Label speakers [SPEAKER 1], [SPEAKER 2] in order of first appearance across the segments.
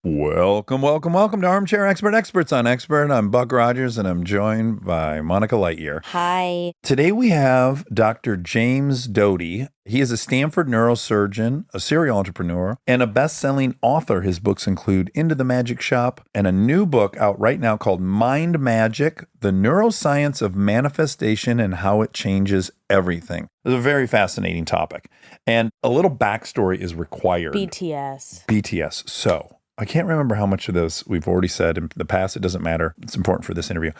[SPEAKER 1] Welcome to Armchair Expert, Experts on Expert. I'm Buck Rogers, and I'm joined by Monica Lightyear.
[SPEAKER 2] Hi.
[SPEAKER 1] Today we have Dr. James Doty. He is a Stanford neurosurgeon, a serial entrepreneur, and a best-selling author. His books include Into the Magic Shop and a new book out right now called Mind Magic, The Neuroscience of Manifestation and How It Changes Everything. It's a very fascinating topic. And a little backstory is required. BTS. So, I can't remember how much of this we've already said in the past. It doesn't matter. It's important for this interview.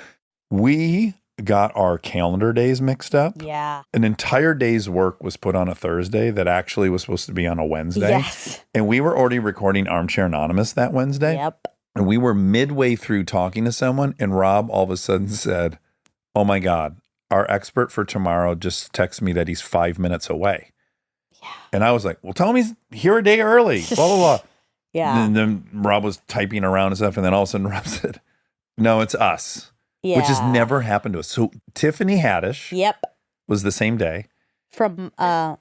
[SPEAKER 1] We got our calendar days mixed up.
[SPEAKER 2] Yeah.
[SPEAKER 1] An entire day's work was put on a Thursday that actually was supposed to be on a Wednesday.
[SPEAKER 2] Yes.
[SPEAKER 1] And we were already recording Armchair Anonymous that Wednesday.
[SPEAKER 2] Yep.
[SPEAKER 1] And we were midway through talking to someone, and Rob all of a sudden said, "Oh my God, our expert for tomorrow just texted me that he's 5 minutes away."
[SPEAKER 2] Yeah.
[SPEAKER 1] And I was like, "Well, tell him he's here a day early, blah, blah, blah."
[SPEAKER 2] Yeah.
[SPEAKER 1] And then Rob was typing around and stuff. And then all of a sudden Rob said, "No, it's us," which has never happened to us. So Tiffany Haddish was the same day.
[SPEAKER 2] From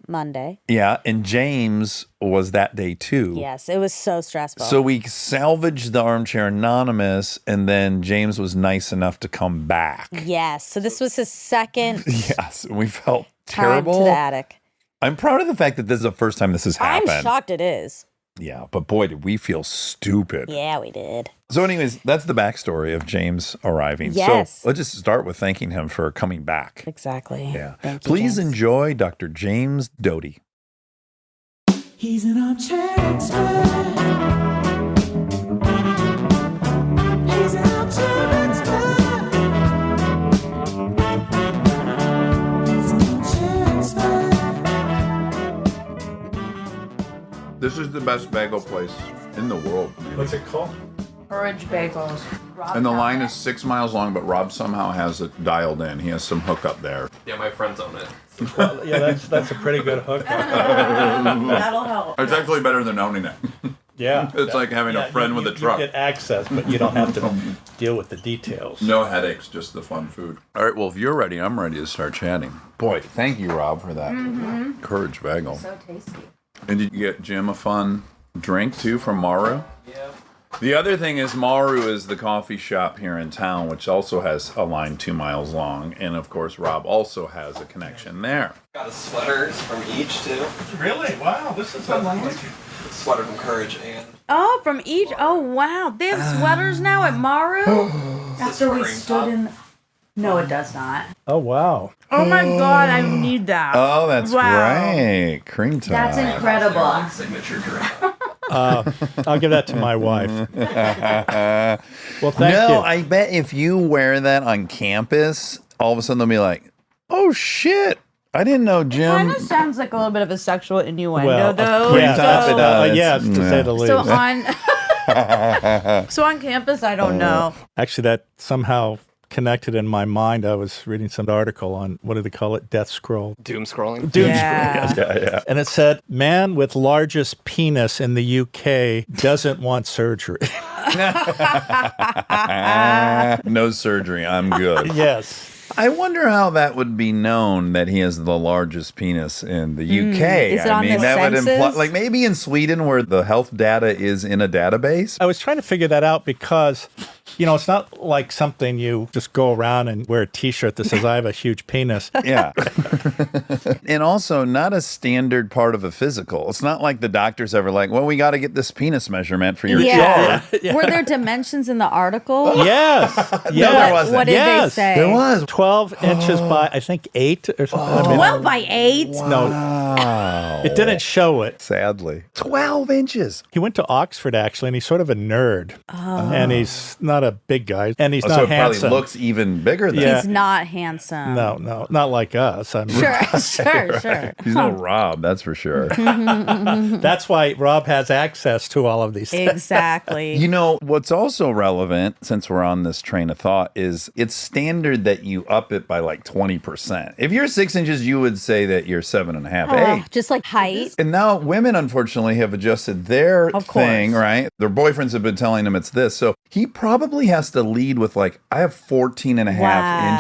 [SPEAKER 2] Monday.
[SPEAKER 1] Yeah. And James was that day too.
[SPEAKER 2] Yes. It was so stressful.
[SPEAKER 1] So we salvaged the Armchair Anonymous, and then James was nice enough to come back.
[SPEAKER 2] Yes. So this was his second
[SPEAKER 1] Yes. We felt
[SPEAKER 2] time
[SPEAKER 1] terrible.
[SPEAKER 2] to the attic.
[SPEAKER 1] I'm proud of the fact that this is the first time this has happened.
[SPEAKER 2] I'm shocked it is.
[SPEAKER 1] Yeah, but boy, did we feel stupid.
[SPEAKER 2] Yeah, we did.
[SPEAKER 1] So anyways, that's the backstory of James arriving.
[SPEAKER 2] Yes.
[SPEAKER 1] So let's just start with thanking him for coming back.
[SPEAKER 2] Exactly.
[SPEAKER 1] Yeah.
[SPEAKER 2] Thank you,
[SPEAKER 1] Please
[SPEAKER 2] James.
[SPEAKER 1] enjoy Dr. James Doty.
[SPEAKER 3] He's an armchair expert. He's an armchair expert. He's an armchair expert.
[SPEAKER 1] This is the best bagel place in the world.
[SPEAKER 4] What's it called?
[SPEAKER 5] Courage Bagels.
[SPEAKER 1] And the line is 6 miles long, but Rob somehow has it dialed in. He has some hookup there.
[SPEAKER 4] Yeah, my friends own it. Well, yeah, that's a pretty good hook.
[SPEAKER 5] That'll help.
[SPEAKER 1] It's actually better than owning it.
[SPEAKER 4] Yeah.
[SPEAKER 1] It's like having a friend with a truck.
[SPEAKER 4] You get access, but you don't have to deal with the details.
[SPEAKER 1] No headaches, just the fun food. All right, well, if you're ready, I'm ready to start chatting. Boy, thank you, Rob, for that Courage bagel.
[SPEAKER 5] So tasty.
[SPEAKER 1] And did you get Jim a fun drink, too, from Maru?
[SPEAKER 4] Yeah.
[SPEAKER 1] The other thing is Maru is the coffee shop here in town, which also has a line 2 miles long. And, of course, Rob also has a connection there.
[SPEAKER 6] Got a sweaters from each, too.
[SPEAKER 4] Really? Wow, this is unlikely.
[SPEAKER 6] Sweater from Courage and...
[SPEAKER 5] Oh, from each. Oh, wow. They have sweaters now at Maru? After we
[SPEAKER 6] cream
[SPEAKER 5] stood
[SPEAKER 6] top?
[SPEAKER 5] in. No, it does not.
[SPEAKER 4] Oh, wow.
[SPEAKER 5] Oh my God, I need that.
[SPEAKER 1] Oh, that's
[SPEAKER 5] Wow.
[SPEAKER 1] great. Cream top.
[SPEAKER 5] That's incredible.
[SPEAKER 6] Like signature drink.
[SPEAKER 4] I'll give that to my wife. Well, thank
[SPEAKER 1] No,
[SPEAKER 4] you.
[SPEAKER 1] I bet if you wear that on campus, all of a sudden they'll be like, "Oh, shit. I didn't know Jim."
[SPEAKER 5] Kind of sounds like a little bit of a sexual innuendo,
[SPEAKER 4] Well,
[SPEAKER 5] though.
[SPEAKER 4] yeah,
[SPEAKER 1] top, it does.
[SPEAKER 4] yes, to say the least.
[SPEAKER 5] So on campus, I don't know.
[SPEAKER 4] Actually, that somehow connected in my mind. I was reading some article on, what do they call it? Death scroll.
[SPEAKER 6] Doom scrolling.
[SPEAKER 4] Doom
[SPEAKER 5] Yeah.
[SPEAKER 4] scroll, yes.
[SPEAKER 1] Yeah.
[SPEAKER 4] And it said, man with largest penis in the UK doesn't want surgery.
[SPEAKER 1] No surgery. I'm good.
[SPEAKER 4] Yes.
[SPEAKER 1] I wonder how that would be known that he has the largest penis in the UK.
[SPEAKER 2] Is it on the
[SPEAKER 1] that would imply,
[SPEAKER 2] census?
[SPEAKER 1] like maybe in Sweden where the health data is in a database.
[SPEAKER 4] I was trying to figure that out because, you know, it's not like something you just go around and wear a T-shirt that says, I have a huge penis.
[SPEAKER 1] Yeah. And also not a standard part of a physical. It's not like the doctor's ever like, well, we got to get this penis measurement for your
[SPEAKER 2] Yeah.
[SPEAKER 1] chart.
[SPEAKER 2] Were there dimensions in the article?
[SPEAKER 4] Yes.
[SPEAKER 1] there
[SPEAKER 4] Yes.
[SPEAKER 1] wasn't.
[SPEAKER 2] What did
[SPEAKER 4] Yes,
[SPEAKER 2] they say?
[SPEAKER 1] There was.
[SPEAKER 4] 12 inches by, I think, 8 or something. I mean,
[SPEAKER 5] 12 by 8?
[SPEAKER 4] No,
[SPEAKER 1] Wow.
[SPEAKER 4] it didn't show it.
[SPEAKER 1] Sadly. 12 inches.
[SPEAKER 4] He went to Oxford, actually, and he's sort of a nerd. And he's not a big guy. And he's
[SPEAKER 1] Oh,
[SPEAKER 4] not
[SPEAKER 1] so it
[SPEAKER 4] handsome.
[SPEAKER 1] probably looks even bigger than
[SPEAKER 4] Yeah.
[SPEAKER 2] He's not handsome.
[SPEAKER 4] No, not like us. I mean,
[SPEAKER 2] Sure.
[SPEAKER 1] He's no Rob, that's for sure.
[SPEAKER 4] that's why Rob has access to all of these things.
[SPEAKER 2] Exactly.
[SPEAKER 1] You know, what's also relevant, since we're on this train of thought, is it's standard that you up it by like 20%. If you're 6 inches, you would say that you're 7.5, 8.
[SPEAKER 2] Just like height.
[SPEAKER 1] And now women, unfortunately, have adjusted their
[SPEAKER 2] Of course.
[SPEAKER 1] thing, right? Their boyfriends have been telling them it's this. So he probably has to lead with like, I have 14 and a half
[SPEAKER 2] Wow.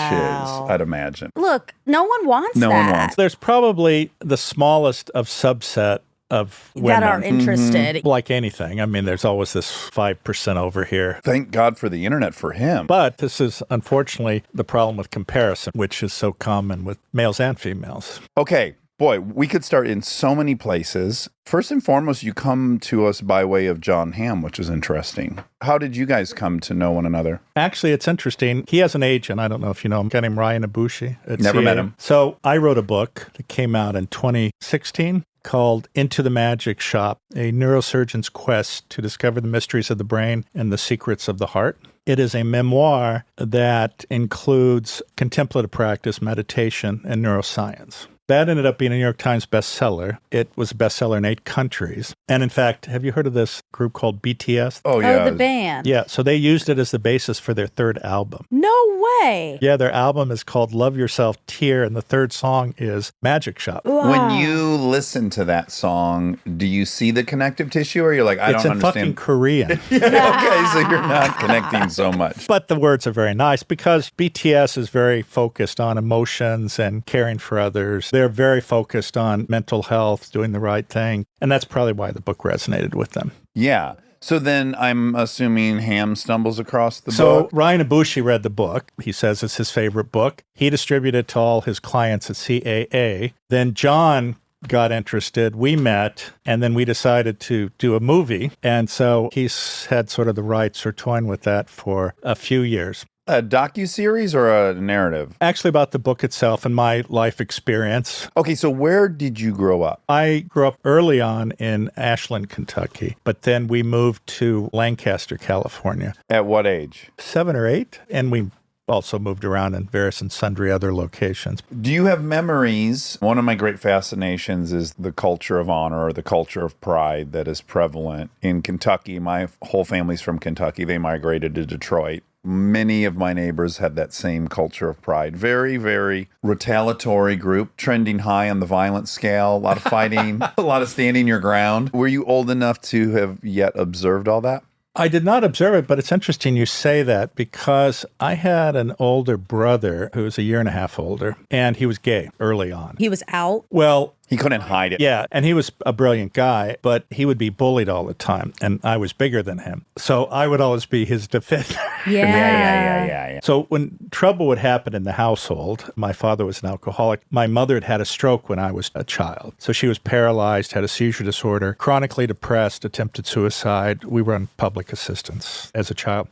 [SPEAKER 1] inches, I'd imagine.
[SPEAKER 2] Look, no one wants
[SPEAKER 1] No
[SPEAKER 2] that.
[SPEAKER 1] one wants
[SPEAKER 4] There's probably the smallest of subset of women.
[SPEAKER 2] That are interested.
[SPEAKER 4] Like anything. I mean, there's always this 5% over here.
[SPEAKER 1] Thank God for the internet for him.
[SPEAKER 4] But this is unfortunately the problem with comparison, which is so common with males and females.
[SPEAKER 1] Okay, boy, we could start in so many places. First and foremost, you come to us by way of John Hamm, which is interesting. How did you guys come to know one another?
[SPEAKER 4] Actually, it's interesting. He has an agent. I don't know if you know him. A guy named Ryan Ibushi. at
[SPEAKER 1] Never
[SPEAKER 4] CA.
[SPEAKER 1] met him.
[SPEAKER 4] So I wrote a book that came out in 2016 called Into the Magic Shop, a neurosurgeon's quest to discover the mysteries of the brain and the secrets of the heart. It is a memoir that includes contemplative practice, meditation, and neuroscience. That ended up being a New York Times bestseller. It was a bestseller in 8 countries. And in fact, have you heard of this group called BTS?
[SPEAKER 1] Oh, yeah.
[SPEAKER 2] Oh, the band.
[SPEAKER 4] Yeah, so they used it as the basis for their 3rd album.
[SPEAKER 2] No way.
[SPEAKER 4] Yeah, their album is called Love Yourself Tear, and the 3rd song is Magic Shop.
[SPEAKER 2] Wow.
[SPEAKER 1] When you listen to that song, do you see the connective tissue or you're like, I
[SPEAKER 4] It's
[SPEAKER 1] don't
[SPEAKER 4] in fucking
[SPEAKER 1] understand?
[SPEAKER 4] Korean.
[SPEAKER 1] Okay, so you're not connecting so much.
[SPEAKER 4] But the words are very nice because BTS is very focused on emotions and caring for others. They're very focused on mental health, doing the right thing. And that's probably why the book resonated with them.
[SPEAKER 1] Yeah. So then I'm assuming Ham stumbles across the
[SPEAKER 4] So
[SPEAKER 1] book.
[SPEAKER 4] Ryan Ibushi read the book. He says it's his favorite book. He distributed it to all his clients at CAA. Then John got interested. We met, and then we decided to do a movie. And so he's had sort of the rights or toying with that for a few years.
[SPEAKER 1] A docuseries or a narrative?
[SPEAKER 4] Actually, about the book itself and my life experience.
[SPEAKER 1] Okay, so where did you grow up?
[SPEAKER 4] I grew up early on in Ashland, Kentucky, but then we moved to Lancaster, California,
[SPEAKER 1] At what age?
[SPEAKER 4] 7 or 8, and we also moved around in various and sundry other locations.
[SPEAKER 1] Do you have memories? One of my great fascinations is the culture of honor or the culture of pride that is prevalent in Kentucky. My whole family's from Kentucky. They migrated to Detroit. Many of my neighbors had that same culture of pride. Very, very retaliatory group, trending high on the violence scale, a lot of fighting, a lot of standing your ground. Were you old enough to have yet observed all that?
[SPEAKER 4] I did not observe it, but it's interesting you say that because I had an older brother who was a year and a half older, and he was gay early on.
[SPEAKER 2] He was out.
[SPEAKER 4] Well,
[SPEAKER 1] He couldn't hide it.
[SPEAKER 4] yeah, and he was a brilliant guy, but he would be bullied all the time, and I was bigger than him. So I would always be his defender.
[SPEAKER 2] Yeah.
[SPEAKER 4] So when trouble would happen in the household, my father was an alcoholic. My mother had had a stroke when I was a child. So she was paralyzed, had a seizure disorder, chronically depressed, attempted suicide. We were on public assistance as a child.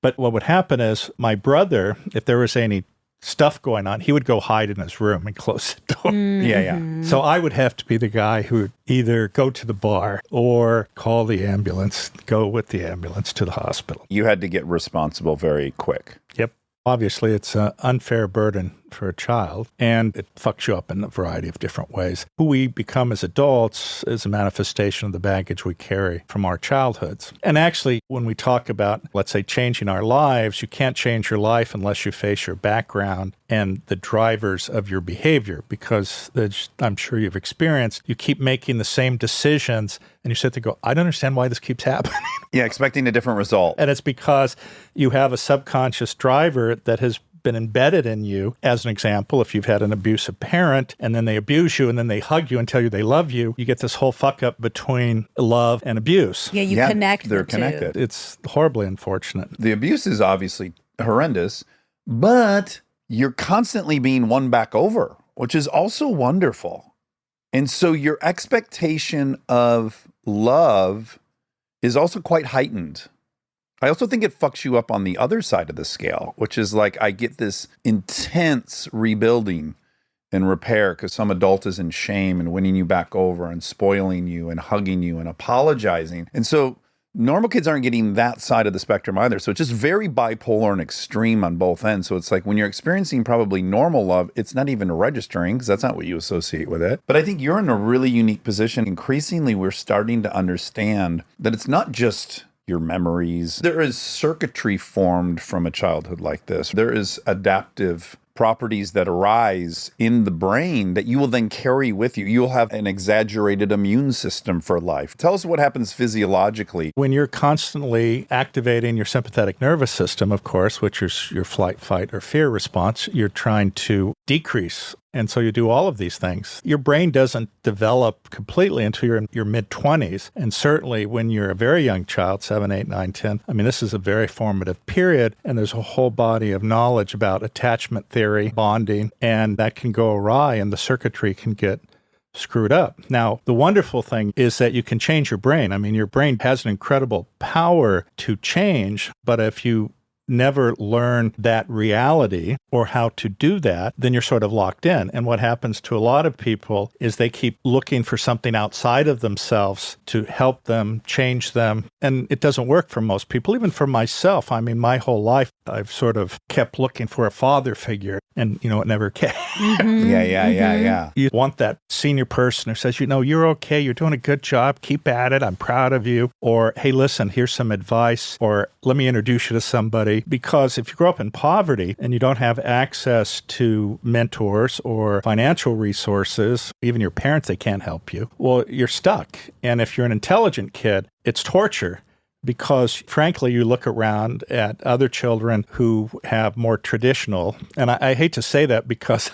[SPEAKER 4] But what would happen is my brother, if there was any stuff going on, he would go hide in his room and close the door.
[SPEAKER 1] Yeah.
[SPEAKER 4] So I would have to be the guy who would either go to the bar or call the ambulance, go with the ambulance to the hospital.
[SPEAKER 1] You had to get responsible very quick.
[SPEAKER 4] Yep. Obviously, it's an unfair burden for a child, and it fucks you up in a variety of different ways. Who we become as adults is a manifestation of the baggage we carry from our childhoods. And actually, when we talk about, let's say, changing our lives, you can't change your life unless you face your background and the drivers of your behavior, because I'm sure you've experienced, you keep making the same decisions, and you sit there and go, I don't understand why this keeps happening.
[SPEAKER 1] Yeah, expecting a different result.
[SPEAKER 4] And it's because you have a subconscious driver that has been embedded in you. As an example, if you've had an abusive parent and then they abuse you and then they hug you and tell you they love you, you get this whole fuck up between love and abuse.
[SPEAKER 2] Yeah, you
[SPEAKER 1] Yeah,
[SPEAKER 2] connect
[SPEAKER 1] they're
[SPEAKER 2] the two.
[SPEAKER 1] connected.
[SPEAKER 4] It's horribly unfortunate.
[SPEAKER 1] The abuse is obviously horrendous, but you're constantly being won back over, which is also wonderful. And so your expectation of love is also quite heightened. I also think it fucks you up on the other side of the scale, which is like I get this intense rebuilding and repair because some adult is in shame and winning you back over and spoiling you and hugging you and apologizing. And so normal kids aren't getting that side of the spectrum either. So it's just very bipolar and extreme on both ends. So it's like when you're experiencing probably normal love, it's not even registering because that's not what you associate with it. But I think you're in a really unique position. Increasingly, we're starting to understand that it's not just your memories. There is circuitry formed from a childhood like this. There is adaptive properties that arise in the brain that you will then carry with you. You'll have an exaggerated immune system for life. Tell us what happens physiologically.
[SPEAKER 4] When you're constantly activating your sympathetic nervous system, of course, which is your flight, fight, or fear response, you're trying to decrease And so you do all of these things. Your brain doesn't develop completely until you're in your mid-20s. And certainly when you're a very young child, 7, 8, 9, 10, I mean, this is a very formative period. And there's a whole body of knowledge about attachment theory, bonding, and that can go awry and the circuitry can get screwed up. Now, the wonderful thing is that you can change your brain. I mean, your brain has an incredible power to change, but if you never learn that reality or how to do that, then you're sort of locked in. And what happens to a lot of people is they keep looking for something outside of themselves to help them, change them. And it doesn't work for most people, even for myself. I mean, my whole life, I've sort of kept looking for a father figure and, it never came.
[SPEAKER 1] Yeah.
[SPEAKER 4] You want that senior person who says, you're okay, you're doing a good job, keep at it, I'm proud of you. Or, hey, listen, here's some advice, or let me introduce you to somebody. Because if you grow up in poverty and you don't have access to mentors or financial resources, even your parents, they can't help you, well, you're stuck. And if you're an intelligent kid, it's torture. Because frankly, you look around at other children who have more traditional, and I hate to say that because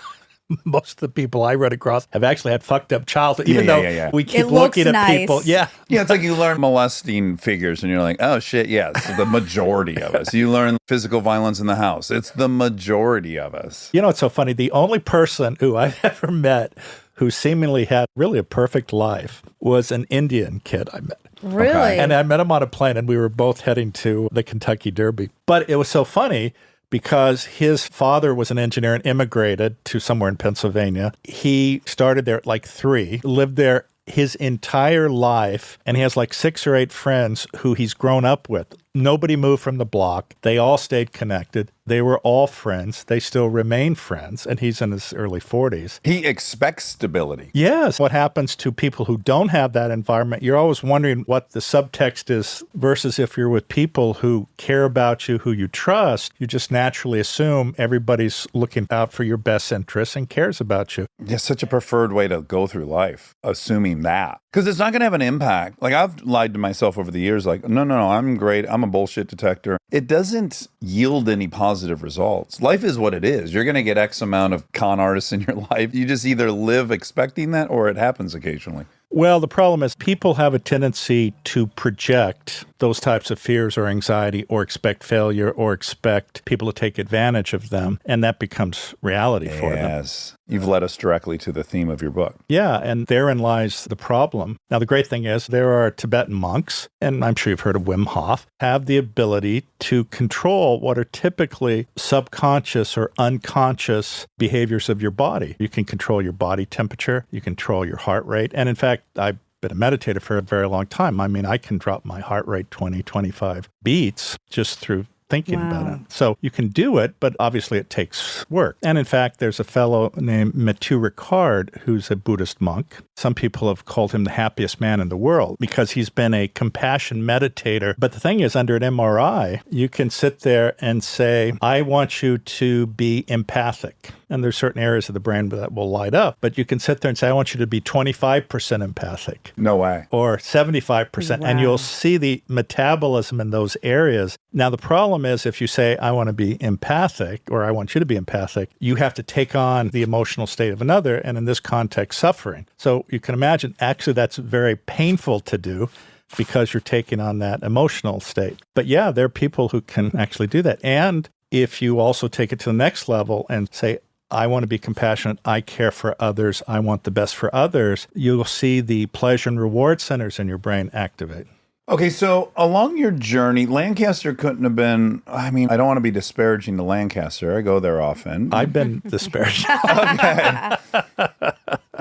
[SPEAKER 4] most of the people I run across have actually had fucked up childhood, even though we keep looking at people. Yeah.
[SPEAKER 1] Yeah, it's like you learn molesting figures and you're like, oh shit, yes, the majority of us. You learn physical violence in the house. It's the majority of us.
[SPEAKER 4] It's so funny. The only person who I've ever met who seemingly had really a perfect life was an Indian kid I met.
[SPEAKER 2] Really?
[SPEAKER 1] Okay.
[SPEAKER 4] And I met him on a plane and we were both heading to the Kentucky Derby. But it was so funny because his father was an engineer and immigrated to somewhere in Pennsylvania. He started there at like 3, lived there his entire life, and he has like 6 or 8 friends who he's grown up with. Nobody moved from the block. They all stayed connected. They were all friends. They still remain friends, and he's in his early 40s.
[SPEAKER 1] He expects stability.
[SPEAKER 4] Yes. What happens to people who don't have that environment? You're always wondering what the subtext is versus if you're with people who care about you, who you trust, you just naturally assume everybody's looking out for your best interests and cares about you.
[SPEAKER 1] Yeah, such a preferred way to go through life, assuming that. Because it's not going to have an impact. Like I've lied to myself over the years, like, no, I'm great. I'm a bullshit detector. It doesn't yield any positive results. Life is what it is. You're going to get X amount of con artists in your life. You just either live expecting that or it happens occasionally.
[SPEAKER 4] Well, the problem is people have a tendency to project those types of fears or anxiety or expect failure or expect people to take advantage of them. And that becomes reality for them.
[SPEAKER 1] Yes. You've led us directly to the theme of your book.
[SPEAKER 4] Yeah, and therein lies the problem. Now, the great thing is there are Tibetan monks, and I'm sure you've heard of Wim Hof, have the ability to control what are typically subconscious or unconscious behaviors of your body. You can control your body temperature, you control your heart rate, and in fact, I've been a meditator for a very long time. I mean, I can drop my heart rate 20, 25 beats just through thinking about it. So you can do it, but obviously it takes work. And in fact, there's a fellow named Matthieu Ricard, who's a Buddhist monk. Some people have called him the happiest man in the world because he's been a compassion meditator. But the thing is, under an MRI, you can sit there and say, I want you to be empathic. And there's certain areas of the brain that will light up. But you can sit there and say, I want you to be 25% empathic.
[SPEAKER 1] No way.
[SPEAKER 4] Or 75%. And you'll see the metabolism in those areas. Now, the problem is if you say, I want to be empathic, or I want you to be empathic, you have to take on the emotional state of another, and in this context, suffering. So you can imagine, actually, that's very painful to do because you're taking on that emotional state. But yeah, there are people who can actually do that. And if you also take it to the next level and say, I want to be compassionate, I care for others, I want the best for others, you'll see the pleasure and reward centers in your brain activate.
[SPEAKER 1] Okay, so along your journey, Lancaster couldn't have been, I mean, I don't want to be disparaging to Lancaster. I go there often.
[SPEAKER 4] I've been disparaged.
[SPEAKER 1] Okay.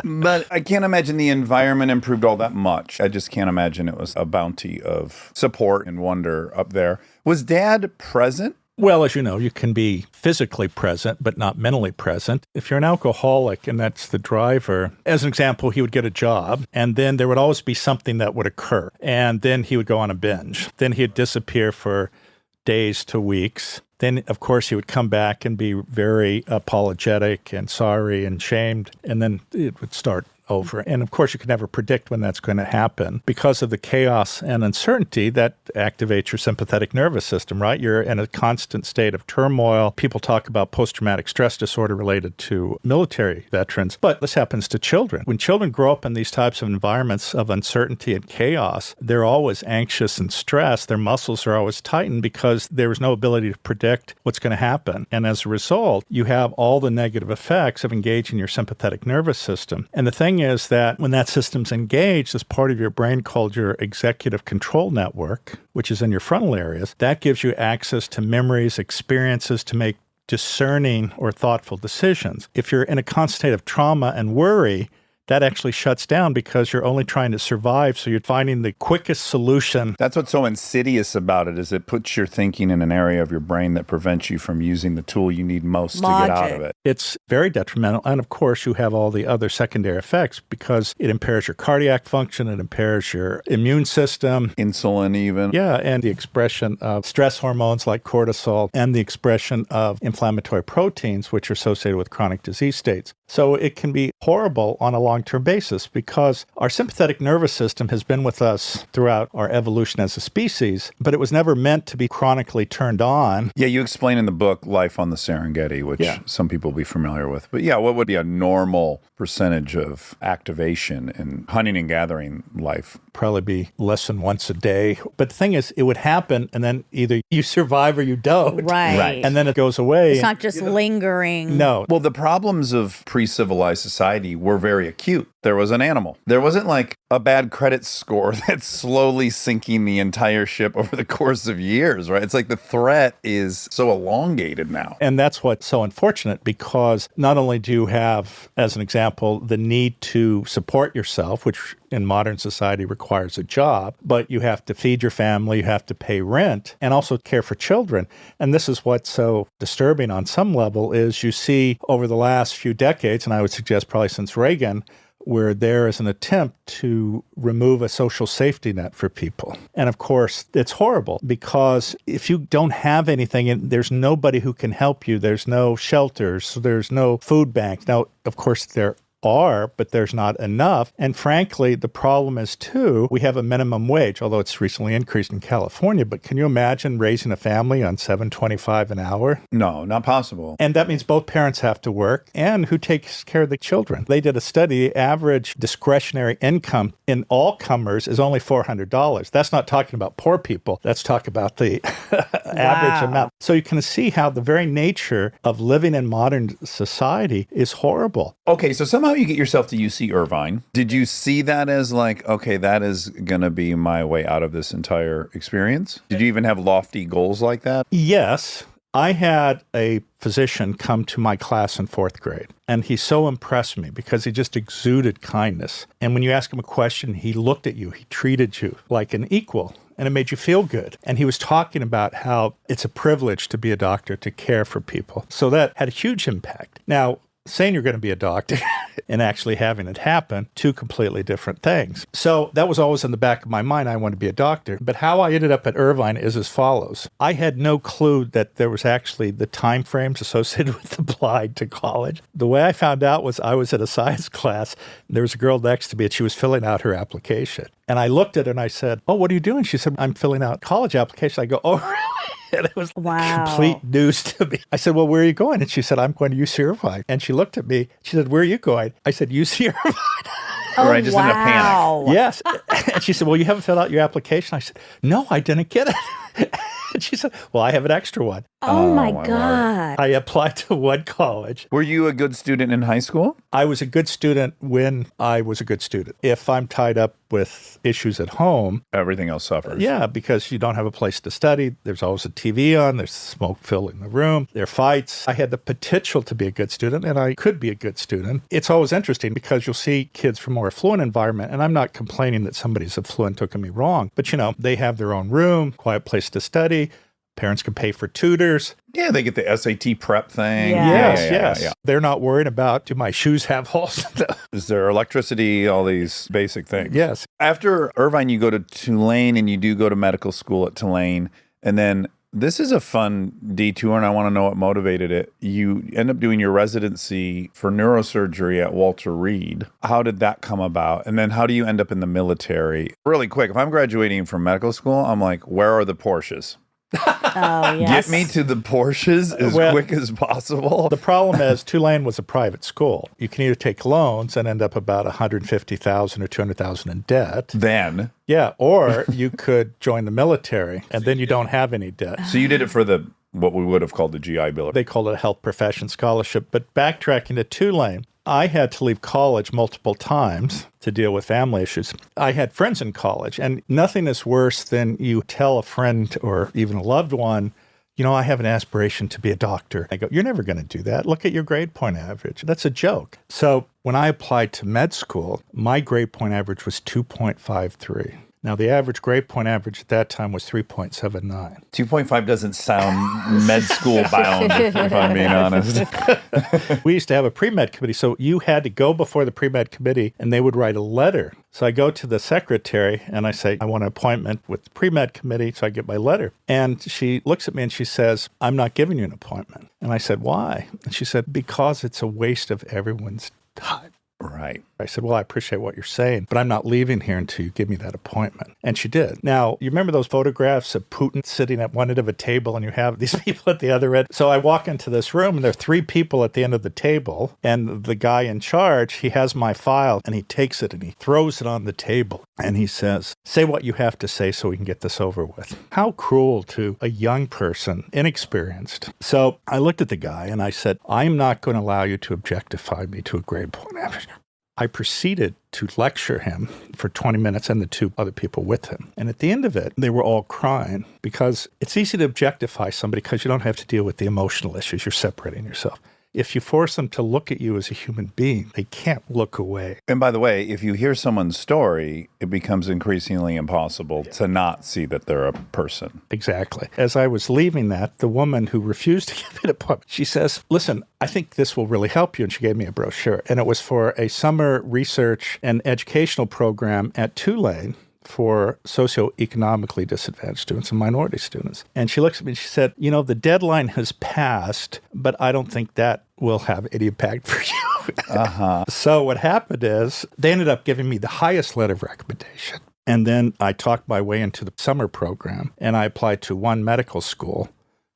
[SPEAKER 1] But I can't imagine the environment improved all that much. I just can't imagine it was a bounty of support and wonder up there. Was Dad present?
[SPEAKER 4] Well, as you know, you can be physically present, but not mentally present. If you're an alcoholic and that's the driver, as an example, he would get a job and then there would always be something that would occur. And then he would go on a binge. Then he'd disappear for days to weeks. Then, of course, he would come back and be very apologetic and sorry and shamed. And then it would start over. And of course, you can never predict when that's going to happen because of the chaos and uncertainty that activates your sympathetic nervous system, right? You're in a constant state of turmoil. People talk about post-traumatic stress disorder related to military veterans, but this happens to children. When children grow up in these types of environments of uncertainty and chaos, they're always anxious and stressed. Their muscles are always tightened because there is no ability to predict what's going to happen. And as a result, you have all the negative effects of engaging your sympathetic nervous system. And the thing is that when that system's engaged, as part of your brain called your executive control network, which is in your frontal areas, that gives you access to memories, experiences to make discerning or thoughtful decisions. If you're in a constant state of trauma and worry, that actually shuts down because you're only trying to survive. So you're finding the quickest solution.
[SPEAKER 1] That's what's so insidious about it, is it puts your thinking in an area of your brain that prevents you from using the tool you need most to get out of it.
[SPEAKER 4] It's very detrimental. And of course, you have all the other secondary effects because it impairs your cardiac function. It impairs your immune system.
[SPEAKER 1] Insulin even.
[SPEAKER 4] Yeah, and the expression of stress hormones like cortisol and the expression of inflammatory proteins, which are associated with chronic disease states. So it can be horrible on a long-term basis because our sympathetic nervous system has been with us throughout our evolution as a species, but it was never meant to be chronically turned on.
[SPEAKER 1] Yeah, you explain in the book Life on the Serengeti, which some people will be familiar with. But yeah, what would be a normal percentage of activation in hunting and gathering life?
[SPEAKER 4] Probably be less than once a day. But the thing is, it would happen and then either you survive or you don't.
[SPEAKER 2] Right.
[SPEAKER 4] And then it goes away.
[SPEAKER 2] It's not just lingering.
[SPEAKER 4] No.
[SPEAKER 1] Well, the problems of pre-civilized society were very acute. There was an animal. There wasn't like a bad credit score that's slowly sinking the entire ship over the course of years, right? It's like the threat is so elongated now.
[SPEAKER 4] And that's what's so unfortunate because not only do you have, as an example, the need to support yourself, which in modern society requires a job, but you have to feed your family, you have to pay rent, and also care for children. And this is what's so disturbing on some level is you see over the last few decades, and I would suggest probably since Reagan, where there is an attempt to remove a social safety net for people. And of course, it's horrible because if you don't have anything, and there's nobody who can help you, there's no shelters, there's no food banks. Now, of course, there are, but there's not enough. And frankly, the problem is too, we have a minimum wage, although it's recently increased in California. But can you imagine raising a family on $7.25 an hour?
[SPEAKER 1] No, not possible.
[SPEAKER 4] And that means both parents have to work. And who takes care of the children? They did a study, the average discretionary income in all comers is only $400. That's not talking about poor people. That's talking about the average amount. So you can see how the very nature of living in modern society is horrible.
[SPEAKER 1] Okay, so somehow you get yourself to UC Irvine. Did you see that as like, okay, that is going to be my way out of this entire experience? Did you even have lofty goals like that?
[SPEAKER 4] Yes. I had a physician come to my class in fourth grade, and he so impressed me because he just exuded kindness. And when you ask him a question, he looked at you, he treated you like an equal, and it made you feel good. And he was talking about how it's a privilege to be a doctor, to care for people. So that had a huge impact. Now, saying you're going to be a doctor and actually having it happen, two completely different things. So that was always in the back of my mind. I want to be a doctor. But how I ended up at Irvine is as follows. I had no clue that there was actually the time frames associated with applying to college. The way I found out was I was at a science class. And there was a girl next to me and she was filling out her application. And I looked at her and I said, "Oh, what are you doing?" She said, "I'm filling out college application." I go, "Oh, really?" And it was complete news to me. I said, "Well, where are you going?" And she said, "I'm going to UC Irvine." And she looked at me. She said, "Where are you going?" I said, "UC Irvine."
[SPEAKER 1] Right, just in a panic.
[SPEAKER 4] Yes. And she said, "Well, you haven't filled out your application." I said, "No, I didn't get it." And she said, "Well, I have an extra one."
[SPEAKER 2] Oh my God.
[SPEAKER 4] I applied to one college.
[SPEAKER 1] Were you a good student in high school?
[SPEAKER 4] I was a good student when I was a good student. If I'm tied up with issues at home,
[SPEAKER 1] Everything else suffers.
[SPEAKER 4] yeah, because you don't have a place to study. There's always a TV on. There's smoke filling the room. There are fights. I had the potential to be a good student, and I could be a good student. It's always interesting because you'll see kids from more affluent environment, and I'm not complaining that somebody's affluent, don't get me wrong, but they have their own room, quiet place to study. Parents can pay for tutors.
[SPEAKER 1] Yeah, they get the SAT prep thing.
[SPEAKER 2] Yeah.
[SPEAKER 4] Yes. They're not worried about, do my shoes have holes?
[SPEAKER 1] Is there electricity? All these basic things.
[SPEAKER 4] Yes.
[SPEAKER 1] After Irvine, you go to Tulane and you do go to medical school at Tulane. And then This is a fun detour, and I want to know what motivated it. You end up doing your residency for neurosurgery at Walter Reed. How did that come about? And then how do you end up in the military? Really quick, if I'm graduating from medical school, I'm like, where are the Porsches?
[SPEAKER 2] Oh, yes.
[SPEAKER 1] Get me to the Porsches as quick as possible.
[SPEAKER 4] The problem is Tulane was a private school. You can either take loans and end up about $150,000 or $200,000 in debt.
[SPEAKER 1] Then.
[SPEAKER 4] Yeah, or you could join the military, and then you don't have any debt.
[SPEAKER 1] So you did it for what we would have called the GI Bill.
[SPEAKER 4] They called it a health profession scholarship. But backtracking to Tulane, I had to leave college multiple times to deal with family issues. I had friends in college, and nothing is worse than you tell a friend or even a loved one, you know, I have an aspiration to be a doctor. I go, you're never going to do that. Look at your grade point average. That's a joke. So when I applied to med school, my grade point average was 2.53. Now, the average grade point average at that time was 3.79.
[SPEAKER 1] 2.5 doesn't sound med school bound, if I'm being honest.
[SPEAKER 4] We used to have a pre-med committee, so you had to go before the pre-med committee, and they would write a letter. So I go to the secretary, and I say, I want an appointment with the pre-med committee, so I get my letter. And she looks at me, and she says, I'm not giving you an appointment. And I said, why? And she said, because it's a waste of everyone's time.
[SPEAKER 1] Right.
[SPEAKER 4] I said, well, I appreciate what you're saying, but I'm not leaving here until you give me that appointment. And she did. Now, you remember those photographs of Putin sitting at one end of a table and you have these people at the other end? So I walk into this room and there are three people at the end of the table, and the guy in charge, he has my file and he takes it and he throws it on the table and he says, say what you have to say so we can get this over with. How cruel to a young person, inexperienced. So I looked at the guy and I said, I'm not going to allow you to objectify me to a grade point average. I proceeded to lecture him for 20 minutes and the two other people with him. And at the end of it, they were all crying because it's easy to objectify somebody because you don't have to deal with the emotional issues. You're separating yourself. If you force them to look at you as a human being, they can't look away.
[SPEAKER 1] And by the way, if you hear someone's story, it becomes increasingly impossible to not see that they're a person.
[SPEAKER 4] Exactly. As I was leaving that, the woman who refused to give me an appointment, she says, listen, I think this will really help you. And she gave me a brochure. And it was for a summer research and educational program at Tulane for socioeconomically disadvantaged students and minority students. And she looks at me and she said, you know, the deadline has passed, but I don't think that will have any impact for you. So what happened is they ended up giving me the highest letter of recommendation. And then I talked my way into the summer program and I applied to one medical school,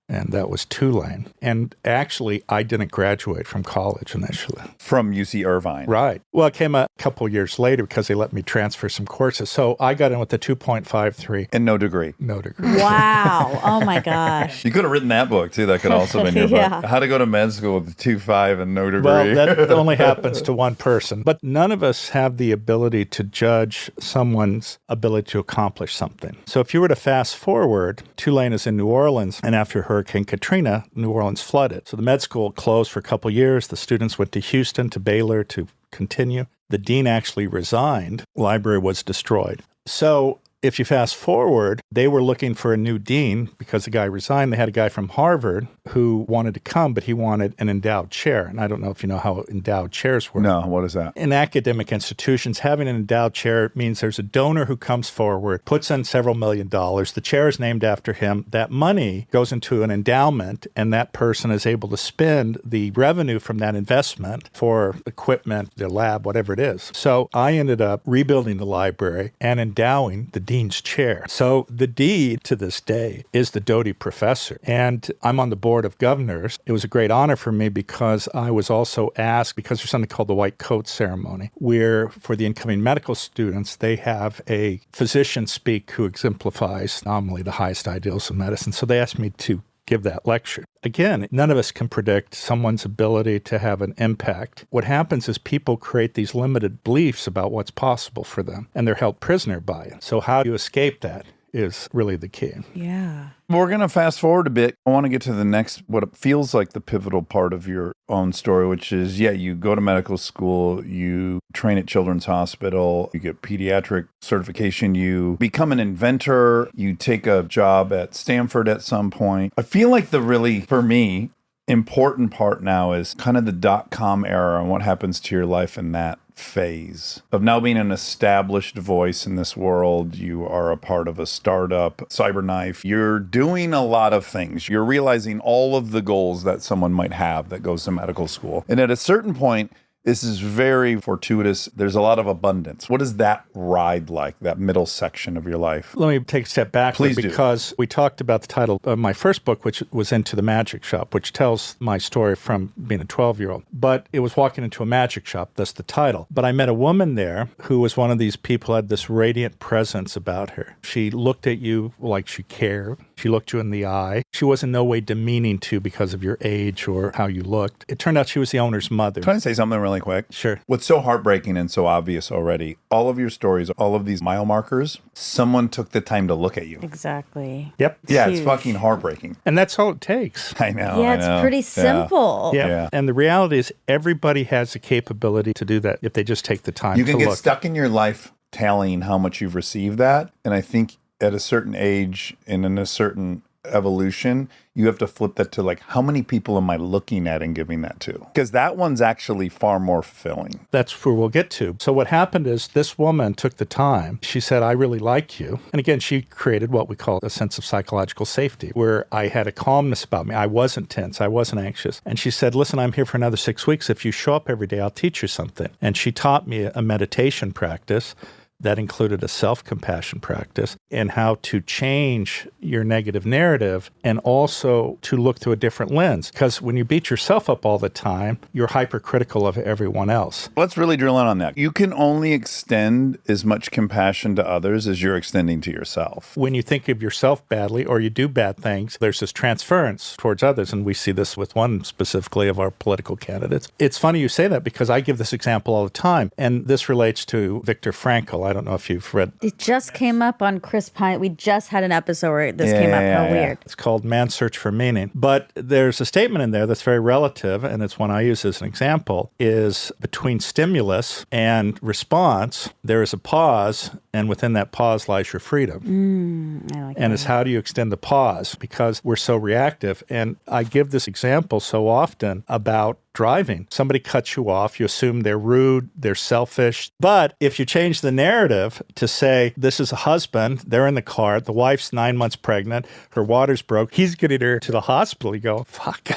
[SPEAKER 4] and that was Tulane. And actually, I didn't graduate from college initially.
[SPEAKER 1] From UC Irvine.
[SPEAKER 4] Right. Well, it came a couple years later because they let me transfer some courses. So I got in with the 2.53.
[SPEAKER 1] And no degree.
[SPEAKER 4] No degree.
[SPEAKER 2] Wow. Oh, my gosh.
[SPEAKER 1] You could have written that book, too. That could also have been your
[SPEAKER 2] Yeah.
[SPEAKER 1] book. How to go to med school with a 2.5 and no degree.
[SPEAKER 4] Well, that only happens to one person. But none of us have the ability to judge someone's ability to accomplish something. So if you were to fast forward, Tulane is in New Orleans, and after Hurricane Katrina, New Orleans flooded. So the med school closed for a couple years. The students went to Houston, to Baylor to continue. The dean actually resigned. The library was destroyed. So if you fast forward, they were looking for a new dean because the guy resigned. They had a guy from Harvard who wanted to come, but he wanted an endowed chair. And I don't know if you know how endowed chairs work.
[SPEAKER 1] No, what is that?
[SPEAKER 4] In academic institutions, having an endowed chair means there's a donor who comes forward, puts in several $1 million. The chair is named after him. That money goes into an endowment, and that person is able to spend the revenue from that investment for equipment, their lab, whatever it is. So I ended up rebuilding the library and endowing the dean's chair. So the dean to this day is the Doty professor. And I'm on the board of governors. It was a great honor for me because I was also asked, because there's something called the white coat ceremony, where for the incoming medical students, they have a physician speak who exemplifies nominally the highest ideals of medicine. So they asked me to give that lecture. Again, none of us can predict someone's ability to have an impact. What happens is people create these limited beliefs about what's possible for them, and they're held prisoner by it. So how you escape that is really the key.
[SPEAKER 2] Yeah.
[SPEAKER 1] We're going to fast forward a bit. I want to get to the next, what feels like the pivotal part of your own story, which is, you go to medical school, you train at Children's Hospital, you get pediatric certification, you become an inventor, you take a job at Stanford at some point. I feel like the really, for me, important part now is kind of the .com era and what happens to your life in that phase of now being an established voice in this world. You are a part of a startup, Cyberknife. You're doing a lot of things. You're realizing all of the goals that someone might have that goes to medical school. And at a certain point, this is very fortuitous. There's a lot of abundance. What is that ride like, that middle section of your life?
[SPEAKER 4] Let me take a step back
[SPEAKER 1] Please do.
[SPEAKER 4] because we talked about the title of my first book, which was Into the Magic Shop, which tells my story from being a 12-year-old. But it was walking into a magic shop, that's the title. But I met a woman there who was one of these people who had this radiant presence about her. She looked at you like she cared. She looked you in the eye. She was in no way demeaning to you because of your age or how you looked. It turned out she was the owner's mother.
[SPEAKER 1] Can I say something really quick?
[SPEAKER 4] Sure.
[SPEAKER 1] What's so heartbreaking and so obvious already, all of your stories, all of these mile markers, someone took the time to look at you.
[SPEAKER 2] Exactly.
[SPEAKER 4] Yep.
[SPEAKER 1] Yeah, it's
[SPEAKER 2] Huge.
[SPEAKER 1] fucking heartbreaking.
[SPEAKER 4] And that's all it takes.
[SPEAKER 1] I know.
[SPEAKER 2] Yeah,
[SPEAKER 1] I
[SPEAKER 2] it's
[SPEAKER 1] know.
[SPEAKER 2] pretty
[SPEAKER 1] Yeah.
[SPEAKER 2] simple.
[SPEAKER 4] Yeah. And the reality is everybody has the capability to do that if they just take the time
[SPEAKER 1] You can
[SPEAKER 4] to
[SPEAKER 1] get
[SPEAKER 4] look.
[SPEAKER 1] stuck in your life tallying how much you've received that. And I think at a certain age and in a certain evolution, you have to flip that to like, how many people am I looking at and giving that to? Because that one's actually far more fulfilling.
[SPEAKER 4] That's where we'll get to. So what happened is this woman took the time. She said, I really like you. And again, she created what we call a sense of psychological safety, where I had a calmness about me. I wasn't tense. I wasn't anxious. And she said, listen, I'm here for another 6 weeks. If you show up every day, I'll teach you something. And she taught me a meditation practice that included a self-compassion practice and how to change your negative narrative and also to look through a different lens. Because when you beat yourself up all the time, you're hypercritical of everyone else.
[SPEAKER 1] Let's really drill in on that. You can only extend as much compassion to others as you're extending to yourself.
[SPEAKER 4] When you think of yourself badly or you do bad things, there's this transference towards others. And we see this with one specifically of our political candidates. It's funny you say that because I give this example all the time. And this relates to Viktor Frankl. I don't know if you've read.
[SPEAKER 2] It just came up on Chris Pine. We just had an episode where this came up. How weird.
[SPEAKER 4] It's called Man's Search for Meaning. But there's a statement in there that's very relative, and it's one I use as an example, is between stimulus and response, there is a pause, and within that pause lies your freedom.
[SPEAKER 2] I like
[SPEAKER 4] And
[SPEAKER 2] that.
[SPEAKER 4] it's how do you extend the pause? Because we're so reactive. And I give this example so often about driving. Somebody cuts you off, you assume they're rude, they're selfish. But if you change the narrative to say, this is a husband, they're in the car, the wife's 9 months pregnant, her water's broke, he's getting her to the hospital, you go, fuck.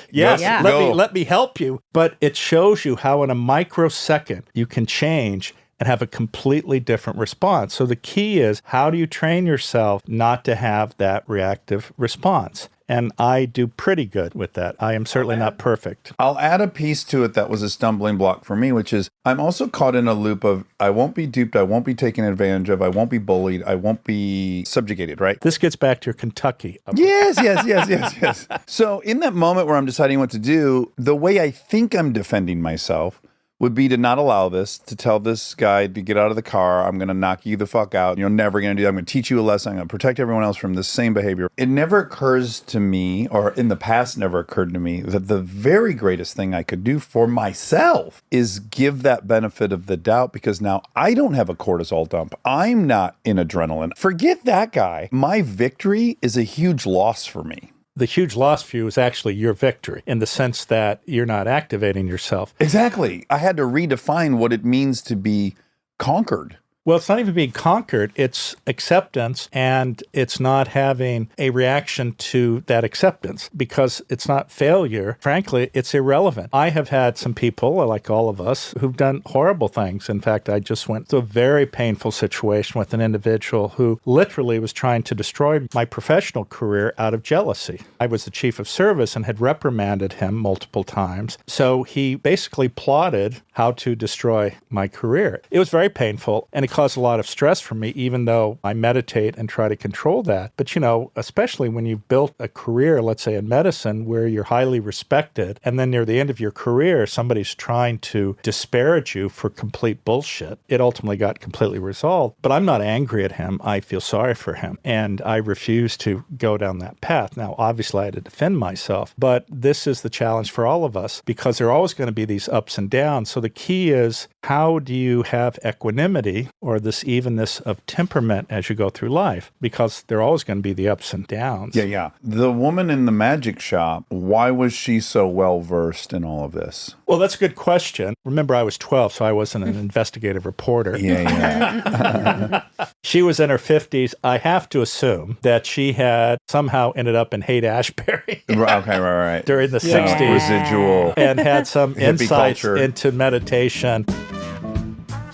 [SPEAKER 4] Yes,
[SPEAKER 2] Yeah.
[SPEAKER 4] let me help you. But it shows you how in a microsecond you can change and have a completely different response. So the key is, how do you train yourself not to have that reactive response? And I do pretty good with that. I am certainly not perfect.
[SPEAKER 1] I'll add a piece to it that was a stumbling block for me, which is I'm also caught in a loop of I won't be duped, I won't be taken advantage of, I won't be bullied, I won't be subjugated, right?
[SPEAKER 4] This gets back to your Kentucky.
[SPEAKER 1] Yes. So in that moment where I'm deciding what to do, the way I think I'm defending myself would be to not allow this, to tell this guy to get out of the car. I'm going to knock you the fuck out. You're never going to do that. I'm going to teach you a lesson. I'm going to protect everyone else from the same behavior. It never occurs to me, or in the past never occurred to me, that the very greatest thing I could do for myself is give that benefit of the doubt, because now I don't have a cortisol dump. I'm not in adrenaline. Forget that guy. My victory is a huge loss for me.
[SPEAKER 4] The huge loss for you is actually your victory in the sense that you're not activating yourself.
[SPEAKER 1] Exactly. I had to redefine what it means to be conquered.
[SPEAKER 4] Well, it's not even being conquered. It's acceptance, and it's not having a reaction to that acceptance because it's not failure. Frankly, it's irrelevant. I have had some people, like all of us, who've done horrible things. In fact, I just went through a very painful situation with an individual who literally was trying to destroy my professional career out of jealousy. I was the chief of service and had reprimanded him multiple times. So he basically plotted how to destroy my career. It was very painful, and it caused a lot of stress for me, even though I meditate and try to control that. But, you know, especially when you've built a career, let's say in medicine, where you're highly respected, and then near the end of your career, somebody's trying to disparage you for complete bullshit. It ultimately got completely resolved. But I'm not angry at him. I feel sorry for him. And I refuse to go down that path. Now, obviously, I had to defend myself. But this is the challenge for all of us, because there are always going to be these ups and downs. So the key is, how do you have equanimity or this evenness of temperament as you go through life, because there are always going to be the ups and downs.
[SPEAKER 1] Yeah. The woman in the magic shop, why was she so well versed in all of this?
[SPEAKER 4] Well, that's a good question. Remember, I was 12, so I wasn't an investigative reporter.
[SPEAKER 1] Yeah.
[SPEAKER 4] She was in her 50s. I have to assume that she had somehow ended up in Haight-Ashbury
[SPEAKER 1] Right.
[SPEAKER 4] during the 60s.
[SPEAKER 1] Residual.
[SPEAKER 4] And had some
[SPEAKER 1] Hippie
[SPEAKER 4] insights
[SPEAKER 1] culture.
[SPEAKER 4] into meditation.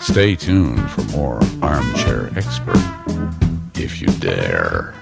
[SPEAKER 7] Stay tuned for more Armchair Expert, if you dare.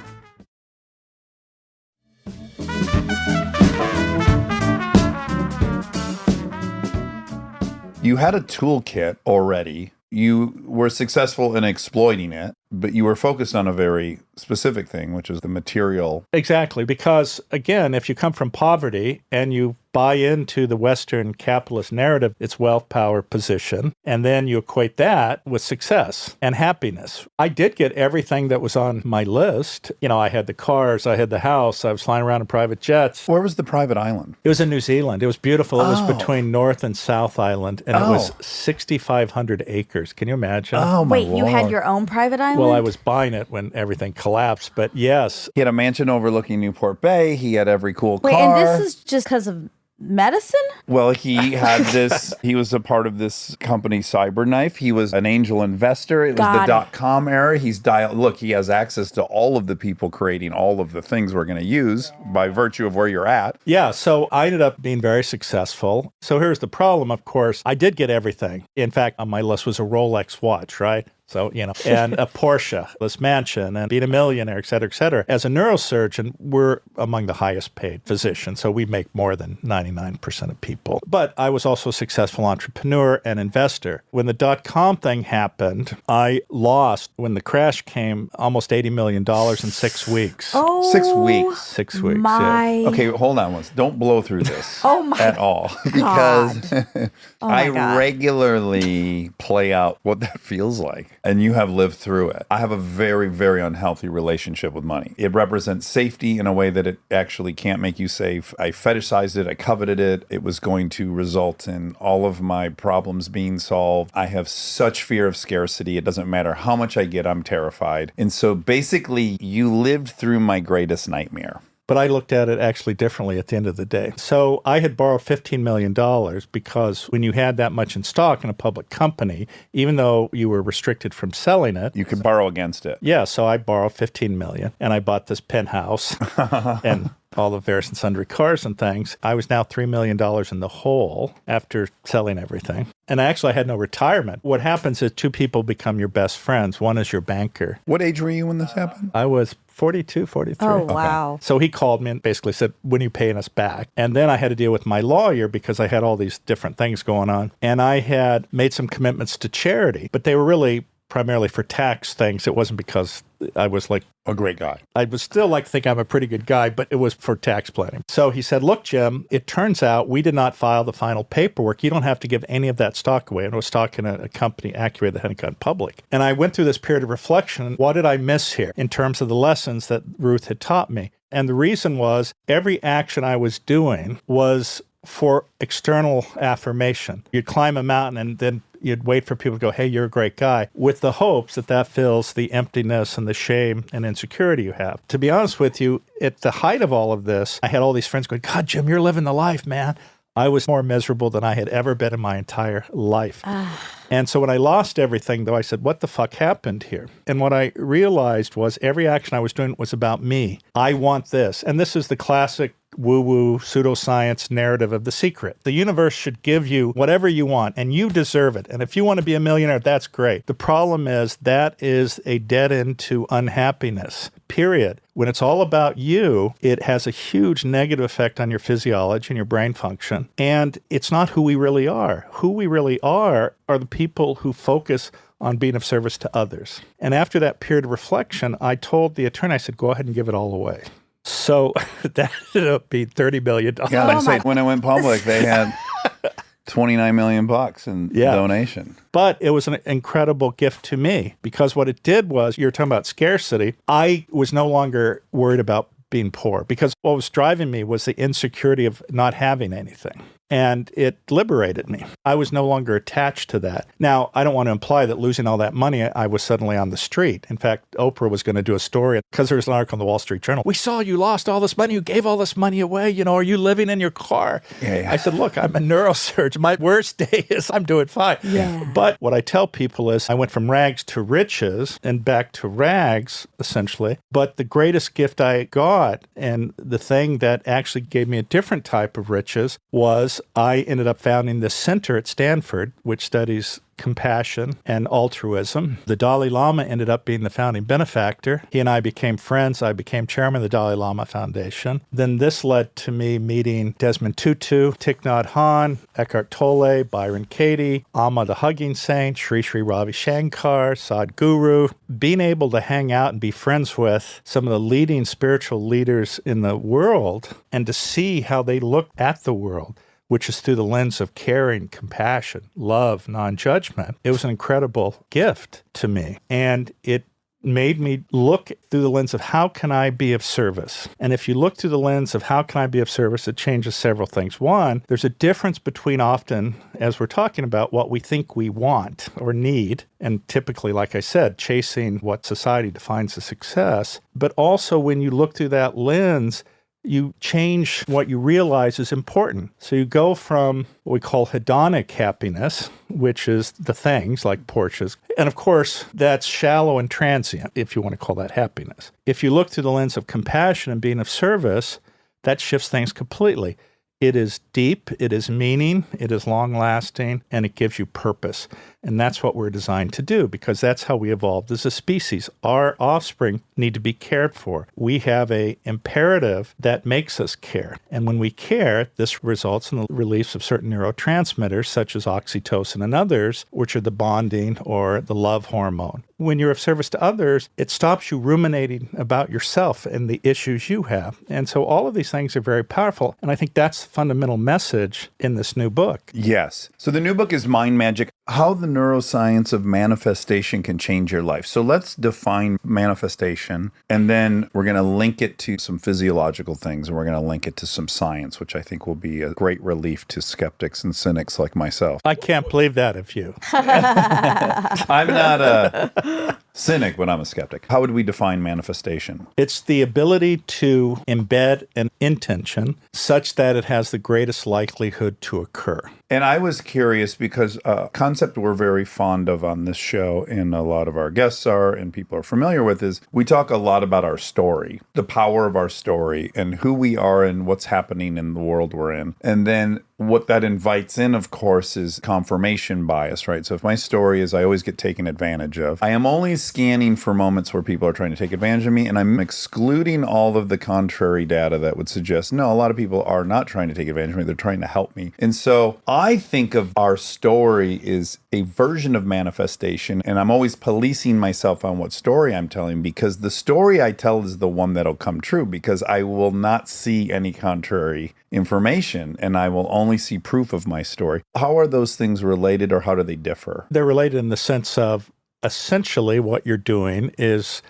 [SPEAKER 1] You had a toolkit already. You were successful in exploiting it, but you were focused on a very specific thing, which is the material.
[SPEAKER 4] Exactly, because again, if you come from poverty and you buy into the Western capitalist narrative, its wealth, power, position, and then you equate that with success and happiness. I did get everything that was on my list. You know, I had the cars, I had the house, I was flying around in private jets.
[SPEAKER 1] Where was the private island?
[SPEAKER 4] It was in New Zealand. It was beautiful. It was between North and South Island, and it was 6,500 acres. Can you imagine?
[SPEAKER 1] Oh, my
[SPEAKER 2] Wait, you had
[SPEAKER 1] Lord.
[SPEAKER 2] your own private island?
[SPEAKER 4] Well, I was buying it when everything collapsed, but yes.
[SPEAKER 1] He had a mansion overlooking Newport Bay. He had every cool
[SPEAKER 2] Wait,
[SPEAKER 1] car.
[SPEAKER 2] and this is just because of medicine?
[SPEAKER 1] Well, he had this, he was a part of this company, Cyberknife. He was an angel investor. It was
[SPEAKER 2] Got
[SPEAKER 1] the
[SPEAKER 2] it.
[SPEAKER 1] .com era. Look, he has access to all of the people creating all of the things we're going to use by virtue of where you're at.
[SPEAKER 4] Yeah, so I ended up being very successful. So here's the problem, of course. I did get everything. In fact, on my list was a Rolex watch, right? So, you know, and a Porsche, this mansion, and being a millionaire, et cetera, et cetera. As a neurosurgeon, we're among the highest paid physicians, so we make more than 99% of people. But I was also a successful entrepreneur and investor. When the .com thing happened, I lost, when the crash came, almost $80 million in 6 weeks.
[SPEAKER 2] Oh,
[SPEAKER 1] 6 weeks.
[SPEAKER 4] 6 weeks,
[SPEAKER 2] my.
[SPEAKER 4] yeah.
[SPEAKER 1] Okay, hold on once. Don't blow through this
[SPEAKER 2] Oh my
[SPEAKER 1] at all. Because
[SPEAKER 2] my
[SPEAKER 1] I
[SPEAKER 2] God.
[SPEAKER 1] regularly play out what that feels like. And you have lived through it. I have a very, very unhealthy relationship with money. It represents safety in a way that it actually can't make you safe. I fetishized it. I coveted it. It was going to result in all of my problems being solved. I have such fear of scarcity. It doesn't matter how much I get, I'm terrified. And so basically, you lived through my greatest nightmare.
[SPEAKER 4] But I looked at it actually differently at the end of the day. So I had borrowed $15 million because when you had that much in stock in a public company, even though you were restricted from selling it,
[SPEAKER 1] You could borrow against it.
[SPEAKER 4] yeah, so I borrowed $15 million and I bought this penthouse and all the various and sundry cars and things. I was now $3 million in the hole after selling everything. And actually, I had no retirement. What happens is two people become your best friends. One is your banker.
[SPEAKER 1] What age were you when this happened?
[SPEAKER 4] I was 42, 43.
[SPEAKER 2] Oh, wow.
[SPEAKER 4] So he called me and basically said, when are you paying us back? And then I had to deal with my lawyer because I had all these different things going on. And I had made some commitments to charity, but they were really primarily for tax things. It wasn't because I was like,
[SPEAKER 1] A great guy.
[SPEAKER 4] I was still like think I'm a pretty good guy, but it was for tax planning. So he said, look, Jim, it turns out we did not file the final paperwork. You don't have to give any of that stock away. And it was stock in a company, Accurate, that hadn't gone public. And I went through this period of reflection. What did I miss here in terms of the lessons that Ruth had taught me? And the reason was every action I was doing was for external affirmation. You'd climb a mountain and then you'd wait for people to go, hey, you're a great guy, with the hopes that that fills the emptiness and the shame and insecurity you have. To be honest with you, at the height of all of this, I had all these friends going, God, Jim, you're living the life, man. I was more miserable than I had ever been in my entire life. And so when I lost everything, though, I said, what the fuck happened here? And what I realized was every action I was doing was about me. I want this. And this is the classic woo-woo pseudoscience narrative of The Secret. The universe should give you whatever you want, and you deserve it. And if you want to be a millionaire, that's great. The problem is that is a dead end to unhappiness, period. When it's all about you, it has a huge negative effect on your physiology and your brain function. And it's not who we really are. Who we really are the people who focus on being of service to others. And after that period of reflection, I told the attorney, I said, go ahead and give it all away. So that ended up being $30 million.
[SPEAKER 1] Yeah, like I say, when it went public, they had $29 million in
[SPEAKER 4] Yeah.
[SPEAKER 1] donation.
[SPEAKER 4] But it was an incredible gift to me because what it did was, you're talking about scarcity. I was no longer worried about being poor because what was driving me was the insecurity of not having anything. And it liberated me. I was no longer attached to that. Now, I don't want to imply that losing all that money, I was suddenly on the street. In fact, Oprah was going to do a story because there was an article in the Wall Street Journal. We saw you lost all this money. You gave all this money away. Are you living in your car?
[SPEAKER 1] Yeah.
[SPEAKER 4] I said, look, I'm a neurosurgeon. My worst day is I'm doing fine.
[SPEAKER 2] Yeah.
[SPEAKER 4] But what I tell people is I went from rags to riches and back to rags, essentially. But the greatest gift I got, and the thing that actually gave me a different type of riches, was I ended up founding this center at Stanford, which studies compassion and altruism. The Dalai Lama ended up being the founding benefactor. He and I became friends. I became chairman of the Dalai Lama Foundation. Then this led to me meeting Desmond Tutu, Thich Nhat Hanh, Eckhart Tolle, Byron Katie, Amma the Hugging Saint, Sri Sri Ravi Shankar, Sadhguru. Being able to hang out and be friends with some of the leading spiritual leaders in the world and to see how they look at the world, which is through the lens of caring, compassion, love, non-judgment. It was an incredible gift to me. And it made me look through the lens of how can I be of service? And if you look through the lens of how can I be of service, it changes several things. One, there's a difference between often, as we're talking about, what we think we want or need, and typically, like I said, chasing what society defines as success. But also when you look through that lens, you change what you realize is important. So you go from what we call hedonic happiness, which is the things like Porsches. And of course, that's shallow and transient, if you want to call that happiness. If you look through the lens of compassion and being of service, that shifts things completely. It is deep, it is meaning, it is long-lasting, and it gives you purpose. And that's what we're designed to do, because that's how we evolved as a species. Our offspring need to be cared for. We have an imperative that makes us care. And when we care, this results in the release of certain neurotransmitters, such as oxytocin and others, which are the bonding or the love hormone. When you're of service to others, it stops you ruminating about yourself and the issues you have. And so all of these things are very powerful. And I think that's the fundamental message in this new book.
[SPEAKER 1] Yes. So the new book is Mind Magic: How the Neuroscience of Manifestation Can Change Your Life. So let's define manifestation, and then we're going to link it to some physiological things, and we're going to link it to some science, which I think will be a great relief to skeptics and cynics like myself.
[SPEAKER 4] I can't believe that of you.
[SPEAKER 1] I'm not a cynic, but I'm a skeptic. How would we define manifestation?
[SPEAKER 4] It's the ability to embed an intention such that it has the greatest likelihood to occur.
[SPEAKER 1] And I was curious because a concept we're very fond of on this show, and a lot of our guests are, and people are familiar with, is we talk a lot about our story, the power of our story, and who we are and what's happening in the world we're in. And then what that invites in, of course, is confirmation bias, right? So if my story is I always get taken advantage of, I am only scanning for moments where people are trying to take advantage of me, and I'm excluding all of the contrary data that would suggest, no, a lot of people are not trying to take advantage of me. They're trying to help me. And so I think of our story is a version of manifestation, and I'm always policing myself on what story I'm telling, because the story I tell is the one that'll come true, because I will not see any contrary information, and I will only see proof of my story. How are those things related, or how do they differ?
[SPEAKER 4] They're related in the sense of essentially what you're doing is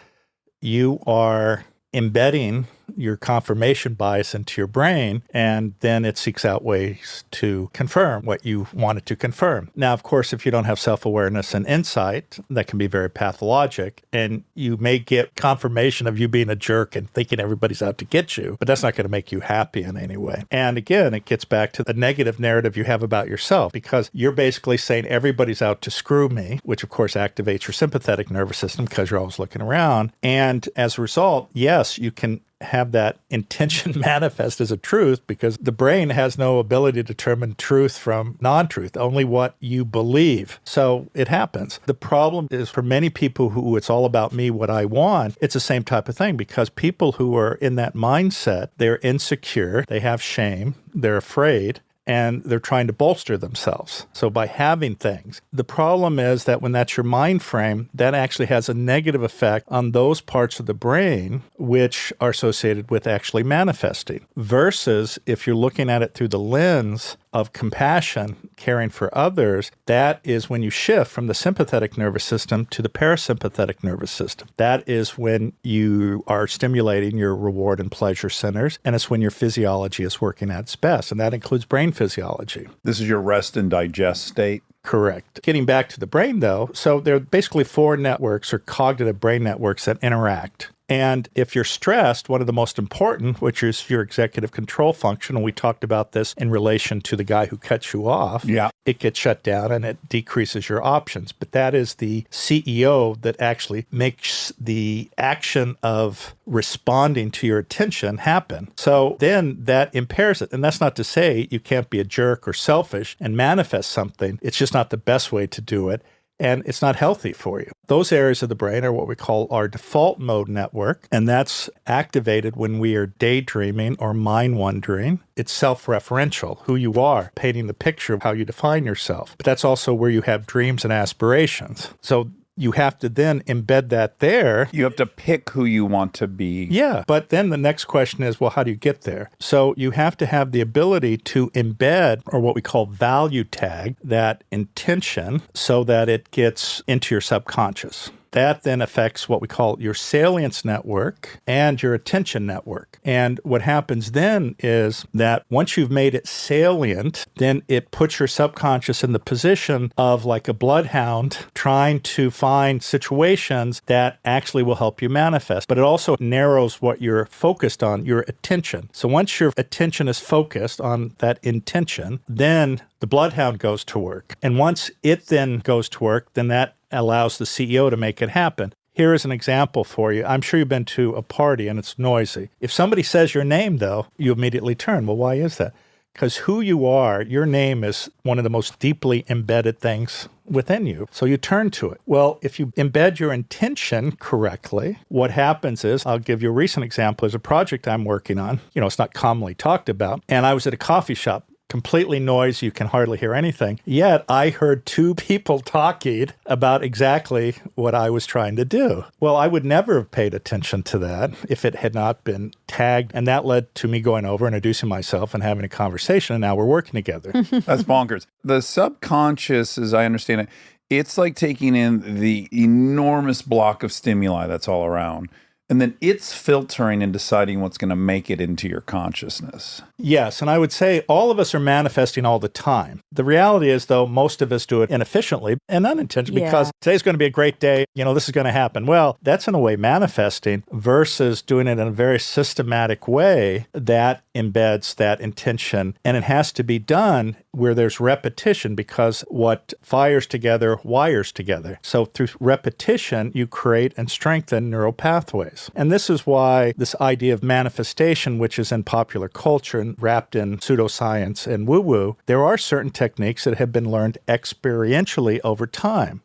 [SPEAKER 4] you are embedding your confirmation bias into your brain, and then it seeks out ways to confirm what you want it to confirm. Now, of course, if you don't have self-awareness and insight, that can be very pathologic, and you may get confirmation of you being a jerk and thinking everybody's out to get you, but that's not going to make you happy in any way. And again, it gets back to the negative narrative you have about yourself, because you're basically saying everybody's out to screw me, which of course activates your sympathetic nervous system because you're always looking around. And as a result, yes, you can have that intention manifest as a truth, because the brain has no ability to determine truth from non-truth, only what you believe. So it happens. The problem is for many people who it's all about me, what I want, it's the same type of thing, because people who are in that mindset, they're insecure, they have shame, they're afraid, and they're trying to bolster themselves. So by having things, the problem is that when that's your mind frame, that actually has a negative effect on those parts of the brain which are associated with actually manifesting. Versus if you're looking at it through the lens of compassion, caring for others, that is when you shift from the sympathetic nervous system to the parasympathetic nervous system. That is when you are stimulating your reward and pleasure centers, and it's when your physiology is working at its best, and that includes brain physiology.
[SPEAKER 1] This is your rest and digest state.
[SPEAKER 4] Correct. Getting back to the brain, though, so there are basically 4 networks or cognitive brain networks that interact. And if you're stressed, one of the most important, which is your executive control function, and we talked about this in relation to the guy who cuts you off, it gets shut down and it decreases your options. But that is the CEO that actually makes the action of responding to your attention happen. So then that impairs it. And that's not to say you can't be a jerk or selfish and manifest something. It's just not the best way to do it. And it's not healthy for you. Those areas of the brain are what we call our default mode network, and that's activated when we are daydreaming or mind wandering. It's self-referential, who you are, painting the picture of how you define yourself. But that's also where you have dreams and aspirations. So you have to then embed that there.
[SPEAKER 1] You have to pick who you want to be.
[SPEAKER 4] Yeah, but then the next question is, well, how do you get there? So you have to have the ability to embed, or what we call value tag, that intention so that it gets into your subconscious. That then affects what we call your salience network and your attention network. And what happens then is that once you've made it salient, then it puts your subconscious in the position of like a bloodhound trying to find situations that actually will help you manifest. But it also narrows what you're focused on, your attention. So once your attention is focused on that intention, then the bloodhound goes to work. And once it then goes to work, then that allows the CEO to make it happen. Here is an example for you. I'm sure you've been to a party and it's noisy. If somebody says your name, though, you immediately turn. Well, why is that? Because who you are, your name is one of the most deeply embedded things within you. So you turn to it. Well, if you embed your intention correctly, what happens is, I'll give you a recent example. There's a project I'm working on. It's not commonly talked about. And I was at a coffee shop. Completely noisy, you can hardly hear anything. Yet I heard 2 people talking about exactly what I was trying to do. Well, I would never have paid attention to that if it had not been tagged. And that led to me going over, introducing myself and having a conversation. And now we're working together.
[SPEAKER 1] That's bonkers. The subconscious, as I understand it, it's like taking in the enormous block of stimuli that's all around. And then it's filtering and deciding what's going to make it into your consciousness.
[SPEAKER 4] Yes, and I would say all of us are manifesting all the time. The reality is, though, most of us do it inefficiently and unintentionally because today's going to be a great day. This is going to happen. Well, that's in a way manifesting versus doing it in a very systematic way that embeds that intention. And it has to be done where there's repetition because what fires together wires together. So through repetition, you create and strengthen neural pathways. And this is why this idea of manifestation, which is in popular culture and wrapped in pseudoscience and woo-woo, there are certain techniques that have been learned experientially over time.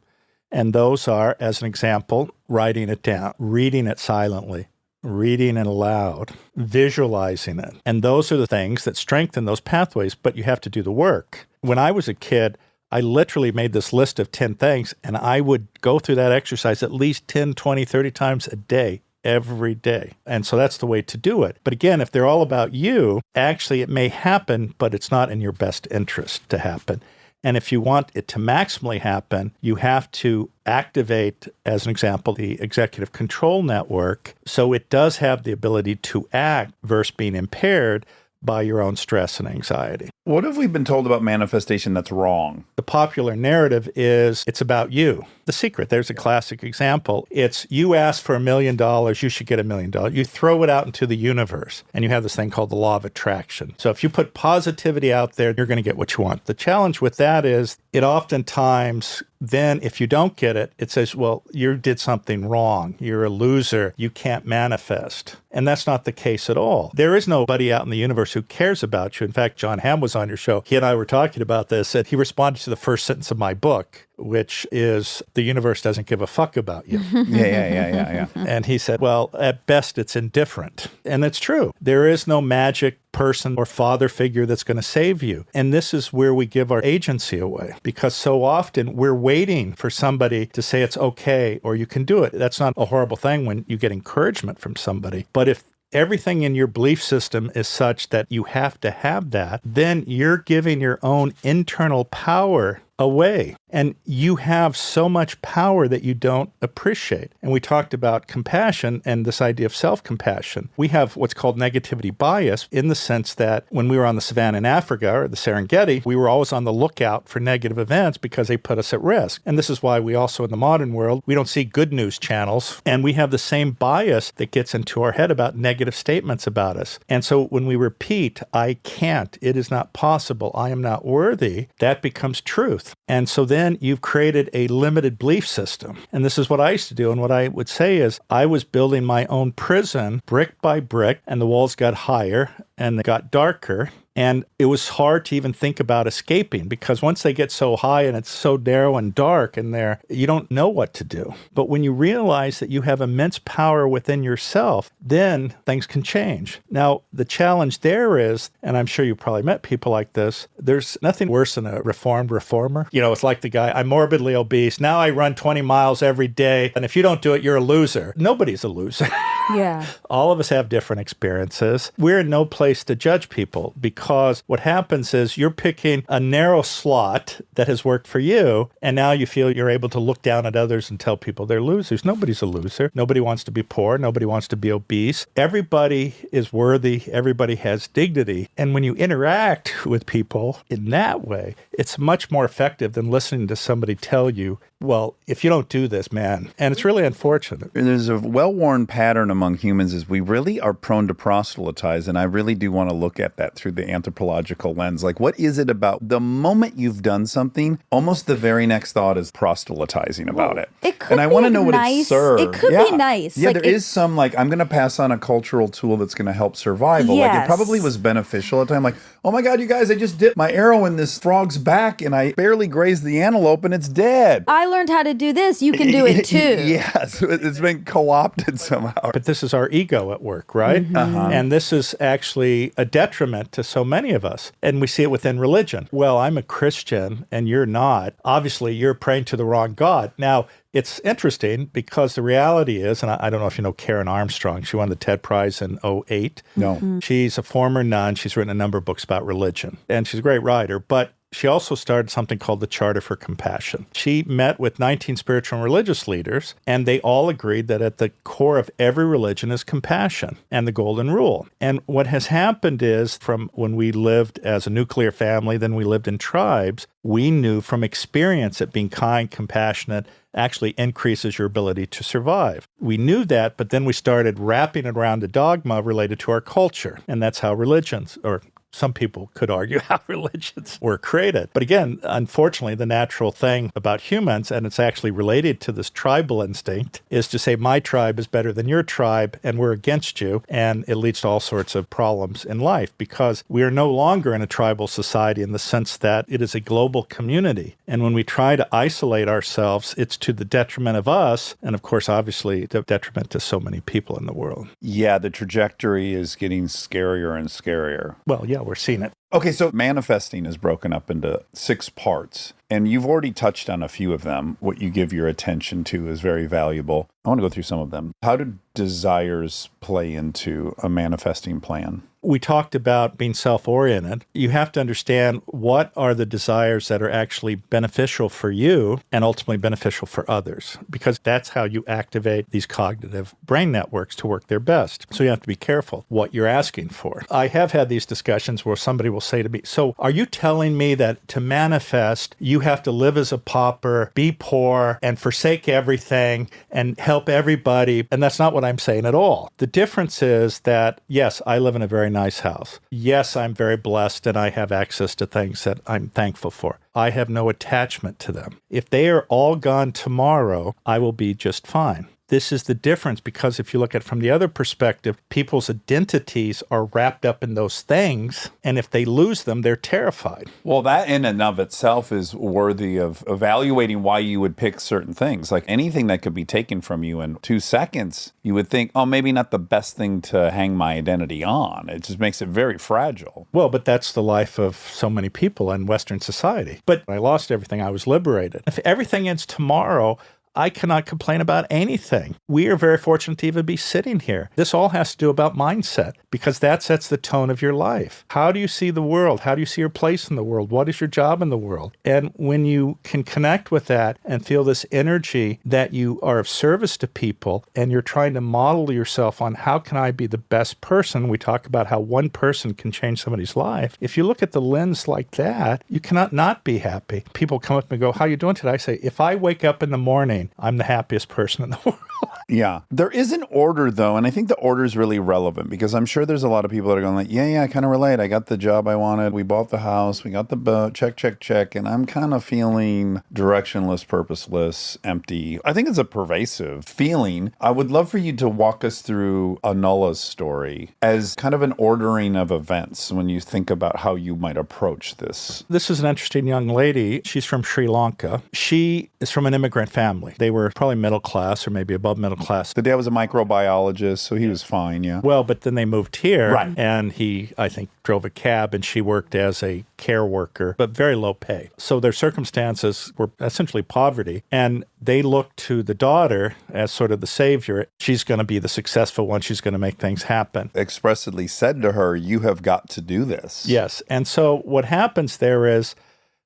[SPEAKER 4] And those are, as an example, writing it down, reading it silently, reading it aloud, visualizing it. And those are the things that strengthen those pathways, but you have to do the work. When I was a kid, I literally made this list of 10 things, and I would go through that exercise at least 10, 20, 30 times a day, every day. And so that's the way to do it. But again, if they're all about you, actually it may happen, but it's not in your best interest to happen. And if you want it to maximally happen, you have to activate, as an example, the executive control network so it does have the ability to act versus being impaired by your own stress and anxiety.
[SPEAKER 1] What have we been told about manifestation that's wrong?
[SPEAKER 4] The popular narrative is it's about you. The secret, there's a classic example. It's you ask for $1 million, you should get $1 million. You throw it out into the universe, and you have this thing called the law of attraction. So if you put positivity out there, you're going to get what you want. The challenge with that is it oftentimes then if you don't get it, it says, well, you did something wrong. You're a loser. You can't manifest. And that's not the case at all. There is nobody out in the universe who cares about you. In fact, John Hamm was on your show. He and I were talking about this, and he responded to the first sentence of my book, which is, the universe doesn't give a fuck about you.
[SPEAKER 1] Yeah.
[SPEAKER 4] And he said, well, at best, it's indifferent. And it's true. There is no magic person or father figure that's going to save you. And this is where we give our agency away, because so often we're waiting for somebody to say it's okay or you can do it. That's not a horrible thing when you get encouragement from somebody. But if everything in your belief system is such that you have to have that, then you're giving your own internal power away. And you have so much power that you don't appreciate. And we talked about compassion and this idea of self-compassion. We have what's called negativity bias in the sense that when we were on the savannah in Africa or the Serengeti, we were always on the lookout for negative events because they put us at risk. And this is why we also in the modern world, we don't see good news channels. And we have the same bias that gets into our head about negative statements about us. And so when we repeat, I can't, it is not possible, I am not worthy, that becomes truth. And so then you've created a limited belief system. And this is what I used to do. And what I would say is I was building my own prison brick by brick, and the walls got higher and they got darker. And it was hard to even think about escaping because once they get so high and it's so narrow and dark in there, you don't know what to do. But when you realize that you have immense power within yourself, then things can change. Now, the challenge there is, and I'm sure you probably met people like this, there's nothing worse than a reformed reformer. You know, it's like the guy, I'm morbidly obese. Now I run 20 miles every day. And if you don't do it, you're a loser. Nobody's a loser.
[SPEAKER 2] Yeah.
[SPEAKER 4] All of us have different experiences. We're in no place to judge people because what happens is you're picking a narrow slot that has worked for you, and now you feel you're able to look down at others and tell people they're losers. Nobody's a loser. Nobody wants to be poor. Nobody wants to be obese. Everybody is worthy. Everybody has dignity. And when you interact with people in that way, it's much more effective than listening to somebody tell you, well, if you don't do this, man. And it's really unfortunate.
[SPEAKER 1] There's a well-worn pattern among humans is we really are prone to proselytize, and I really do want to look at that through the anthropological lens. Like, what is it about the moment you've done something, almost the very next thought is proselytizing about it.
[SPEAKER 2] It could
[SPEAKER 1] and I
[SPEAKER 2] be
[SPEAKER 1] want to know what it
[SPEAKER 2] nice.
[SPEAKER 1] serves.
[SPEAKER 2] It could be nice.
[SPEAKER 1] Yeah,
[SPEAKER 2] Like,
[SPEAKER 1] there is some, like, I'm going to pass on a cultural tool that's going to help survival. Like, it
[SPEAKER 2] Yes.
[SPEAKER 1] probably was beneficial at the time. Like, oh my God, you guys, I just dipped my arrow in this frog's back, and I barely grazed the antelope, and it's dead.
[SPEAKER 2] I learned how to do this. You can do it too.
[SPEAKER 1] Yes, it's been co-opted somehow.
[SPEAKER 4] But this is our ego at work, right? And this is actually a detriment to so many of us. And we see it within religion. Well, I'm a Christian and you're not. Obviously, you're praying to the wrong God. Now, it's interesting because the reality is, and I don't know if you know Karen Armstrong, she won the TED Prize in '08.
[SPEAKER 1] No.
[SPEAKER 4] She's a former nun. She's written a number of books about religion, and she's a great writer. But she also started something called the Charter for Compassion. She met with 19 spiritual and religious leaders, and they all agreed that at the core of every religion is compassion and the golden rule. And what has happened is from when we lived as a nuclear family, then we lived in tribes, we knew from experience that being kind, compassionate, actually increases your ability to survive. We knew that, but then we started wrapping it around a dogma related to our culture. And that's how religions, or some people could argue how religions were created. But again, unfortunately, the natural thing about humans, and it's actually related to this tribal instinct, is to say my tribe is better than your tribe and we're against you. And it leads to all sorts of problems in life because we are no longer in a tribal society in the sense that it is a global community. And when we try to isolate ourselves, it's to the detriment of us. And of course, obviously, the detriment to so many people in the world.
[SPEAKER 1] Yeah, the trajectory is getting scarier and scarier.
[SPEAKER 4] Well, yeah, we're seeing it.
[SPEAKER 1] Okay, so manifesting is broken up into 6 parts, and you've already touched on a few of them. What you give your attention to is very valuable. I want to go through some of them. How do desires play into a manifesting plan?
[SPEAKER 4] We talked about being self-oriented. You have to understand what are the desires that are actually beneficial for you and ultimately beneficial for others, because that's how you activate these cognitive brain networks to work their best. So you have to be careful what you're asking for. I have had these discussions where somebody will say to me, so are you telling me that to manifest, you have to live as a pauper, be poor, and forsake everything and help everybody? And that's not what I'm saying at all. The difference is that, yes, I live in a very nice house. Yes, I'm very blessed and I have access to things that I'm thankful for. I have no attachment to them. If they are all gone tomorrow, I will be just fine. This is the difference because if you look at it from the other perspective, people's identities are wrapped up in those things. And if they lose them, they're terrified.
[SPEAKER 1] Well, that in and of itself is worthy of evaluating why you would pick certain things. Like anything that could be taken from you in 2 seconds, you would think, oh, maybe not the best thing to hang my identity on. It just makes it very fragile.
[SPEAKER 4] Well, but that's the life of so many people in Western society. But I lost everything. I was liberated. If everything ends tomorrow, I cannot complain about anything. We are very fortunate to even be sitting here. This all has to do about mindset because that sets the tone of your life. How do you see the world? How do you see your place in the world? What is your job in the world? And when you can connect with that and feel this energy that you are of service to people and you're trying to model yourself on how can I be the best person, we talk about how one person can change somebody's life. If you look at the lens like that, you cannot not be happy. People come up and go, how are you doing today? I say, if I wake up in the morning, I'm the happiest person in the world.
[SPEAKER 1] Yeah. There is an order, though, and I think the order is really relevant because I'm sure there's a lot of people that are going like, yeah, I kind of relate. I got the job I wanted. We bought the house. We got the boat. Check. And I'm kind of feeling directionless, purposeless, empty. I think it's a pervasive feeling. I would love for you to walk us through Anulla's story as kind of an ordering of events when you think about how you might approach this.
[SPEAKER 4] This is an interesting young lady. She's from Sri Lanka. She is from an immigrant family. They were probably middle class or maybe above middle class.
[SPEAKER 1] The dad was a microbiologist, so he was fine, yeah.
[SPEAKER 4] Well, but then they moved here,
[SPEAKER 1] Right.
[SPEAKER 4] and he, I think, drove a cab, and she worked as a care worker, but very low pay. So their circumstances were essentially poverty, and they looked to the daughter as sort of the savior. She's going to be the successful one. She's going to make things happen.
[SPEAKER 1] Expressly said to her, you have got to do this.
[SPEAKER 4] Yes. And so what happens there is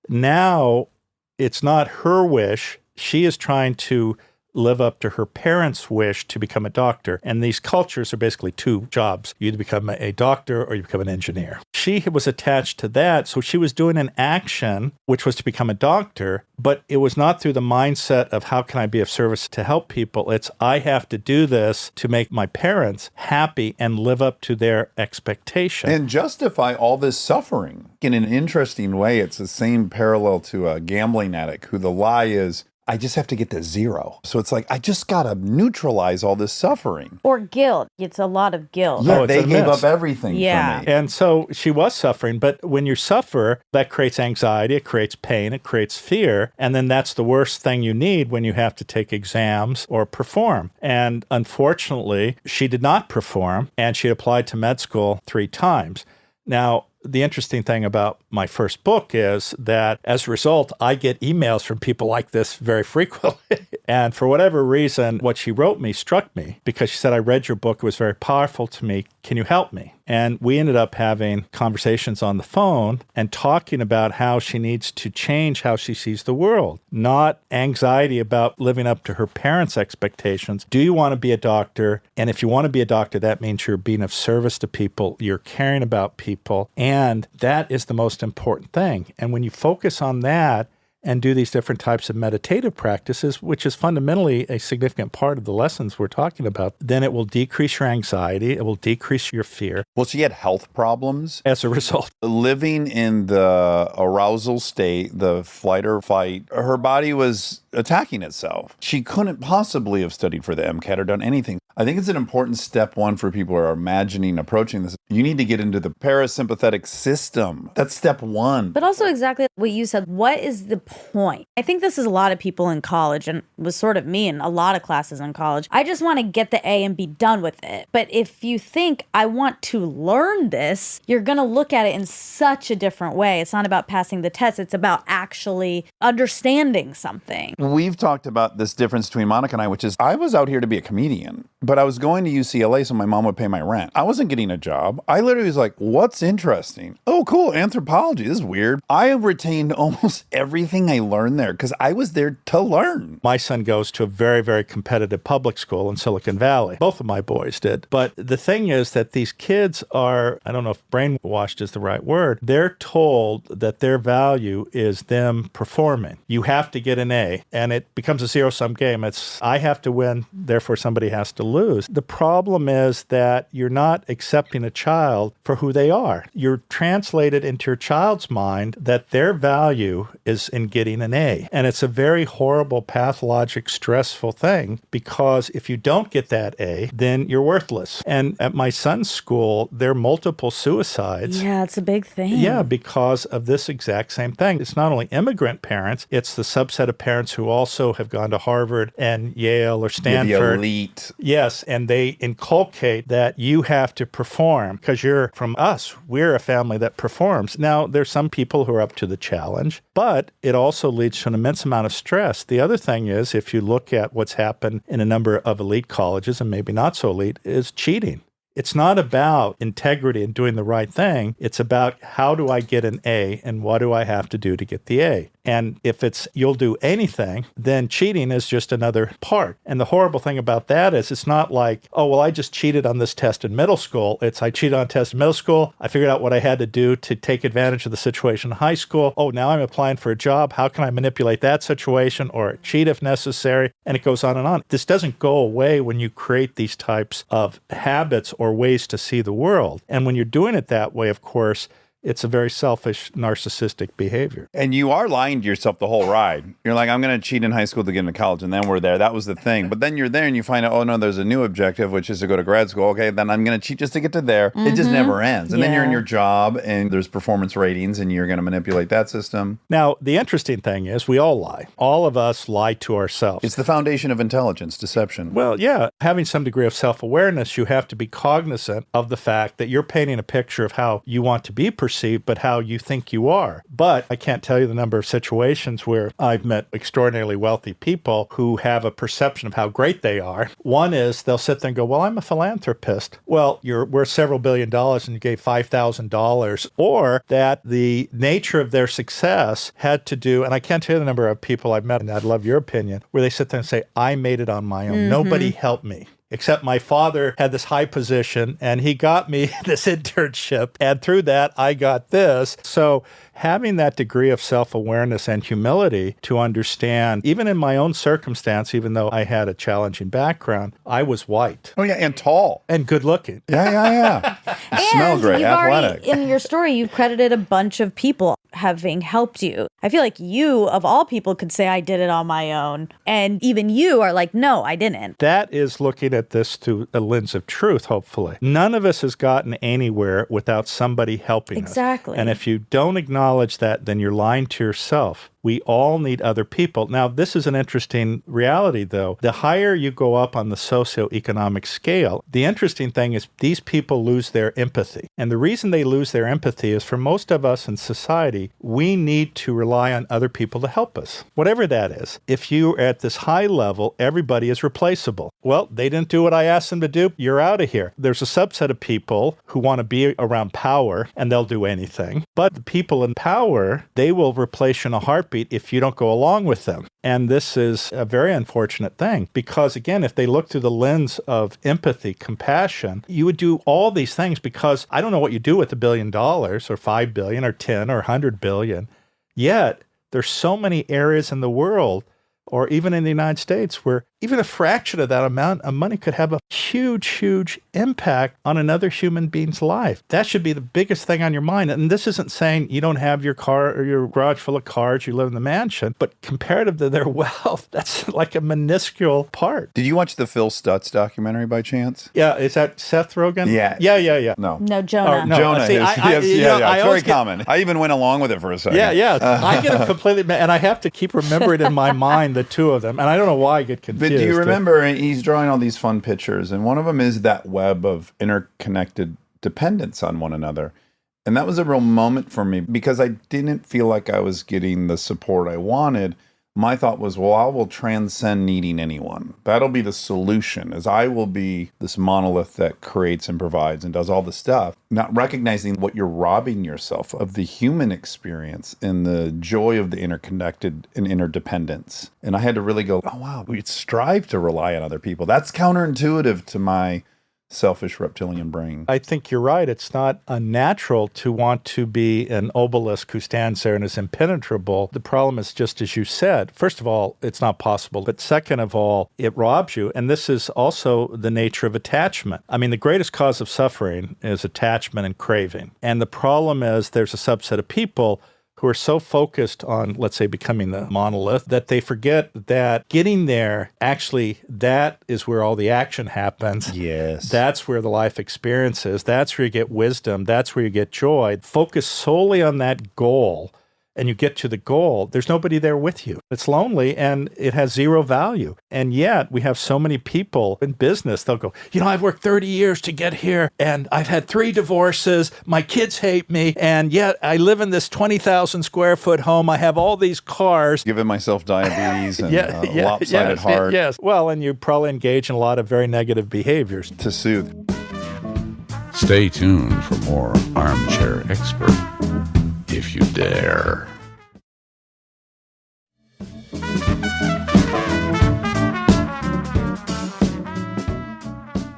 [SPEAKER 4] now it's not her wish. She is trying to live up to her parents' wish to become a doctor. And these cultures are basically two jobs. You either become a doctor or you become an engineer. She was attached to that. So she was doing an action, which was to become a doctor, but it was not through the mindset of how can I be of service to help people. It's I have to do this to make my parents happy and live up to their expectation.
[SPEAKER 1] And justify all this suffering. In an interesting way, it's the same parallel to a gambling addict who the lie is, I just have to get to zero. So it's like, I just got to neutralize all this suffering.
[SPEAKER 2] Or guilt. It's a lot of guilt.
[SPEAKER 1] Yeah,
[SPEAKER 4] Oh, it's
[SPEAKER 1] they
[SPEAKER 4] a
[SPEAKER 1] gave
[SPEAKER 4] mess.
[SPEAKER 1] up everything
[SPEAKER 2] Yeah.
[SPEAKER 1] for me.
[SPEAKER 4] And so she was suffering, but when you suffer, that creates anxiety, it creates pain, it creates fear, and then that's the worst thing you need when you have to take exams or perform. And unfortunately, she did not perform, and she applied to med school 3 times. Now, the interesting thing about my first book is that as a result, I get emails from people like this very frequently. And for whatever reason, what she wrote me struck me because she said, I read your book. It was very powerful to me. Can you help me? And we ended up having conversations on the phone and talking about how she needs to change how she sees the world, not anxiety about living up to her parents' expectations. Do you want to be a doctor? And if you want to be a doctor, that means you're being of service to people, you're caring about people, and that is the most important thing. And when you focus on that, and do these different types of meditative practices, which is fundamentally a significant part of the lessons we're talking about, then it will decrease your anxiety, it will decrease your fear.
[SPEAKER 1] Well, she had health problems.
[SPEAKER 4] As a result,
[SPEAKER 1] Living in the arousal state, the flight or fight, her body was attacking itself. She couldn't possibly have studied for the MCAT or done anything. I think it's an important step one for people who are imagining approaching this. You need to get into the parasympathetic system. That's step one.
[SPEAKER 2] But also exactly what you said. What is the point? I think this is a lot of people in college and was sort of me in a lot of classes in college. I just want to get the A and be done with it. But if you think I want to learn this, you're going to look at it in such a different way. It's not about passing the test. It's about actually understanding something.
[SPEAKER 1] We've talked about this difference between Monica and I, which is I was out here to be a comedian, but I was going to UCLA so my mom would pay my rent. I wasn't getting a job. I literally was like, what's interesting? Oh, cool. Anthropology. This is weird. I have retained almost everything I learned there because I was there to learn.
[SPEAKER 4] my son goes to a very, very competitive public school in Silicon Valley. Both of my boys did. But the thing is that these kids are, I don't know if brainwashed is the right word, they're told that their value is them performing. You have to get an A, and it becomes a zero-sum game. It's, I have to win, therefore somebody has to lose. The problem is that you're not accepting a child for who they are. You're translated into your child's mind that their value is in getting an A. And it's a very horrible, pathologic, stressful thing, because if you don't get that A, then you're worthless. And at my son's school, there are multiple suicides.
[SPEAKER 2] Yeah, it's a big thing.
[SPEAKER 4] Yeah, because of this exact same thing. It's not only immigrant parents, it's the subset of parents who also have gone to Harvard and Yale or
[SPEAKER 1] You're
[SPEAKER 4] Stanford.
[SPEAKER 1] the elite.
[SPEAKER 4] Yes, and they inculcate that you have to perform because you're from us. We're a family that performs. Now, there's some people who are up to the challenge, but it also leads to an immense amount of stress. The other thing is, if you look at what's happened in a number of elite colleges and maybe not so elite, is cheating. It's not about integrity and doing the right thing. It's about how do I get an A and what do I have to do to get the A? And if it's you'll do anything, then cheating is just another part. And the horrible thing about that is it's not like, oh, well, I just cheated on this test in middle school. It's I cheated on a test in middle school. I figured out what I had to do to take advantage of the situation in high school. Oh, now I'm applying for a job. How can I manipulate that situation or cheat if necessary? And it goes on and on. This doesn't go away when you create these types of habits or ways to see the world. And when you're doing it that way, of course, it's a very selfish, narcissistic behavior.
[SPEAKER 1] And you are lying to yourself the whole ride. You're like, I'm going to cheat in high school to get into college, and then we're there. That was the thing. But then you're there and you find out, oh, no, there's a new objective, which is to go to grad school. Okay, then I'm going to cheat just to get to there. It just never ends. And then you're in your job, and there's performance ratings, and you're going to manipulate that system.
[SPEAKER 4] Now, the interesting thing is we all lie. All of us lie to ourselves.
[SPEAKER 1] It's the foundation of intelligence, deception.
[SPEAKER 4] Well, yeah, having some degree of self-awareness, you have to be cognizant of the fact that you're painting a picture of how you want to be perceived, but how you think you are. But I can't tell you the number of situations where I've met extraordinarily wealthy people who have a perception of how great they are. One is they'll sit there and go, well, I'm a philanthropist. Well, you're worth several $billion and you gave $5,000. Or that the nature of their success had to do, and I can't tell you the number of people I've met, and I'd love your opinion, where they sit there and say, I made it on my own. Nobody helped me. Except my father had this high position and he got me this internship. And through that, I got this. So having that degree of self-awareness and humility to understand, even in my own circumstance, even though I had a challenging background, I was white.
[SPEAKER 1] Oh, yeah, and tall.
[SPEAKER 4] And good looking.
[SPEAKER 1] Yeah. You smell
[SPEAKER 2] And
[SPEAKER 1] great,
[SPEAKER 2] you've
[SPEAKER 1] athletic.
[SPEAKER 2] already, in your story, you've credited a bunch of people having helped you. I feel like you, of all people, could say, I did it on my own. And even you are like, no, I didn't.
[SPEAKER 4] That is looking at this through a lens of truth, hopefully. None of us has gotten anywhere without somebody helping us.
[SPEAKER 2] Exactly.
[SPEAKER 4] And if you don't acknowledge that, then you're lying to yourself. We all need other people. Now, this is an interesting reality, though. The higher you go up on the socioeconomic scale, the interesting thing is these people lose their empathy. And the reason they lose their empathy is for most of us in society, we need to rely on other people to help us, whatever that is. If you're at this high level, everybody is replaceable. Well, they didn't do what I asked them to do. You're out of here. There's a subset of people who want to be around power, and they'll do anything. But the people in power, they will replace you in a heartbeat if you don't go along with them. And this is a very unfortunate thing because, again, if they look through the lens of empathy, compassion, you would do all these things because I don't know what you do with $1 billion or $5 billion or 10 or 100 billion. Yet there's so many areas in the world or even in the United States where even a fraction of that amount of money could have a huge, huge impact on another human being's life. That should be the biggest thing on your mind. And this isn't saying you don't have your car or your garage full of cars, you live in the mansion, but comparative to their wealth, that's like a minuscule part.
[SPEAKER 1] Did you watch the Phil Stutz documentary by chance?
[SPEAKER 4] Yeah, is that Seth Rogen?
[SPEAKER 1] Yeah.
[SPEAKER 4] Yeah.
[SPEAKER 1] No.
[SPEAKER 2] No, Jonah.
[SPEAKER 4] Oh, no.
[SPEAKER 1] Jonah.
[SPEAKER 4] See,
[SPEAKER 1] Yes,
[SPEAKER 4] you know,
[SPEAKER 1] It's
[SPEAKER 4] I
[SPEAKER 1] very
[SPEAKER 4] always get-
[SPEAKER 1] common. I even went along with it for a second.
[SPEAKER 4] Yeah. I get them completely, and I have to keep remembering in my mind the two of them. And I don't know why I get
[SPEAKER 1] But
[SPEAKER 4] confused.
[SPEAKER 1] do you remember he's drawing all these fun pictures, and one of them is that web of interconnected dependence on one another. And that was a real moment for me because I didn't feel like I was getting the support I wanted. My thought was, well, I will transcend needing anyone. That'll be the solution, as I will be this monolith that creates and provides and does all the stuff, not recognizing what you're robbing yourself of the human experience and the joy of the interconnected and interdependence. And I had to really go, oh, wow, we strive to rely on other people. That's counterintuitive to my selfish reptilian brain.
[SPEAKER 4] I think you're right. It's not unnatural to want to be an obelisk who stands there and is impenetrable. The problem is just as you said. First of all, it's not possible. But second of all, it robs you. And this is also the nature of attachment. I mean, the greatest cause of suffering is attachment and craving. And the problem is there's a subset of people who are so focused on, let's say, becoming the monolith, that they forget that getting there, actually, that is where all the action happens.
[SPEAKER 1] Yes.
[SPEAKER 4] That's where the life experience is. That's where you get wisdom. That's where you get joy. Focus solely on that goal and you get to the goal, there's nobody there with you. It's lonely and it has zero value. And yet we have so many people in business, they'll go, I've worked 30 years to get here and I've had 3 divorces. My kids hate me. And yet I live in this 20,000 square foot home. I have all these cars.
[SPEAKER 1] Giving myself diabetes and lopsided heart.
[SPEAKER 4] Yes. Well, and you probably engage in a lot of very negative behaviors.
[SPEAKER 1] To soothe.
[SPEAKER 7] Stay tuned for more Armchair Expert, if you dare.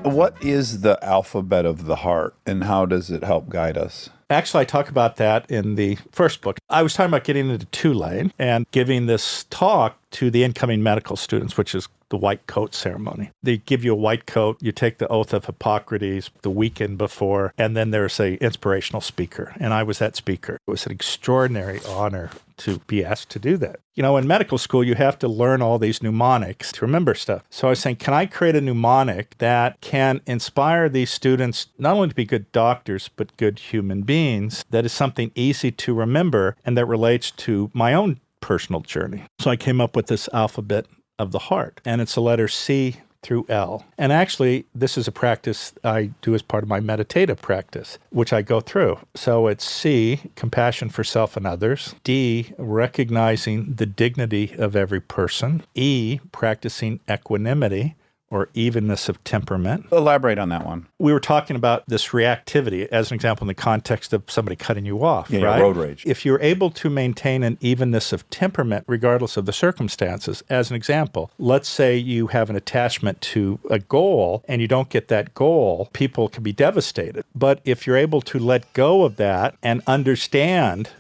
[SPEAKER 1] What is the alphabet of the heart and how does it help guide us?
[SPEAKER 4] Actually, I talk about that in the first book. I was talking about getting into Tulane and giving this talk to the incoming medical students, which is the white coat ceremony. They give you a white coat, you take the oath of Hippocrates the weekend before, and then there's an inspirational speaker. And I was that speaker. It was an extraordinary honor to be asked to do that. In medical school, you have to learn all these mnemonics to remember stuff. So I was saying, can I create a mnemonic that can inspire these students not only to be good doctors, but good human beings, that is something easy to remember and that relates to my own personal journey? So I came up with this alphabet of the heart, and it's a letter C through L. And actually, this is a practice I do as part of my meditative practice, which I go through. So it's C, compassion for self and others. D, recognizing the dignity of every person. E, practicing equanimity, or evenness of temperament.
[SPEAKER 1] Elaborate on that one.
[SPEAKER 4] We were talking about this reactivity as an example in the context of somebody cutting you off, right?
[SPEAKER 1] Yeah, road rage.
[SPEAKER 4] If you're able to maintain an evenness of temperament regardless of the circumstances, as an example, let's say you have an attachment to a goal and you don't get that goal, people can be devastated. But if you're able to let go of that and understand.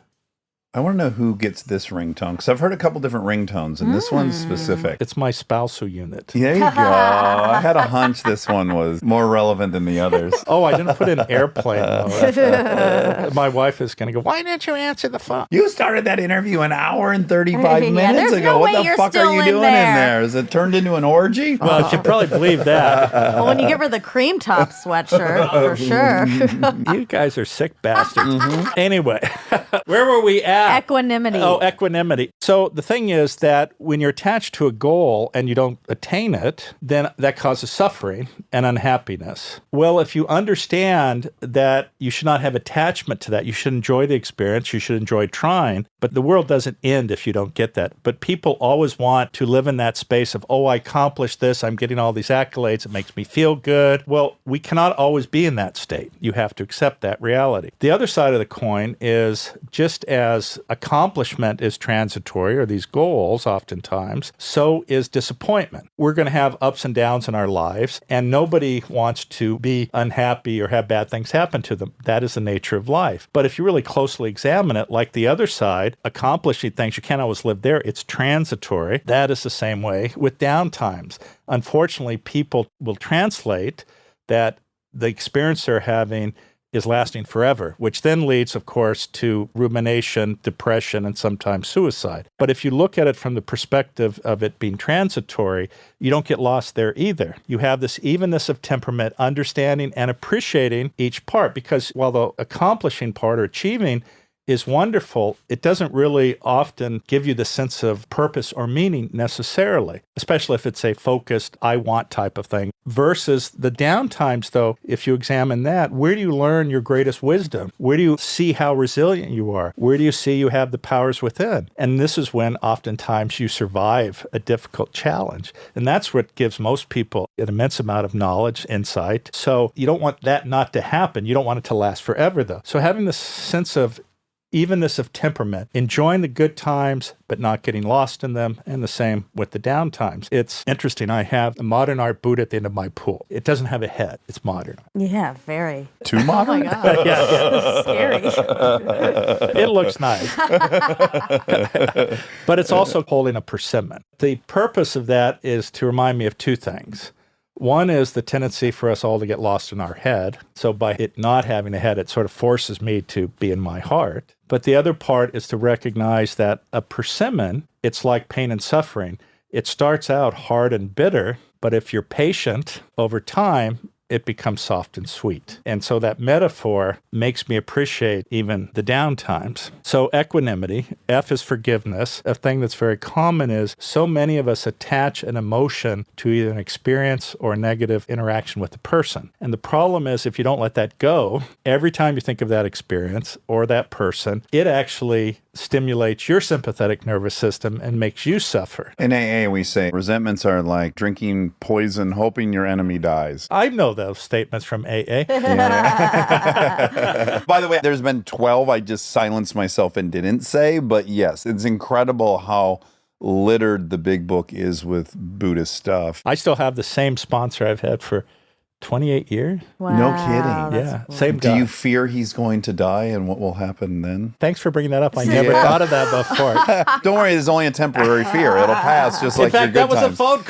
[SPEAKER 1] I want to know who gets this ringtone, because I've heard a couple different ringtones, and this one's specific.
[SPEAKER 4] It's my spousal unit.
[SPEAKER 1] There you go. I had a hunch this one was more relevant than the others.
[SPEAKER 4] Oh, I didn't put in airplane mode. My wife is going to go, why didn't you answer the phone?
[SPEAKER 1] You started that interview an hour and 35 minutes
[SPEAKER 2] there's
[SPEAKER 1] ago.
[SPEAKER 2] no
[SPEAKER 1] What
[SPEAKER 2] way
[SPEAKER 1] the
[SPEAKER 2] you're
[SPEAKER 1] fuck are
[SPEAKER 2] still
[SPEAKER 1] you
[SPEAKER 2] in
[SPEAKER 1] doing in
[SPEAKER 2] there.
[SPEAKER 1] there? Is it turned into an orgy?
[SPEAKER 4] Well, you probably believe that.
[SPEAKER 2] Well, when you give her the cream top sweatshirt, for sure.
[SPEAKER 4] You guys are sick bastards. Anyway, where were we at?
[SPEAKER 2] Equanimity.
[SPEAKER 4] Oh, equanimity. So the thing is that when you're attached to a goal and you don't attain it, then that causes suffering and unhappiness. Well, if you understand that you should not have attachment to that, you should enjoy the experience, you should enjoy trying, but the world doesn't end if you don't get that. But people always want to live in that space of, I accomplished this, I'm getting all these accolades, it makes me feel good. Well, we cannot always be in that state. You have to accept that reality. The other side of the coin is just as accomplishment is transitory, or these goals oftentimes, so is disappointment. We're going to have ups and downs in our lives, and nobody wants to be unhappy or have bad things happen to them. That is the nature of life. But if you really closely examine it, like the other side, accomplishing things, you can't always live there. It's transitory. That is the same way with downtimes. Unfortunately, people will translate that the experience they're having is lasting forever, which then leads, of course, to rumination, depression, and sometimes suicide. But if you look at it from the perspective of it being transitory, you don't get lost there either. You have this evenness of temperament, understanding and appreciating each part, because while the accomplishing part or achieving is wonderful, it doesn't really often give you the sense of purpose or meaning necessarily, especially if it's a focused, I want type of thing. Versus the downtimes, though, if you examine that, where do you learn your greatest wisdom? Where do you see how resilient you are? Where do you see you have the powers within? And this is when oftentimes you survive a difficult challenge. And that's what gives most people an immense amount of knowledge, insight. So you don't want that not to happen. You don't want it to last forever, though. So having this sense of evenness of temperament, enjoying the good times, but not getting lost in them, and the same with the down times. It's interesting. I have a modern art Buddha at the end of my pool. It doesn't have a head. It's modern.
[SPEAKER 2] Yeah, very.
[SPEAKER 1] Too modern?
[SPEAKER 2] Oh my God.
[SPEAKER 4] Yeah.
[SPEAKER 2] Scary.
[SPEAKER 4] It looks nice. But it's also holding a persimmon. The purpose of that is to remind me of two things. One is the tendency for us all to get lost in our head. So by it not having a head, it sort of forces me to be in my heart. But the other part is to recognize that a persimmon, it's like pain and suffering. It starts out hard and bitter, but if you're patient over time, it becomes soft and sweet. And so that metaphor makes me appreciate even the down times. So equanimity, F is forgiveness. A thing that's very common is so many of us attach an emotion to either an experience or a negative interaction with the person. And the problem is if you don't let that go, every time you think of that experience or that person, it actually stimulates your sympathetic nervous system and makes you suffer.
[SPEAKER 1] In AA, we say resentments are like drinking poison, hoping your enemy dies.
[SPEAKER 4] I know those statements from AA.
[SPEAKER 1] By the way, there's been 12 I just silenced myself and didn't say, but yes, it's incredible how littered the big book is with Buddhist stuff.
[SPEAKER 4] I still have the same sponsor I've had for 28 years.
[SPEAKER 2] Wow,
[SPEAKER 1] No kidding.
[SPEAKER 2] that's
[SPEAKER 4] Yeah,
[SPEAKER 2] cool.
[SPEAKER 4] same
[SPEAKER 1] Do
[SPEAKER 4] guy.
[SPEAKER 1] you fear he's going to die and what will happen then?
[SPEAKER 4] Thanks for bringing that up. I never thought of that before.
[SPEAKER 1] Don't worry, it's only a temporary fear. It'll pass just like
[SPEAKER 4] In fact,
[SPEAKER 1] your
[SPEAKER 4] that
[SPEAKER 1] good
[SPEAKER 4] was
[SPEAKER 1] times.
[SPEAKER 4] a phone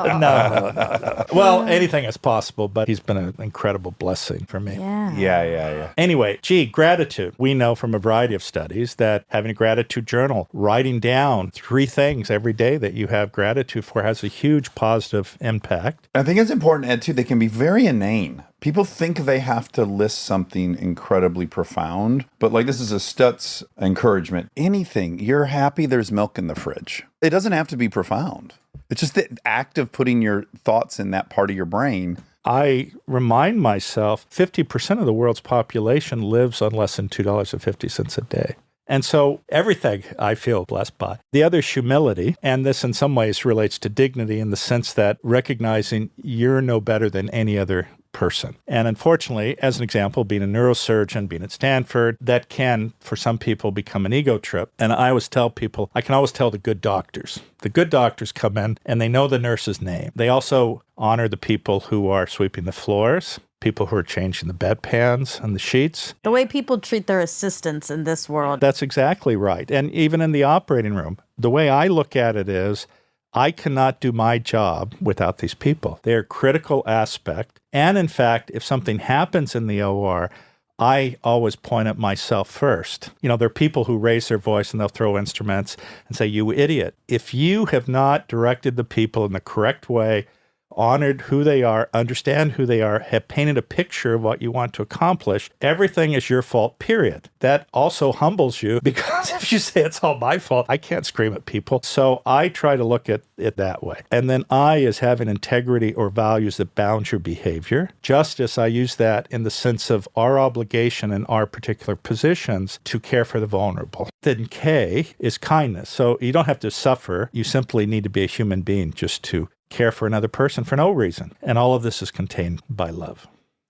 [SPEAKER 4] call. No. Well, anything is possible, but he's been an incredible blessing for me.
[SPEAKER 2] Yeah.
[SPEAKER 1] Yeah.
[SPEAKER 4] Anyway, gratitude. We know from a variety of studies that having a gratitude journal, writing down 3 things every day that you have gratitude for has a huge positive impact.
[SPEAKER 1] I think it's important, Ed, too, they can be very inane. People think they have to list something incredibly profound, but like this is a Stutz encouragement. Anything, you're happy there's milk in the fridge. It doesn't have to be profound. It's just the act of putting your thoughts in that part of your brain.
[SPEAKER 4] I remind myself 50% of the world's population lives on less than $2.50 a day. And so everything I feel blessed by. The other is humility, and this in some ways relates to dignity in the sense that recognizing you're no better than any other person. And unfortunately, as an example, being a neurosurgeon, being at Stanford, that can, for some people, become an ego trip. And I always tell people, I can always tell the good doctors. The good doctors come in and they know the nurse's name. They also honor the people who are sweeping the floors, people who are changing the bedpans and the sheets.
[SPEAKER 2] The way people treat their assistants in this world.
[SPEAKER 4] That's exactly right. And even in the operating room, the way I look at it is, I cannot do my job without these people. They're a critical aspect. And in fact, if something happens in the OR, I always point at myself first. You know, there are people who raise their voice and they'll throw instruments and say, you idiot. If you have not directed the people in the correct way, honored who they are, understand who they are, have painted a picture of what you want to accomplish, everything is your fault, period. That also humbles you because if you say it's all my fault, I can't scream at people. So I try to look at it that way. And then I is having integrity or values that bound your behavior. Justice, I use that in the sense of our obligation in our particular positions to care for the vulnerable. Then K is kindness. So you don't have to suffer. You simply need to be a human being just to care for another person for no reason. And all of this is contained by love.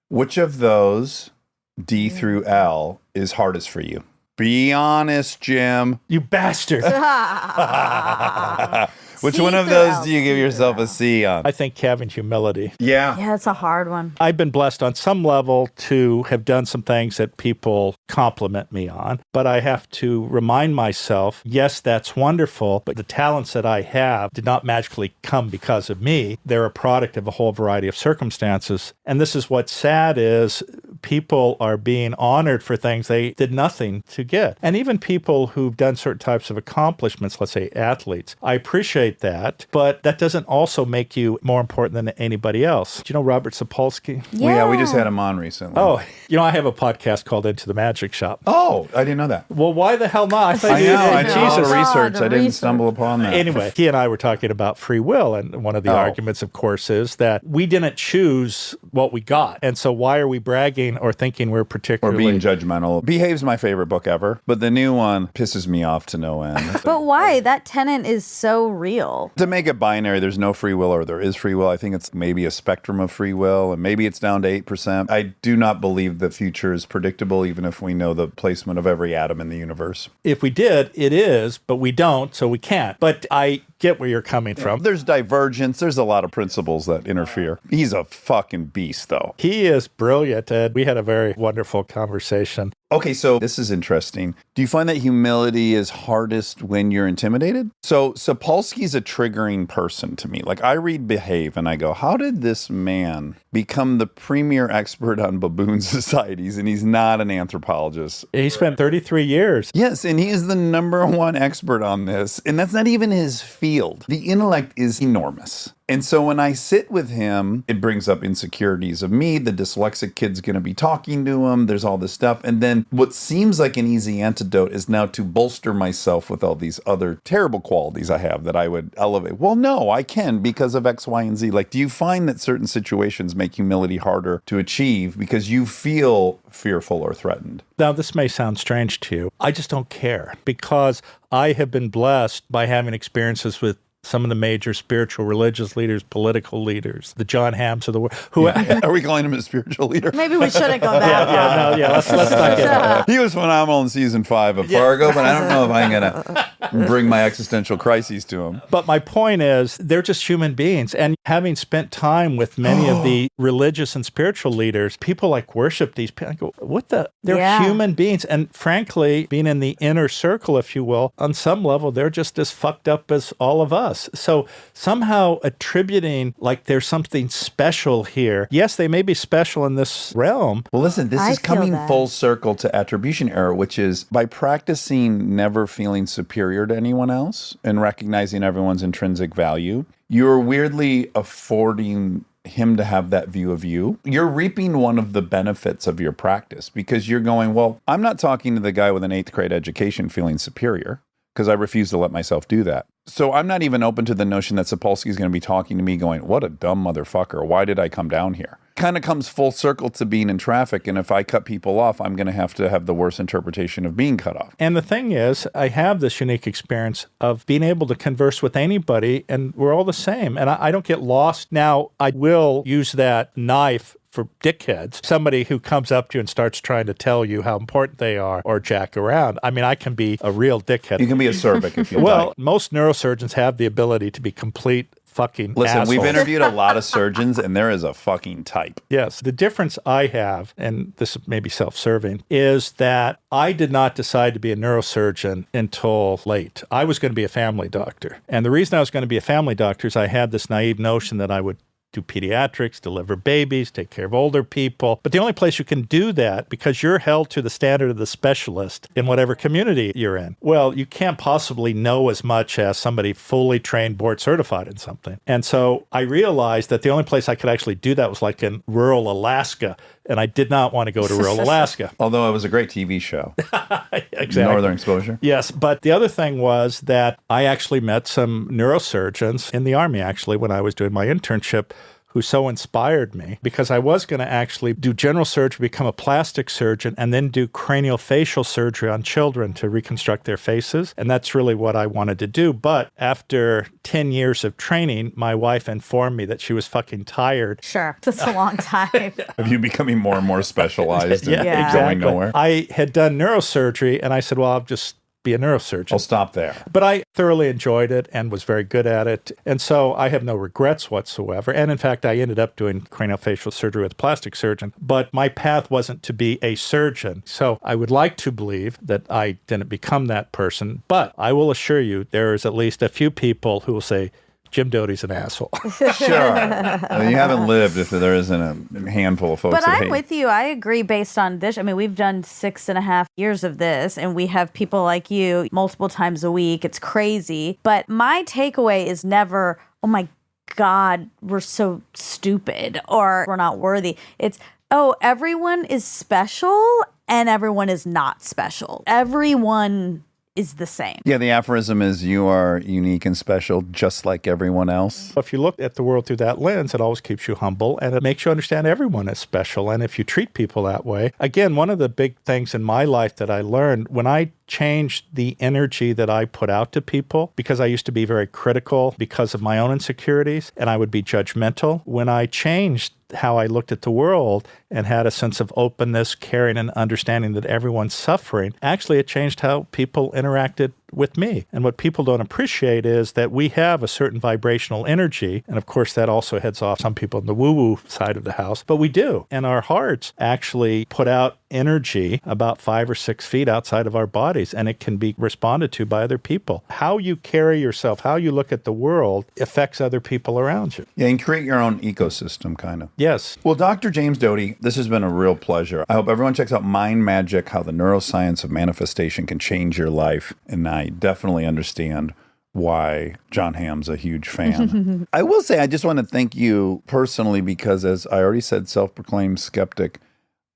[SPEAKER 1] Which of those, D through L, is hardest for you? Be honest, Jim.
[SPEAKER 4] You bastard.
[SPEAKER 1] Which
[SPEAKER 2] C
[SPEAKER 1] one of
[SPEAKER 2] through
[SPEAKER 1] those
[SPEAKER 2] L,
[SPEAKER 1] do you give
[SPEAKER 2] C
[SPEAKER 1] yourself
[SPEAKER 2] through
[SPEAKER 1] a C on?
[SPEAKER 4] I think having humility.
[SPEAKER 1] Yeah.
[SPEAKER 2] Yeah, it's a hard one.
[SPEAKER 4] I've been blessed on some level to have done some things that people compliment me on, but I have to remind myself, yes, that's wonderful, but the talents that I have did not magically come because of me. They're a product of a whole variety of circumstances. And this is what's sad is people are being honored for things they did nothing to get. And even people who've done certain types of accomplishments, let's say athletes, I appreciate that, but that doesn't also make you more important than anybody else. Do you know Robert Sapolsky?
[SPEAKER 1] Yeah, we just had him on recently.
[SPEAKER 4] Oh, you know, I have a podcast called Into the Magic Shop.
[SPEAKER 1] Oh, I didn't know that.
[SPEAKER 4] Well, why the hell not?
[SPEAKER 1] I
[SPEAKER 4] you
[SPEAKER 1] know. I
[SPEAKER 4] did.
[SPEAKER 1] did all the
[SPEAKER 2] Jesus.
[SPEAKER 1] research.
[SPEAKER 2] The
[SPEAKER 1] I didn't
[SPEAKER 2] research.
[SPEAKER 1] stumble upon that.
[SPEAKER 4] Anyway, he and I were talking about free will, and one of the arguments, of course, is that we didn't choose what we got. And so why are we bragging or thinking we're
[SPEAKER 1] Or
[SPEAKER 4] particularly...
[SPEAKER 1] being judgmental. Behave's my favorite book ever, but the new one pisses me off to no end.
[SPEAKER 2] But why? That tenet is so real.
[SPEAKER 1] To make it binary, there's no free will or there is free will. I think it's maybe a spectrum of free will, and maybe it's down to 8%. I do not believe the future is predictable, even if we know the placement of every atom in the universe.
[SPEAKER 4] If we did, it is, but we don't, so we can't. But I get where you're coming from.
[SPEAKER 1] There's divergence. There's a lot of principles that interfere. He's a fucking beast, though.
[SPEAKER 4] He is brilliant, and we had a very wonderful conversation.
[SPEAKER 1] Okay, so this is interesting. Do you find that humility is hardest when you're intimidated? So Sapolsky's a triggering person to me. Like I read Behave and I go, how did this man become the premier expert on baboon societies and he's not an anthropologist?
[SPEAKER 4] He spent 33 years.
[SPEAKER 1] Yes, and he is the number one expert on this. And that's not even his field. The intellect is enormous. And so when I sit with him, it brings up insecurities of me. The dyslexic kid's going to be talking to him. There's all this stuff. And then what seems like an easy antidote is now to bolster myself with all these other terrible qualities I have that I would elevate. Well, no, I can because of X, Y, and Z. Like, do you find that certain situations make humility harder to achieve because you feel fearful or threatened?
[SPEAKER 4] Now, this may sound strange to you. I just don't care because I have been blessed by having experiences with some of the major spiritual religious leaders, political leaders, the John Hams of the world. Who
[SPEAKER 1] Are we calling him a spiritual leader?
[SPEAKER 2] Maybe we shouldn't go that far.
[SPEAKER 4] let's not get there.
[SPEAKER 1] He was phenomenal in season 5 of Fargo, but I don't know if I'm going to bring my existential crises to him.
[SPEAKER 4] But my point is, they're just human beings. And having spent time with many of the religious and spiritual leaders, people like worship these people. I go, what the? They're human beings. And frankly, being in the inner circle, if you will, on some level, they're just as fucked up as all of us. So somehow attributing like there's something special here. Yes, they may be special in this realm.
[SPEAKER 1] Well, listen, this
[SPEAKER 2] I
[SPEAKER 1] is
[SPEAKER 2] feel
[SPEAKER 1] coming
[SPEAKER 2] that.
[SPEAKER 1] full circle to attribution error, which is by practicing never feeling superior to anyone else and recognizing everyone's intrinsic value, you're weirdly affording him to have that view of you. You're reaping one of the benefits of your practice because you're going, well, I'm not talking to the guy with an 8th grade education feeling superior because I refuse to let myself do that. So I'm not even open to the notion that Sapolsky is going to be talking to me going, what a dumb motherfucker. Why did I come down here? Kind of comes full circle to being in traffic. And if I cut people off, I'm going to have the worst interpretation of being cut off.
[SPEAKER 4] And the thing is, I have this unique experience of being able to converse with anybody, and we're all the same. And I don't get lost. Now, I will use that knife for dickheads, somebody who comes up to you and starts trying to tell you how important they are or jack around. I mean, I can be a real dickhead.
[SPEAKER 1] You can be a cervic if you
[SPEAKER 4] Well,
[SPEAKER 1] like.
[SPEAKER 4] most neurosurgeons have the ability to be complete fucking
[SPEAKER 1] Listen,
[SPEAKER 4] assholes.
[SPEAKER 1] we've interviewed a lot of surgeons, and there is a fucking type.
[SPEAKER 4] Yes. The difference I have, and this may be self-serving, is that I did not decide to be a neurosurgeon until late. I was going to be a family doctor. And the reason I was going to be a family doctor is I had this naive notion that I would do pediatrics, deliver babies, take care of older people. But the only place you can do that, because you're held to the standard of the specialist in whatever community you're in, well, you can't possibly know as much as somebody fully trained, board certified in something. And so I realized that the only place I could actually do that was like in rural Alaska. And I did not want to go to rural Alaska.
[SPEAKER 1] Although it was a great TV show,
[SPEAKER 4] Exactly.
[SPEAKER 1] Northern Exposure.
[SPEAKER 4] Yes, but the other thing was that I actually met some neurosurgeons in the Army, actually, when I was doing my internship, who so inspired me because I was going to actually do general surgery, become a plastic surgeon, and then do craniofacial surgery on children to reconstruct their faces. And that's really what I wanted to do. But after 10 years of training, my wife informed me that she was fucking tired.
[SPEAKER 2] Sure. That's a long time.
[SPEAKER 1] Of you becoming more and more specialized and
[SPEAKER 2] Yeah.
[SPEAKER 1] going nowhere.
[SPEAKER 4] I had done neurosurgery, and I said, well, I'll just be a neurosurgeon.
[SPEAKER 1] I'll stop there.
[SPEAKER 4] But I thoroughly enjoyed it and was very good at it. And so I have no regrets whatsoever. And in fact, I ended up doing craniofacial surgery with a plastic surgeon. But my path wasn't to be a surgeon. So I would like to believe that I didn't become that person. But I will assure you, there is at least a few people who will say, Jim Doty's an asshole.
[SPEAKER 1] Sure. I mean, you haven't lived if there isn't a handful of folks
[SPEAKER 2] But
[SPEAKER 1] that
[SPEAKER 2] I'm
[SPEAKER 1] hate.
[SPEAKER 2] with you. I agree based on this. I mean, we've done 6.5 years of this, and we have people like you multiple times a week. It's crazy. But my takeaway is never, oh my God, we're so stupid or we're not worthy. It's, oh, everyone is special and everyone is not special. Everyone is the same.
[SPEAKER 1] Yeah, the aphorism is you are unique and special just like everyone else.
[SPEAKER 4] If you look at the world through that lens, it always keeps you humble and it makes you understand everyone is special. And if you treat people that way, again, one of the big things in my life that I learned when I changed the energy that I put out to people, because I used to be very critical because of my own insecurities and I would be judgmental. When I changed how I looked at the world and had a sense of openness, caring, and understanding that everyone's suffering, actually it changed how people interacted with me. And what people don't appreciate is that we have a certain vibrational energy. And of course, that also heads off some people in the woo-woo side of the house, but we do. And our hearts actually put out energy about 5 or 6 feet outside of our bodies, and it can be responded to by other people. How you carry yourself, how you look at the world affects other people around you.
[SPEAKER 1] Yeah, and create your own ecosystem, kind of.
[SPEAKER 4] Yes.
[SPEAKER 1] Well, Dr. James Doty, this has been a real pleasure. I hope everyone checks out Mind Magic, how the neuroscience of manifestation can change your life. And I definitely understand why John Hamm's a huge fan. I will say, I just want to thank you personally because, as I already said, self-proclaimed skeptic,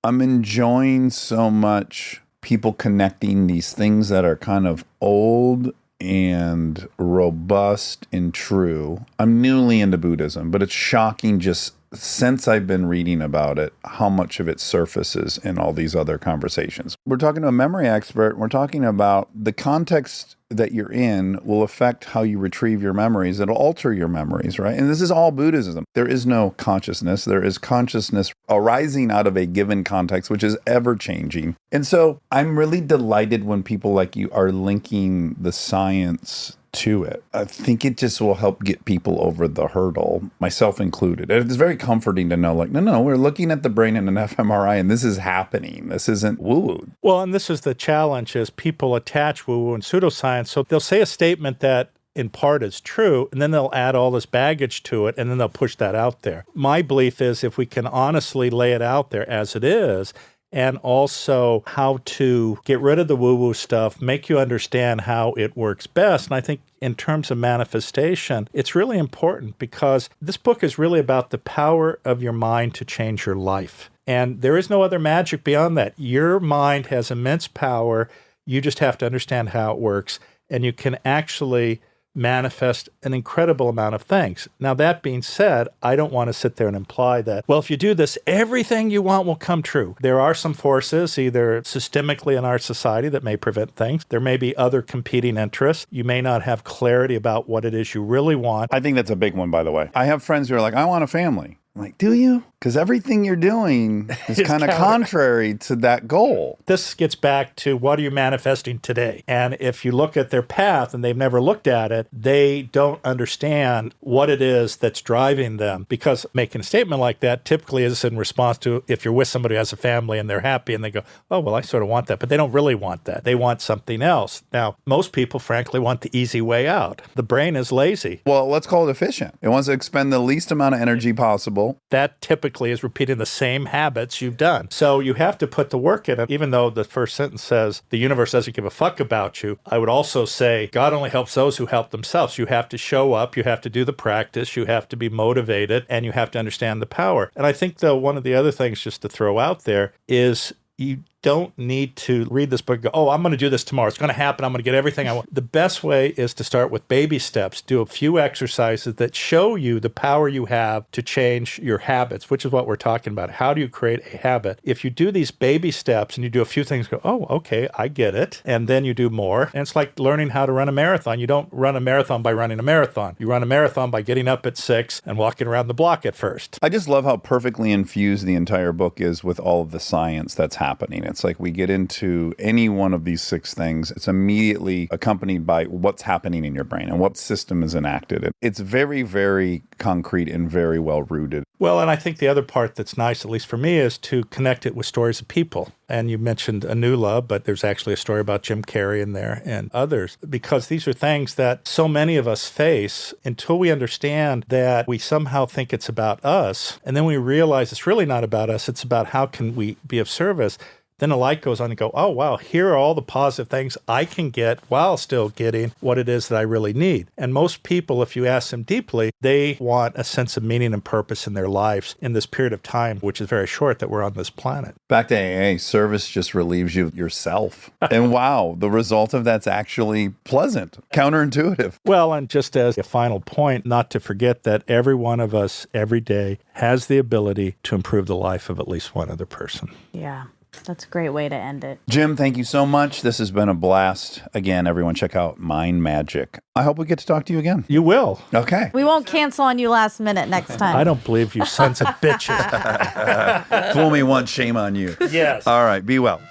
[SPEAKER 1] I'm enjoying so much people connecting these things that are kind of old and robust and true. I'm newly into Buddhism, but it's shocking just since I've been reading about it, how much of it surfaces in all these other conversations. We're talking to a memory expert. And we're talking about the context that you're in will affect how you retrieve your memories. It'll alter your memories, right? And this is all Buddhism. There is no consciousness. There is consciousness arising out of a given context, which is ever changing. And so I'm really delighted when people like you are linking the science to it. I think it just will help get people over the hurdle, myself included. It's very comforting to know, like, no, we're looking at the brain in an fMRI and this is happening. This isn't woo-woo.
[SPEAKER 4] Well, and this is the challenge is people attach woo-woo and pseudoscience. So they'll say a statement that in part is true, and then they'll add all this baggage to it, and then they'll push that out there. My belief is if we can honestly lay it out there as it is, and also how to get rid of the woo-woo stuff, make you understand how it works best. And I think in terms of manifestation, it's really important because this book is really about the power of your mind to change your life. And there is no other magic beyond that. Your mind has immense power. You just have to understand how it works, and you can actually manifest an incredible amount of things. Now, that being said, I don't want to sit there and imply that, well, if you do this, everything you want will come true. There are some forces, either systemically in our society, that may prevent things. There may be other competing interests. You may not have clarity about what it is you really want.
[SPEAKER 1] I think that's a big one, by the way. I have friends who are like, I want a family. I'm like, do you? Because everything you're doing is kind of contrary to that goal.
[SPEAKER 4] This gets back to what are you manifesting today? And if you look at their path and they've never looked at it, they don't understand what it is that's driving them. Because making a statement like that typically is in response to if you're with somebody who has a family and they're happy and they go, oh, well, I sort of want that. But they don't really want that. They want something else. Now, most people, frankly, want the easy way out. The brain is lazy.
[SPEAKER 1] Well, let's call it efficient. It wants to expend the least amount of energy possible.
[SPEAKER 4] That typically is repeating the same habits you've done. So you have to put the work in it. Even though the first sentence says the universe doesn't give a fuck about you, I would also say God only helps those who help themselves. You have to show up, you have to do the practice, you have to be motivated, and you have to understand the power. And I think, though, one of the other things just to throw out there is you don't need to read this book and go, oh, I'm going to do this tomorrow. It's going to happen. I'm going to get everything I want. The best way is to start with baby steps. Do a few exercises that show you the power you have to change your habits, which is what we're talking about. How do you create a habit? If you do these baby steps and you do a few things, go, oh, okay, I get it. And then you do more. And it's like learning how to run a marathon. You don't run a marathon by running a marathon. You run a marathon by getting up at 6 and walking around the block at first.
[SPEAKER 1] I just love how perfectly infused the entire book is with all of the science that's happening. It's like we get into any one of these 6 things, it's immediately accompanied by what's happening in your brain and what system is enacted. It's very, very concrete and very well rooted.
[SPEAKER 4] Well, and I think the other part that's nice, at least for me, is to connect it with stories of people. And you mentioned Anula, but there's actually a story about Jim Carrey in there and others, because these are things that so many of us face until we understand that we somehow think it's about us. And then we realize it's really not about us. It's about how can we be of service. Then the light goes on and go, oh, wow, here are all the positive things I can get while still getting what it is that I really need. And most people, if you ask them deeply, they want a sense of meaning and purpose in their lives in this period of time, which is very short that we're on this planet.
[SPEAKER 1] Back to AA, service just relieves you of yourself. And wow, the result of that's actually pleasant, counterintuitive.
[SPEAKER 4] Well, and just as a final point, not to forget that every one of us every day has the ability to improve the life of at least one other person.
[SPEAKER 2] Yeah. That's a great way to end it.
[SPEAKER 1] Jim, thank you so much. This has been a blast. Again, everyone check out Mind Magic. I hope we get to talk to you again.
[SPEAKER 4] You will.
[SPEAKER 1] Okay.
[SPEAKER 2] We won't cancel on you last minute next time.
[SPEAKER 4] I don't believe you sons of bitches.
[SPEAKER 1] Fool me once, shame on you.
[SPEAKER 4] Yes.
[SPEAKER 1] All right, be well.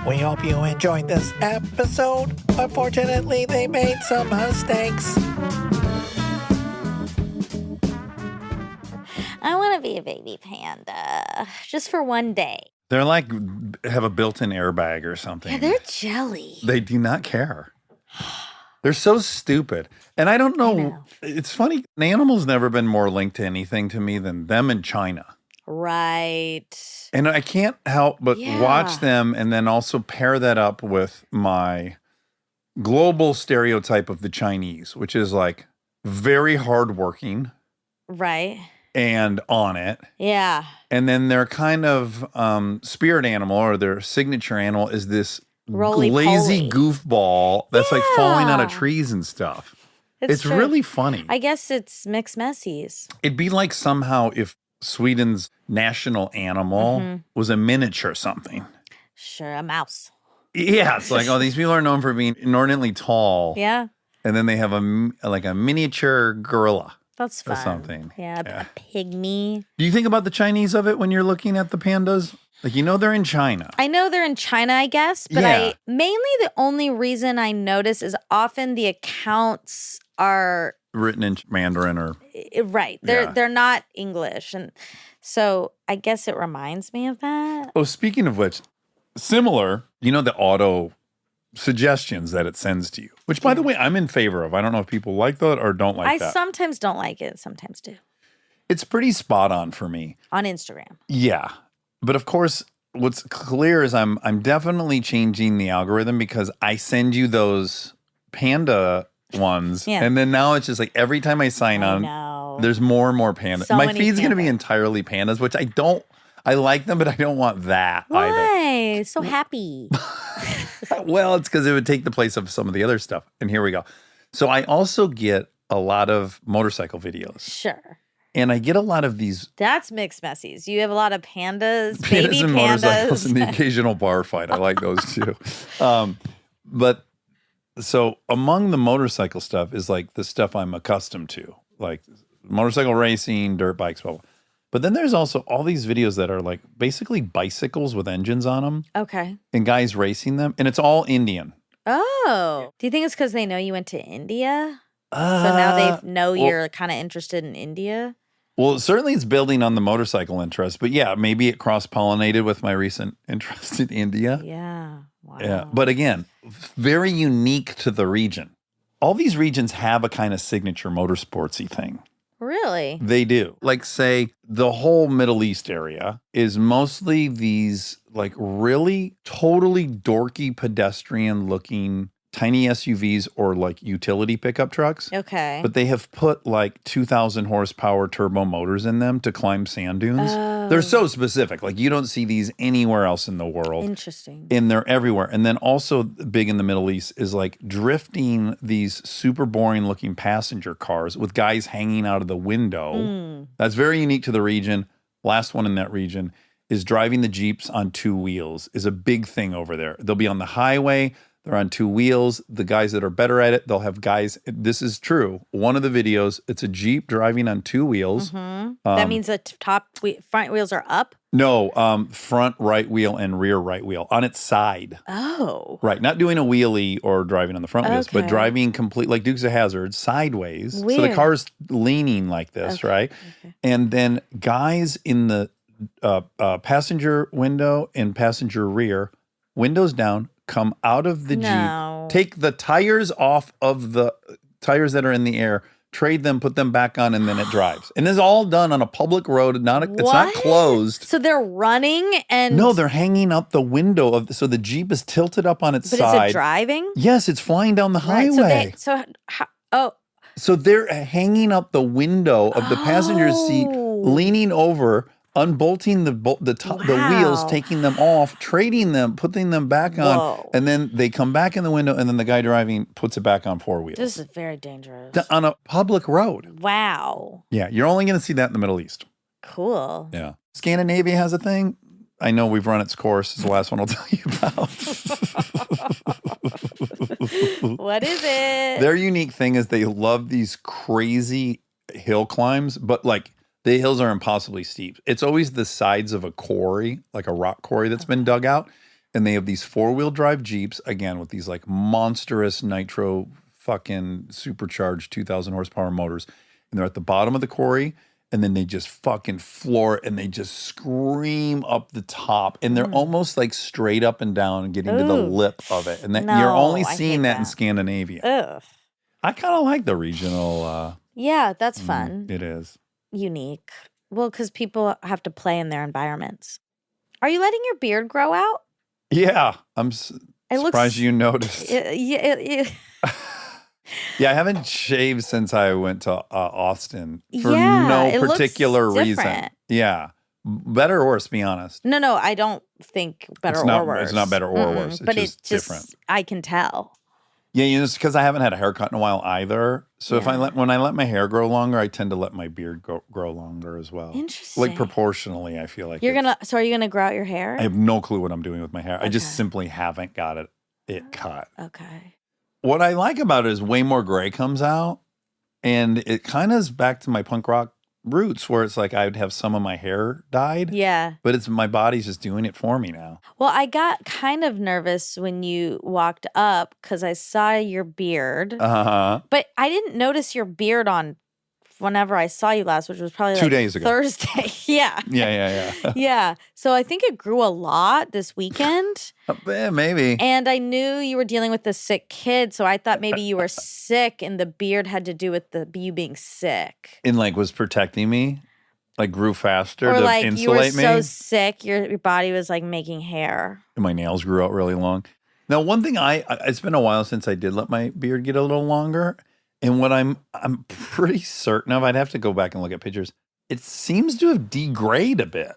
[SPEAKER 1] We hope you enjoyed this episode. Unfortunately, they made some mistakes.
[SPEAKER 2] I want to be a baby panda just for one day.
[SPEAKER 1] They're like have a built-in airbag or something.
[SPEAKER 2] Yeah, they're jelly.
[SPEAKER 1] They do not care. They're so stupid. And I don't know.
[SPEAKER 2] know.
[SPEAKER 1] It's funny. An animal's never been more linked to anything to me than them in China.
[SPEAKER 2] Right.
[SPEAKER 1] And I can't help but
[SPEAKER 2] Yeah.
[SPEAKER 1] watch them and then also pair that up with my global stereotype of the Chinese, which is like very hardworking
[SPEAKER 2] Right.
[SPEAKER 1] and on it.
[SPEAKER 2] Yeah.
[SPEAKER 1] And then their kind of spirit animal or their signature animal is this lazy
[SPEAKER 2] Roly-poly.
[SPEAKER 1] goofball that's like falling out of
[SPEAKER 2] Yeah.
[SPEAKER 1] trees and stuff.
[SPEAKER 2] It's
[SPEAKER 1] It's
[SPEAKER 2] true.
[SPEAKER 1] really funny.
[SPEAKER 2] I guess it's mixed messies.
[SPEAKER 1] It'd be like somehow if Sweden's national animal
[SPEAKER 2] Mm-hmm.
[SPEAKER 1] was a miniature something.
[SPEAKER 2] Sure, a mouse.
[SPEAKER 1] Yeah, it's like, oh, these people are known for being inordinately tall.
[SPEAKER 2] Yeah,
[SPEAKER 1] And then they have a miniature gorilla.
[SPEAKER 2] that's
[SPEAKER 1] Or
[SPEAKER 2] fun.
[SPEAKER 1] something.
[SPEAKER 2] Yeah,
[SPEAKER 1] Yeah.
[SPEAKER 2] a pygmy.
[SPEAKER 1] Do you think about the Chinese of it when you're looking at the pandas? Like, you know, they're in China.
[SPEAKER 2] I know they're in China, I guess, but
[SPEAKER 1] Yeah.
[SPEAKER 2] mainly the only reason I notice is often the accounts are
[SPEAKER 1] Written in Mandarin or
[SPEAKER 2] right.
[SPEAKER 1] Yeah.
[SPEAKER 2] They're not English, and so I guess it reminds me of that.
[SPEAKER 1] Oh, speaking of which, similar, you know, the auto suggestions that it sends to you, which, by the way, I'm in favor of. I don't know if people like that or don't like
[SPEAKER 2] I
[SPEAKER 1] that.
[SPEAKER 2] sometimes don't like it, sometimes do
[SPEAKER 1] It's pretty spot on for me.
[SPEAKER 2] on Instagram.
[SPEAKER 1] Yeah. But of course, what's clear is I'm definitely changing the algorithm because I send you those panda ones.
[SPEAKER 2] Yeah.
[SPEAKER 1] And then now it's just like every time I sign on,
[SPEAKER 2] No,
[SPEAKER 1] there's more and more pandas.
[SPEAKER 2] So
[SPEAKER 1] My
[SPEAKER 2] many
[SPEAKER 1] feed's going to be
[SPEAKER 2] pandas.
[SPEAKER 1] entirely pandas, which I like them, but I don't want that either.
[SPEAKER 2] why so happy?
[SPEAKER 1] Well, it's because it would take the place of some of the other stuff. And here we go. So I also get a lot of motorcycle videos,
[SPEAKER 2] Sure.
[SPEAKER 1] and I get a lot of these
[SPEAKER 2] That's mixed messies. You have a lot of pandas,
[SPEAKER 1] pandas
[SPEAKER 2] baby
[SPEAKER 1] and motorcycles
[SPEAKER 2] pandas.
[SPEAKER 1] and the occasional bar fight. I like those too. But so among the motorcycle stuff is like the stuff I'm accustomed to, like motorcycle racing, dirt bikes, blah, blah. But then there's also all these videos that are like basically bicycles with engines on them
[SPEAKER 2] Okay.
[SPEAKER 1] and guys racing them. And it's all Indian.
[SPEAKER 2] Oh. Do you think it's because they know you went to India? So now they know
[SPEAKER 1] well-
[SPEAKER 2] you're kind of interested in India?
[SPEAKER 1] Well, certainly it's building on the motorcycle interest, but yeah, maybe it cross-pollinated with my recent interest in India.
[SPEAKER 2] Yeah. Wow.
[SPEAKER 1] Yeah. But again, very unique to the region. All these regions have a kind of signature motorsportsy thing.
[SPEAKER 2] Really?
[SPEAKER 1] They do. Like, say, the whole Middle East area is mostly these, like, really totally dorky pedestrian looking tiny SUVs or like utility pickup trucks.
[SPEAKER 2] Okay.
[SPEAKER 1] But they have put like 2,000 horsepower turbo motors in them to climb sand dunes. They're so specific. Like, you don't see these anywhere else in the world.
[SPEAKER 2] Interesting.
[SPEAKER 1] And they're everywhere. And then also big in the Middle East is like drifting these super boring looking passenger cars with guys hanging out of the window. That's very unique to the region. Last one in that region is driving the Jeeps on two wheels is a big thing over there. They'll be on the highway. They're on two wheels. The guys that are better at it, they'll have guys. This is true. One of the videos, it's a Jeep driving on two wheels.
[SPEAKER 2] That means the front wheels are up?
[SPEAKER 1] No, front right wheel and rear right wheel on its side.
[SPEAKER 2] Oh.
[SPEAKER 1] Right, not doing a wheelie or driving on the front wheels, but
[SPEAKER 2] Okay.
[SPEAKER 1] driving complete like Dukes of Hazzard sideways. So the
[SPEAKER 2] Weird.
[SPEAKER 1] car's leaning like this, right? And then guys in the passenger window and passenger rear, windows down, come out of the
[SPEAKER 2] No.
[SPEAKER 1] Jeep, take the tires off of the tires that are in the air, trade them, put them back on, and then it drives. And this is all done on a public road. It's not
[SPEAKER 2] What?
[SPEAKER 1] closed.
[SPEAKER 2] So they're running and.
[SPEAKER 1] No, they're hanging out the window of. So the Jeep is tilted up on its
[SPEAKER 2] But
[SPEAKER 1] side.
[SPEAKER 2] is it driving?
[SPEAKER 1] Yes, it's flying down the
[SPEAKER 2] Right.
[SPEAKER 1] highway.
[SPEAKER 2] Oh.
[SPEAKER 1] So they're hanging out the window of the passenger seat,
[SPEAKER 2] Oh.
[SPEAKER 1] leaning over, unbolting the wheels,
[SPEAKER 2] Wow.
[SPEAKER 1] taking them off, trading them, putting them back on,
[SPEAKER 2] Whoa.
[SPEAKER 1] and then they come back in the window, and then the guy driving puts it back on four wheels
[SPEAKER 2] This is very dangerous.
[SPEAKER 1] on a public road.
[SPEAKER 2] Wow.
[SPEAKER 1] Yeah, you're only going to see that in the Middle East.
[SPEAKER 2] Cool.
[SPEAKER 1] Yeah, Scandinavia has a thing. I know we've run its course. It's the last one I'll tell you about.
[SPEAKER 2] What is it?
[SPEAKER 1] Their unique thing is they love these crazy hill climbs, but like the hills are impossibly steep. It's always the sides of a quarry, like a rock quarry that's been dug out. and they have these 4-wheel drive Jeeps, again, with these like monstrous nitro fucking supercharged 2,000 horsepower motors. And they're at the bottom of the quarry, and then they just fucking floor it, and they just scream up the top. And they're almost like straight up and down, getting to the
[SPEAKER 2] Ooh.
[SPEAKER 1] lip of it. And that,
[SPEAKER 2] No,
[SPEAKER 1] you're only
[SPEAKER 2] I
[SPEAKER 1] seeing
[SPEAKER 2] hate
[SPEAKER 1] that in
[SPEAKER 2] that.
[SPEAKER 1] Scandinavia.
[SPEAKER 2] Ugh.
[SPEAKER 1] I kind of like the regional.
[SPEAKER 2] Yeah, that's fun.
[SPEAKER 1] It is.
[SPEAKER 2] Unique. Well, because people have to play in their environments. Are you letting your beard grow out?
[SPEAKER 1] Yeah, I'm
[SPEAKER 2] It
[SPEAKER 1] surprised
[SPEAKER 2] looks-
[SPEAKER 1] you noticed.
[SPEAKER 2] Yeah.
[SPEAKER 1] Yeah, I haven't shaved since I went to Austin for
[SPEAKER 2] Yeah,
[SPEAKER 1] no
[SPEAKER 2] it looks
[SPEAKER 1] particular reason.
[SPEAKER 2] different.
[SPEAKER 1] Yeah, better or worse, be honest.
[SPEAKER 2] No, I don't think better
[SPEAKER 1] It's not-
[SPEAKER 2] or worse.
[SPEAKER 1] it's not better or worse. It's
[SPEAKER 2] but
[SPEAKER 1] just
[SPEAKER 2] it's just
[SPEAKER 1] different.
[SPEAKER 2] I can tell.
[SPEAKER 1] Yeah, it's because I haven't had a haircut in a while either. So if when I let my hair grow longer, I tend to let my beard grow longer as well.
[SPEAKER 2] Interesting.
[SPEAKER 1] Like proportionally, I feel like
[SPEAKER 2] So are you gonna grow out your hair?
[SPEAKER 1] I have no clue what I'm doing with my hair. I just
[SPEAKER 2] Okay.
[SPEAKER 1] simply haven't got it cut.
[SPEAKER 2] Okay.
[SPEAKER 1] What I like about it is way more gray comes out, and it kind of is back to my punk rock roots, where it's like I'd have some of my hair dyed,
[SPEAKER 2] Yeah.
[SPEAKER 1] but it's my body's just doing it for me now.
[SPEAKER 2] Well, I got kind of nervous when you walked up because I saw your beard, but I didn't notice your beard on whenever I saw you last, which was probably
[SPEAKER 1] 2 days ago.
[SPEAKER 2] Thursday. Yeah.
[SPEAKER 1] Yeah.
[SPEAKER 2] Yeah. So I think it grew a lot this weekend.
[SPEAKER 1] Yeah, maybe.
[SPEAKER 2] And I knew you were dealing with the sick kid. So I thought maybe you were sick and the beard had to do with you being sick.
[SPEAKER 1] And like was protecting me, like grew faster
[SPEAKER 2] Or
[SPEAKER 1] to
[SPEAKER 2] like you were
[SPEAKER 1] insulate me.
[SPEAKER 2] so sick, your body was like making hair.
[SPEAKER 1] And my nails grew out really long. Now, one thing it's been a while since I did let my beard get a little longer. And what I'm pretty certain of, I'd have to go back and look at pictures. It seems to have degraded a bit,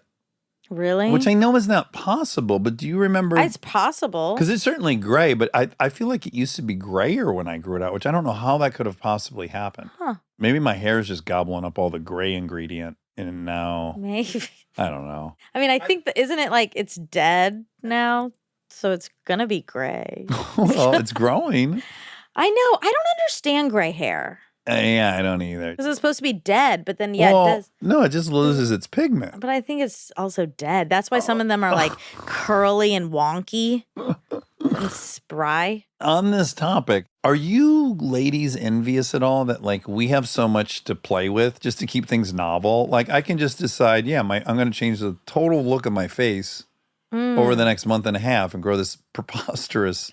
[SPEAKER 2] Really?
[SPEAKER 1] which I know is not possible. But do you remember?
[SPEAKER 2] It's possible.
[SPEAKER 1] Because it's certainly gray, but I feel like it used to be grayer when I grew it out, which I don't know how that could have possibly happened.
[SPEAKER 2] Huh.
[SPEAKER 1] Maybe my hair is just gobbling up all the gray ingredient, and now
[SPEAKER 2] Maybe.
[SPEAKER 1] I don't know.
[SPEAKER 2] I mean, I think isn't it like it's dead now? So it's gonna be gray.
[SPEAKER 1] Well, it's growing.
[SPEAKER 2] I know. I don't understand gray hair.
[SPEAKER 1] Yeah, I don't either.
[SPEAKER 2] Because it's supposed to be dead, but then it does.
[SPEAKER 1] No, it just loses its pigment.
[SPEAKER 2] But I think it's also dead. That's why some of them are like curly and wonky and spry.
[SPEAKER 1] On this topic, are you ladies envious at all that like we have so much to play with just to keep things novel? Like I can just decide, I'm going to change the total look of my face over the next month and a half and grow this preposterous.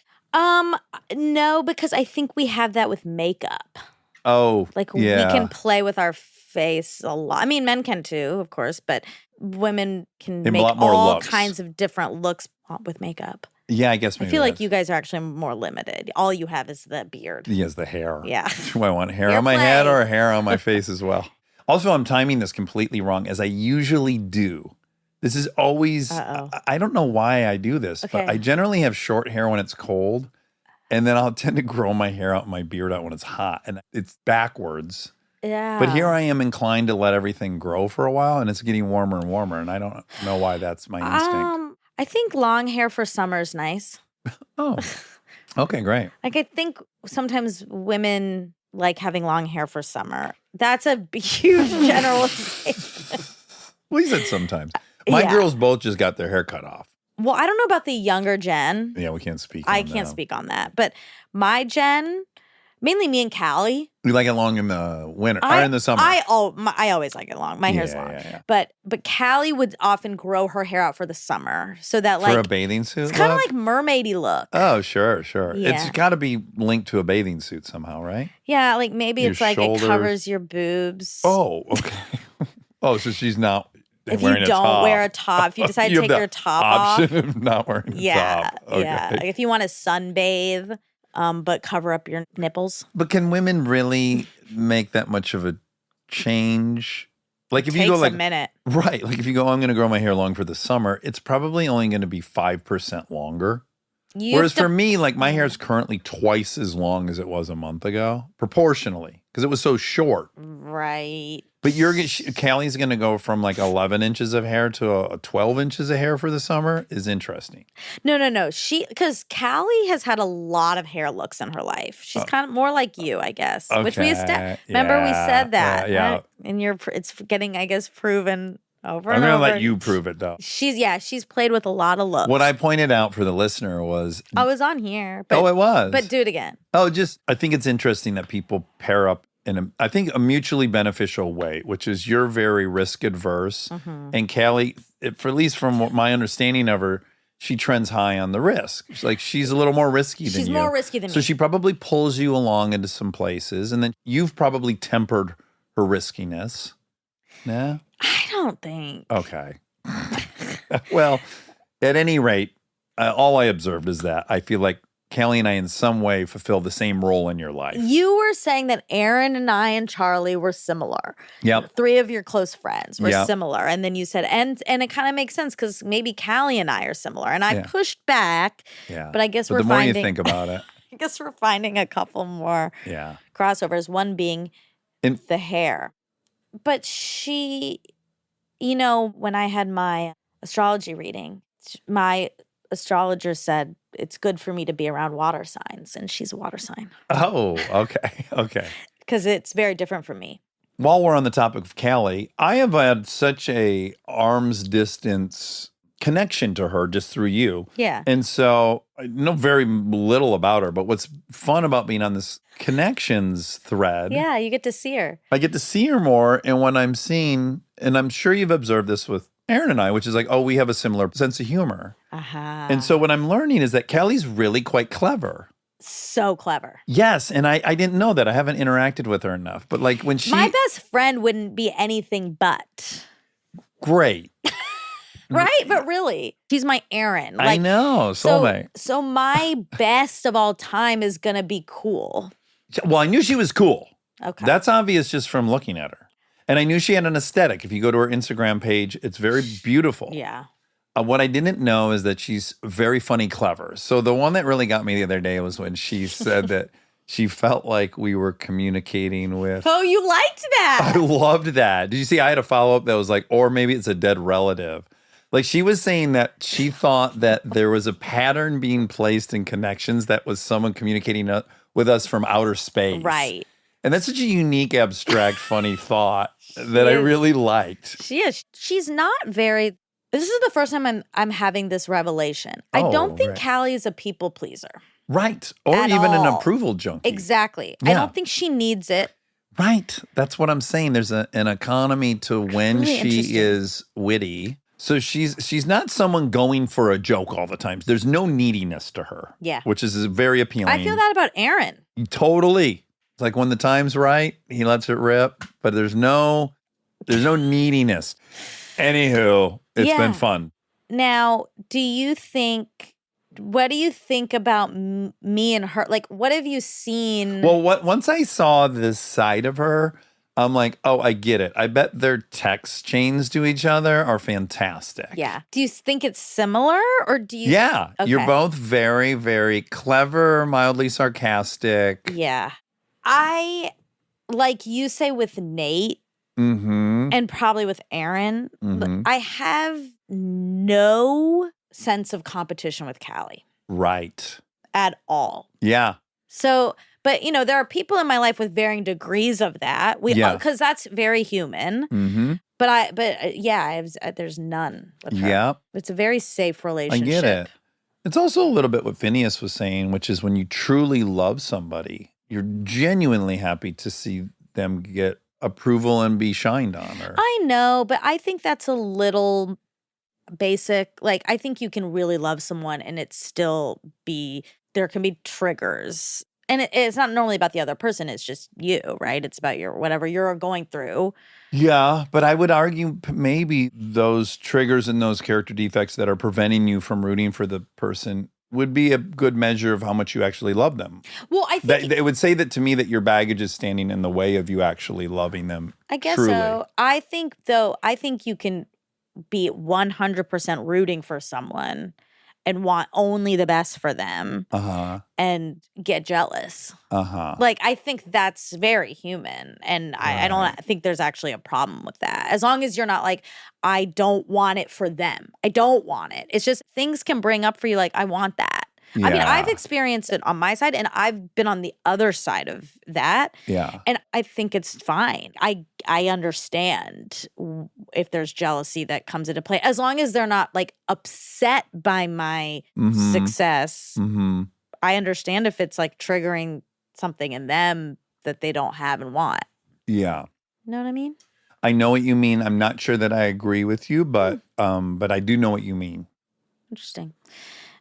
[SPEAKER 2] No, because I think we have that with makeup.
[SPEAKER 1] Oh,
[SPEAKER 2] Like
[SPEAKER 1] yeah.
[SPEAKER 2] we can play with our face a lot. I mean, men can too, of course, but women can
[SPEAKER 1] And a
[SPEAKER 2] make
[SPEAKER 1] lot more
[SPEAKER 2] all
[SPEAKER 1] looks.
[SPEAKER 2] kinds of different looks with makeup.
[SPEAKER 1] Yeah, I guess
[SPEAKER 2] I
[SPEAKER 1] maybe
[SPEAKER 2] feel like
[SPEAKER 1] that's-
[SPEAKER 2] you guys are actually more limited. All you have is the beard.
[SPEAKER 1] He has the hair.
[SPEAKER 2] Yeah.
[SPEAKER 1] Do I want hair
[SPEAKER 2] Hair
[SPEAKER 1] on my head
[SPEAKER 2] play.
[SPEAKER 1] or hair on my face as well? Also, I'm timing this completely wrong, as I usually do. This is always, I don't know why I do this, but
[SPEAKER 2] Okay.
[SPEAKER 1] I generally have short hair when it's cold. And then I'll tend to grow my hair out and my beard out when it's hot. And it's backwards.
[SPEAKER 2] Yeah.
[SPEAKER 1] But here I am inclined to let everything grow for a while, and it's getting warmer and warmer. And I don't know why that's my instinct.
[SPEAKER 2] I think long hair for summer is nice.
[SPEAKER 1] Oh, okay, great.
[SPEAKER 2] Like I think sometimes women like having long hair for summer. That's a huge generalization.
[SPEAKER 1] Well, you said sometimes. My
[SPEAKER 2] Yeah.
[SPEAKER 1] girls both just got their hair cut off.
[SPEAKER 2] Well, I don't know about the younger gen.
[SPEAKER 1] Yeah, we can't speak.
[SPEAKER 2] I
[SPEAKER 1] on
[SPEAKER 2] can't
[SPEAKER 1] them.
[SPEAKER 2] speak on that. But my gen, mainly me and Callie.
[SPEAKER 1] We like it long in the winter or in the summer.
[SPEAKER 2] I always like it long. My hair's long.
[SPEAKER 1] Yeah.
[SPEAKER 2] But Callie would often grow her hair out for the summer. So that
[SPEAKER 1] For
[SPEAKER 2] like
[SPEAKER 1] a bathing suit.
[SPEAKER 2] it's kind of
[SPEAKER 1] look?
[SPEAKER 2] like mermaidy look.
[SPEAKER 1] Oh, sure. It's
[SPEAKER 2] Yeah.
[SPEAKER 1] got to be linked to a bathing suit somehow, right?
[SPEAKER 2] Yeah, like maybe
[SPEAKER 1] Your
[SPEAKER 2] it's like
[SPEAKER 1] shoulders.
[SPEAKER 2] it covers your boobs.
[SPEAKER 1] Oh, okay. Oh, so she's not
[SPEAKER 2] if you
[SPEAKER 1] wearing a
[SPEAKER 2] don't
[SPEAKER 1] top.
[SPEAKER 2] wear a top, if you decide to
[SPEAKER 1] have
[SPEAKER 2] take
[SPEAKER 1] the
[SPEAKER 2] your top off.
[SPEAKER 1] option of not wearing a
[SPEAKER 2] Yeah,
[SPEAKER 1] top. Okay.
[SPEAKER 2] yeah. Like if you want to sunbathe, but cover up your nipples.
[SPEAKER 1] But can women really make that much of a change? Like if you
[SPEAKER 2] Takes
[SPEAKER 1] go like
[SPEAKER 2] a minute.
[SPEAKER 1] right, like if you go, I'm going to grow my hair long for the summer, it's probably only going to be 5% longer.
[SPEAKER 2] You
[SPEAKER 1] Whereas
[SPEAKER 2] have to-
[SPEAKER 1] for me, like my hair is currently twice as long as it was a month ago, proportionally, because it was so short.
[SPEAKER 2] right.
[SPEAKER 1] But Callie's going to go from like 11 inches of hair to a 12 inches of hair for the summer is interesting.
[SPEAKER 2] No. Because Callie has had a lot of hair looks in her life. She's kind of more like you, I guess. Which we
[SPEAKER 1] Okay,
[SPEAKER 2] remember we
[SPEAKER 1] yeah,
[SPEAKER 2] said that.
[SPEAKER 1] yeah.
[SPEAKER 2] Right? And it's getting, I guess, proven Over
[SPEAKER 1] I'm
[SPEAKER 2] and
[SPEAKER 1] going to
[SPEAKER 2] over.
[SPEAKER 1] let you prove it, though.
[SPEAKER 2] She's played with a lot of looks.
[SPEAKER 1] What I pointed out for the listener was,
[SPEAKER 2] I was on here. But,
[SPEAKER 1] oh, it was.
[SPEAKER 2] But do it again.
[SPEAKER 1] Oh, I think it's interesting that people pair up in I think a mutually beneficial way, which is you're very risk adverse.
[SPEAKER 2] Mm-hmm.
[SPEAKER 1] And Callie, for at least from what my understanding of her, she trends high on the risk. She's a little more risky than you.
[SPEAKER 2] She's more risky than me.
[SPEAKER 1] So she probably pulls you along into some places. And then you've probably tempered her riskiness. Yeah?
[SPEAKER 2] I don't think.
[SPEAKER 1] Okay. Well, at any rate, all I observed is that I feel like Callie and I in some way fulfill the same role in your life.
[SPEAKER 2] You were saying that Aaron and I and Charlie were similar.
[SPEAKER 1] Yep.
[SPEAKER 2] 3 of your close friends were
[SPEAKER 1] Yep.
[SPEAKER 2] similar. And then you said, and it kind of makes sense because maybe Callie and I are similar. And I
[SPEAKER 1] Yeah.
[SPEAKER 2] pushed back,
[SPEAKER 1] Yeah.
[SPEAKER 2] but I guess
[SPEAKER 1] But
[SPEAKER 2] we're
[SPEAKER 1] the more
[SPEAKER 2] finding.
[SPEAKER 1] you think about it,
[SPEAKER 2] I guess we're finding a couple more
[SPEAKER 1] yeah.
[SPEAKER 2] crossovers. One being
[SPEAKER 1] And-
[SPEAKER 2] the hair. But she, when I had my astrology reading, my astrologer said it's good for me to be around water signs, and she's a water sign
[SPEAKER 1] Oh, okay. Okay.
[SPEAKER 2] because it's very different from me.
[SPEAKER 1] While we're on the topic of Callie, I have had such a arm's distance connection to her just through you.
[SPEAKER 2] Yeah.
[SPEAKER 1] And so I know very little about her, but what's fun about being on this connections thread,
[SPEAKER 2] Yeah, you get to see her.
[SPEAKER 1] I get to see her more. And when I'm seeing, and I'm sure you've observed this with Aaron and I, which is like, oh, we have a similar sense of humor.
[SPEAKER 2] Uh-huh.
[SPEAKER 1] And so what I'm learning is that Callie's really quite clever.
[SPEAKER 2] So clever.
[SPEAKER 1] Yes, and I didn't know that. I haven't interacted with her enough. But like when she
[SPEAKER 2] My best friend wouldn't be anything but.
[SPEAKER 1] great.
[SPEAKER 2] Right? But really, she's my Aaron.
[SPEAKER 1] I know, soulmate.
[SPEAKER 2] So my best of all time is going to be cool.
[SPEAKER 1] Well, I knew she was cool.
[SPEAKER 2] Okay.
[SPEAKER 1] That's obvious just from looking at her. And I knew she had an aesthetic. If you go to her Instagram page, it's very beautiful.
[SPEAKER 2] Yeah.
[SPEAKER 1] What I didn't know is that she's very funny, clever. So the one that really got me the other day was when she said that she felt like we were communicating with.
[SPEAKER 2] Oh, you liked
[SPEAKER 1] I
[SPEAKER 2] that.
[SPEAKER 1] loved that. Did you see? I had a follow up that was like, or maybe it's a dead relative. Like she was saying that she thought that there was a pattern being placed in connections that was someone communicating with us from outer space.
[SPEAKER 2] Right.
[SPEAKER 1] And that's such a unique, abstract, funny thought that I
[SPEAKER 2] is.
[SPEAKER 1] really liked.
[SPEAKER 2] She is. She's not very. This is the first time I'm having this revelation. I
[SPEAKER 1] Oh,
[SPEAKER 2] don't think
[SPEAKER 1] right.
[SPEAKER 2] Callie is a people pleaser.
[SPEAKER 1] Right. Or
[SPEAKER 2] At
[SPEAKER 1] even an
[SPEAKER 2] all.
[SPEAKER 1] approval junkie.
[SPEAKER 2] Exactly. I
[SPEAKER 1] Yeah.
[SPEAKER 2] don't think she needs it.
[SPEAKER 1] Right. That's what I'm saying. There's an economy to when
[SPEAKER 2] Really
[SPEAKER 1] she
[SPEAKER 2] interesting.
[SPEAKER 1] is witty. So she's not someone going for a joke all the time. There's no neediness to her.
[SPEAKER 2] Yeah.
[SPEAKER 1] Which is very appealing.
[SPEAKER 2] I feel that about Aaron.
[SPEAKER 1] Totally. It's like when the time's right, he lets it rip, but there's no neediness. Anywho, it's
[SPEAKER 2] Yeah.
[SPEAKER 1] been fun.
[SPEAKER 2] Now, what do you think about me and her? Like, what have you seen?
[SPEAKER 1] Well, once I saw this side of her, I'm like, oh, I get it. I bet their text chains to each other are fantastic.
[SPEAKER 2] Yeah. Do you think it's similar or do you?
[SPEAKER 1] Yeah. You're
[SPEAKER 2] Okay.
[SPEAKER 1] both very, very clever, mildly sarcastic.
[SPEAKER 2] Yeah. I, like you say with Nate
[SPEAKER 1] Mm-hmm.
[SPEAKER 2] and probably with Aaron,
[SPEAKER 1] Mhm.
[SPEAKER 2] I have no sense of competition with Callie
[SPEAKER 1] Right.
[SPEAKER 2] at all.
[SPEAKER 1] Yeah.
[SPEAKER 2] So, but there are people in my life with varying degrees of that.
[SPEAKER 1] Yeah.
[SPEAKER 2] Because that's very human.
[SPEAKER 1] Mm-hmm.
[SPEAKER 2] There's none with her.
[SPEAKER 1] Yeah.
[SPEAKER 2] It's a very safe
[SPEAKER 1] I
[SPEAKER 2] relationship.
[SPEAKER 1] get it. It's also a little bit what Phineas was saying, which is when you truly love somebody, you're genuinely happy to see them get approval and be shined on. Or
[SPEAKER 2] I know, but I think that's a little basic. Like, I think you can really love someone and it still there can be triggers. And it's not normally about the other person. It's just you, right? It's about whatever you're going through.
[SPEAKER 1] yeah, but I would argue maybe those triggers and those character defects that are preventing you from rooting for the person would be a good measure of how much you actually love them.
[SPEAKER 2] Well, I think
[SPEAKER 1] It would say that to me that your baggage is standing in the way of you actually loving them.
[SPEAKER 2] I guess
[SPEAKER 1] truly.
[SPEAKER 2] so. I think you can be 100% rooting for someone and want only the best for them
[SPEAKER 1] Uh-huh.
[SPEAKER 2] and get jealous.
[SPEAKER 1] Uh-huh.
[SPEAKER 2] Like, I think that's very human. And I don't think there's actually a problem with that. As long as you're not like, I don't want it for them. I don't want it. It's just things can bring up for you like, I want that. I mean,
[SPEAKER 1] Yeah.
[SPEAKER 2] I've experienced it on my side, and I've been on the other side of that.
[SPEAKER 1] Yeah.
[SPEAKER 2] And I think it's fine. I understand if there's jealousy that comes into play, as long as they're not like upset by my success.
[SPEAKER 1] Mm-hmm.
[SPEAKER 2] I understand if it's like triggering something in them that they don't have and want.
[SPEAKER 1] Yeah.
[SPEAKER 2] You know what I mean?
[SPEAKER 1] I know what you mean. I'm not sure that I agree with you, but I do know what you mean.
[SPEAKER 2] Interesting.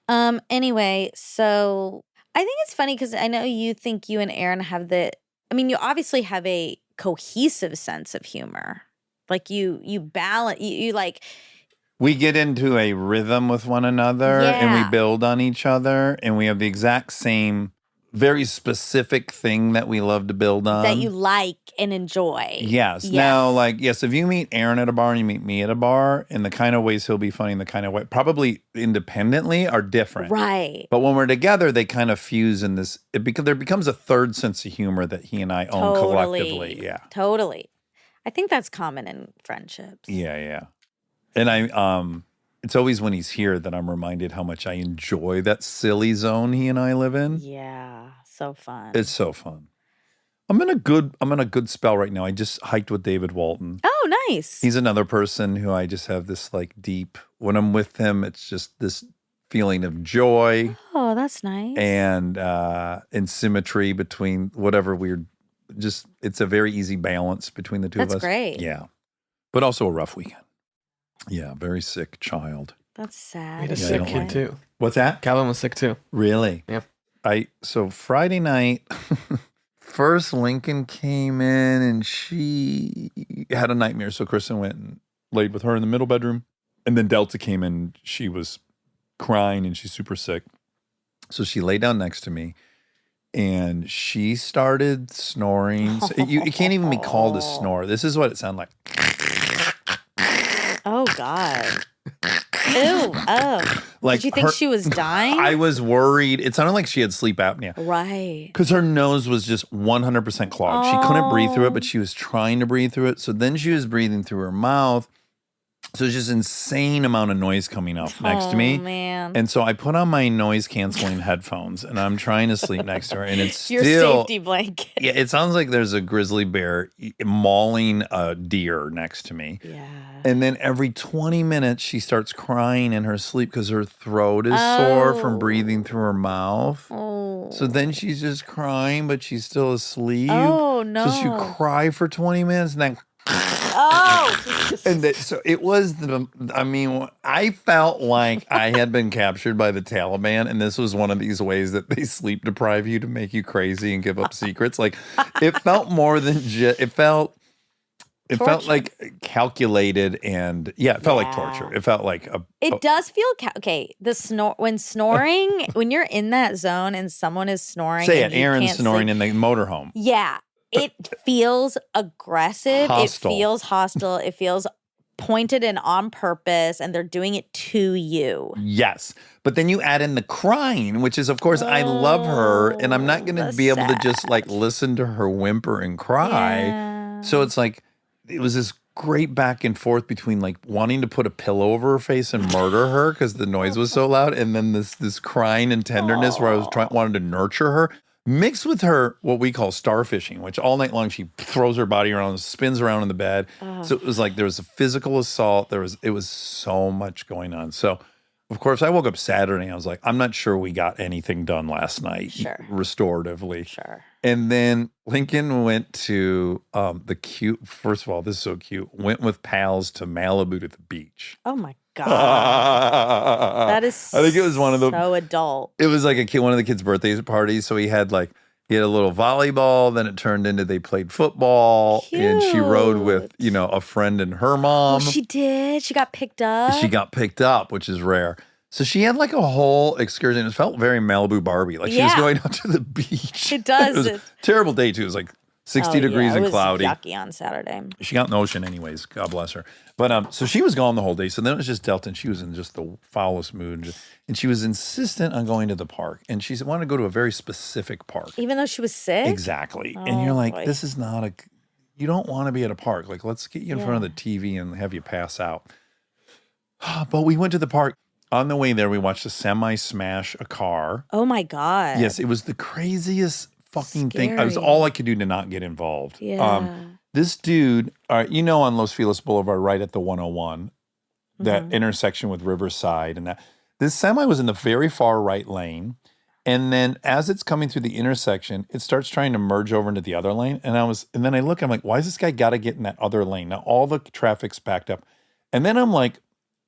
[SPEAKER 2] Anyway, so I think it's funny because I know you think you and Aaron have you obviously have a cohesive sense of humor. Like you balance, you like.
[SPEAKER 1] We get into a rhythm with one another and
[SPEAKER 2] Yeah.
[SPEAKER 1] we build on each other and we have the exact same very specific thing that we love to build on.
[SPEAKER 2] That you like and enjoy.
[SPEAKER 1] Yes.
[SPEAKER 2] Yeah.
[SPEAKER 1] Now, yes, if you meet Aaron at a bar and you meet me at a bar, and the kind of ways he'll be funny and the kind of way, probably independently, are different.
[SPEAKER 2] Right.
[SPEAKER 1] But when we're together, they kind of fuse in this, because there becomes a third sense of humor that he and I own collectively. Yeah.
[SPEAKER 2] Totally. I think that's common in friendships.
[SPEAKER 1] Yeah, yeah. And it's always when he's here that I'm reminded how much I enjoy that silly zone he and I live in.
[SPEAKER 2] Yeah. So fun.
[SPEAKER 1] It's so fun. I'm in a good spell right now. I just hiked with David Walton.
[SPEAKER 2] Oh, nice.
[SPEAKER 1] He's another person who I just have this deep, when I'm with him, it's just this feeling of joy
[SPEAKER 2] Oh, that's nice.
[SPEAKER 1] and symmetry between whatever it's a very easy balance between the two of
[SPEAKER 2] That's
[SPEAKER 1] us.
[SPEAKER 2] great.
[SPEAKER 1] Yeah. But also a rough weekend. Yeah, very sick child.
[SPEAKER 2] That's sad.
[SPEAKER 6] We had a
[SPEAKER 1] Yeah, I
[SPEAKER 6] sick
[SPEAKER 1] don't
[SPEAKER 6] kid
[SPEAKER 1] like-
[SPEAKER 6] too.
[SPEAKER 1] What's that?
[SPEAKER 6] Calvin was sick too.
[SPEAKER 1] Really?
[SPEAKER 6] Yep.
[SPEAKER 1] So Friday night, first Lincoln came in and she had a nightmare. So Kristen went and laid with her in the middle bedroom. And then Delta came in. She was crying and she's super sick. So she lay down next to me and she started snoring. So it can't even be called a snore. This is what it sounded like.
[SPEAKER 2] Oh, God. Ew. Oh.
[SPEAKER 1] Like
[SPEAKER 2] Did you think
[SPEAKER 1] her-
[SPEAKER 2] she was dying?
[SPEAKER 1] I was worried. It sounded like she had sleep apnea.
[SPEAKER 2] Right.
[SPEAKER 1] Because her nose was just 100% clogged. She couldn't breathe through it, but she was trying to breathe through it. So then she was breathing through her mouth. So it's just insane amount of noise coming up next to me.
[SPEAKER 2] Oh, man.
[SPEAKER 1] And so I put on my noise canceling headphones and I'm trying to sleep next to her. And it's
[SPEAKER 2] Your
[SPEAKER 1] still,
[SPEAKER 2] safety blanket.
[SPEAKER 1] yeah, it sounds like there's a grizzly bear mauling a deer next to me.
[SPEAKER 2] Yeah.
[SPEAKER 1] And then every 20 minutes, she starts crying in her sleep because her throat is sore from breathing through her mouth.
[SPEAKER 2] Oh.
[SPEAKER 1] So then she's just crying, but she's still asleep.
[SPEAKER 2] Oh, no.
[SPEAKER 1] So she cry for 20 minutes and then,
[SPEAKER 2] Oh.
[SPEAKER 1] so it was I felt like I had been captured by the Taliban, and this was one of these ways that they sleep deprive you to make you crazy and give up secrets. Like, it felt more than just, it felt
[SPEAKER 2] Torture.
[SPEAKER 1] like calculated, and it felt like
[SPEAKER 2] Yeah.
[SPEAKER 1] torture. It felt like
[SPEAKER 2] It does feel okay. When snoring, when you're in that zone and someone is snoring,
[SPEAKER 1] say
[SPEAKER 2] and
[SPEAKER 1] it,
[SPEAKER 2] you
[SPEAKER 1] Aaron's
[SPEAKER 2] can't
[SPEAKER 1] snoring
[SPEAKER 2] sleep,
[SPEAKER 1] in the motorhome.
[SPEAKER 2] yeah, it feels aggressive.
[SPEAKER 1] Hostile.
[SPEAKER 2] It feels hostile. It feels pointed and on purpose, and they're doing it to you.
[SPEAKER 1] Yes. But then you add in the crying, which is, of course, I love her, and I'm not going to
[SPEAKER 2] that's
[SPEAKER 1] be able to just
[SPEAKER 2] sad.
[SPEAKER 1] listen to her whimper and cry.
[SPEAKER 2] Yeah.
[SPEAKER 1] So it's like, it was this great back and forth between wanting to put a pillow over her face and murder her because the noise was so loud, and then this crying and tenderness where I was wanted to nurture her, mixed with her what we call starfishing, which all night long she throws her body around, spins around in the bed. So it was like there was a physical assault. It was so much going on. So of course I woke up Saturday and I was like, I'm not sure we got anything done last night restoratively.
[SPEAKER 2] Sure.
[SPEAKER 1] And then Lincoln went to first of all, this is so cute, went with pals to Malibu to the beach.
[SPEAKER 2] Oh my God. That is
[SPEAKER 1] I think it was one of the,
[SPEAKER 2] so adult.
[SPEAKER 1] it was like one of the kids' birthday parties. So he had a little volleyball, then it turned into they played football, and she rode with, a friend and her mom.
[SPEAKER 2] She did. She got picked up.
[SPEAKER 1] She got picked up, which is rare. So she had a whole excursion. It felt very Malibu Barbie. She was going out to the beach.
[SPEAKER 2] It does.
[SPEAKER 1] It was a terrible day too. It was 60 degrees
[SPEAKER 2] it
[SPEAKER 1] and
[SPEAKER 2] was
[SPEAKER 1] cloudy.
[SPEAKER 2] yucky on Saturday.
[SPEAKER 1] She got in the ocean anyways. God bless her. But so she was gone the whole day. So then it was just Delta, and she was in just the foulest mood. And she was insistent on going to the park. And she wanted to go to a very specific park.
[SPEAKER 2] Even though she was sick?
[SPEAKER 1] Exactly. And you're like,
[SPEAKER 2] boy.
[SPEAKER 1] this is not you don't want to be at a park. Let's get you in front of the TV and have you pass out. But we went to the park. On the way there, we watched a semi smash a car.
[SPEAKER 2] Oh my God.
[SPEAKER 1] Yes, it was the craziest fucking thing. It was
[SPEAKER 2] Scary.
[SPEAKER 1] all I could do to not get involved.
[SPEAKER 2] Yeah.
[SPEAKER 1] This dude, on Los Feliz Boulevard, right at the 101, that intersection with Riverside, and that this semi was in the very far right lane. And then as it's coming through the intersection, it starts trying to merge over into the other lane. And then I look, I'm like, why is this guy got to get in that other lane? Now all the traffic's backed up. And then I'm like,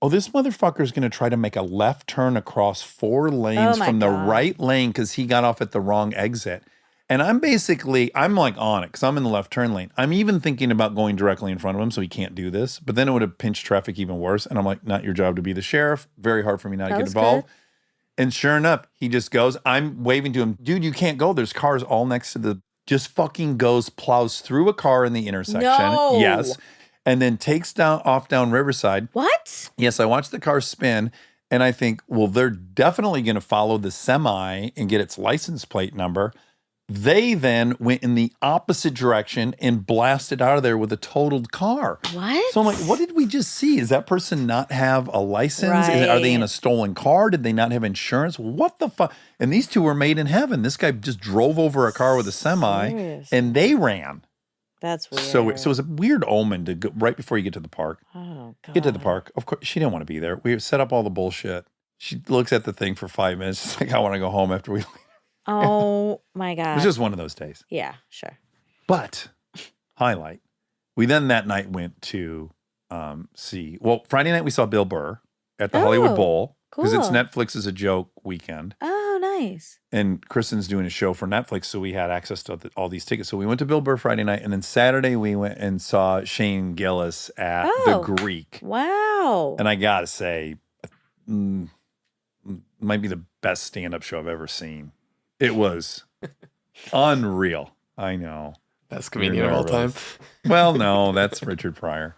[SPEAKER 1] oh, this motherfucker's going to try to make a left turn across 4 lanes
[SPEAKER 2] my
[SPEAKER 1] from the
[SPEAKER 2] God.
[SPEAKER 1] right lane because he got off at the wrong exit. And I'm like on it because I'm in the left turn lane. I'm even thinking about going directly in front of him so he can't do this. But then it would have pinched traffic even worse. And I'm like, not your job to be the sheriff. Very hard for me not to
[SPEAKER 2] That
[SPEAKER 1] get
[SPEAKER 2] was
[SPEAKER 1] involved.
[SPEAKER 2] good.
[SPEAKER 1] And sure enough, he just goes. I'm waving to him, dude, you can't go. There's cars all next to just fucking goes, plows through a car in the intersection.
[SPEAKER 2] No.
[SPEAKER 1] Yes. And then takes off down Riverside.
[SPEAKER 2] What?
[SPEAKER 1] Yes, I watched the car spin and I think, well, they're definitely going to follow the semi and get its license plate number. They then went in the opposite direction and blasted out of there with a totaled car.
[SPEAKER 2] What?
[SPEAKER 1] So I'm like, what did we just see? Is that person not have a license? Are they in a
[SPEAKER 2] Right.
[SPEAKER 1] stolen car? Did they not have insurance? What the fuck? And these two were made in heaven. This guy just drove over a car with a semi
[SPEAKER 2] Seriously?
[SPEAKER 1] and they ran.
[SPEAKER 2] That's weird.
[SPEAKER 1] So it was a weird omen to go right before you get to the park.
[SPEAKER 2] Oh God.
[SPEAKER 1] Get to the park. Of course, she didn't want to be there. We set up all the bullshit. She looks at the thing for 5 minutes. She's like, I want to go home after we leave.
[SPEAKER 2] Oh my
[SPEAKER 1] It
[SPEAKER 2] God.
[SPEAKER 1] was just one of those days.
[SPEAKER 2] Yeah, sure.
[SPEAKER 1] But highlight. We then that night went to see. Well, Friday night we saw Bill Burr at the Hollywood
[SPEAKER 2] Oh,
[SPEAKER 1] Bowl because it's
[SPEAKER 2] cool.
[SPEAKER 1] Netflix is a joke weekend,
[SPEAKER 2] Oh, nice.
[SPEAKER 1] and Kristen's doing a show for Netflix, so we had access to all these tickets. So we went to Bill Burr Friday night, and then Saturday we went and saw Shane Gillis at the
[SPEAKER 2] Oh.
[SPEAKER 1] Greek.
[SPEAKER 2] Wow.
[SPEAKER 1] And I gotta say, might be the best stand-up show I've ever seen. It was unreal. I know.
[SPEAKER 6] Best comedian of all time.
[SPEAKER 1] nervous. Well, no, that's Richard Pryor.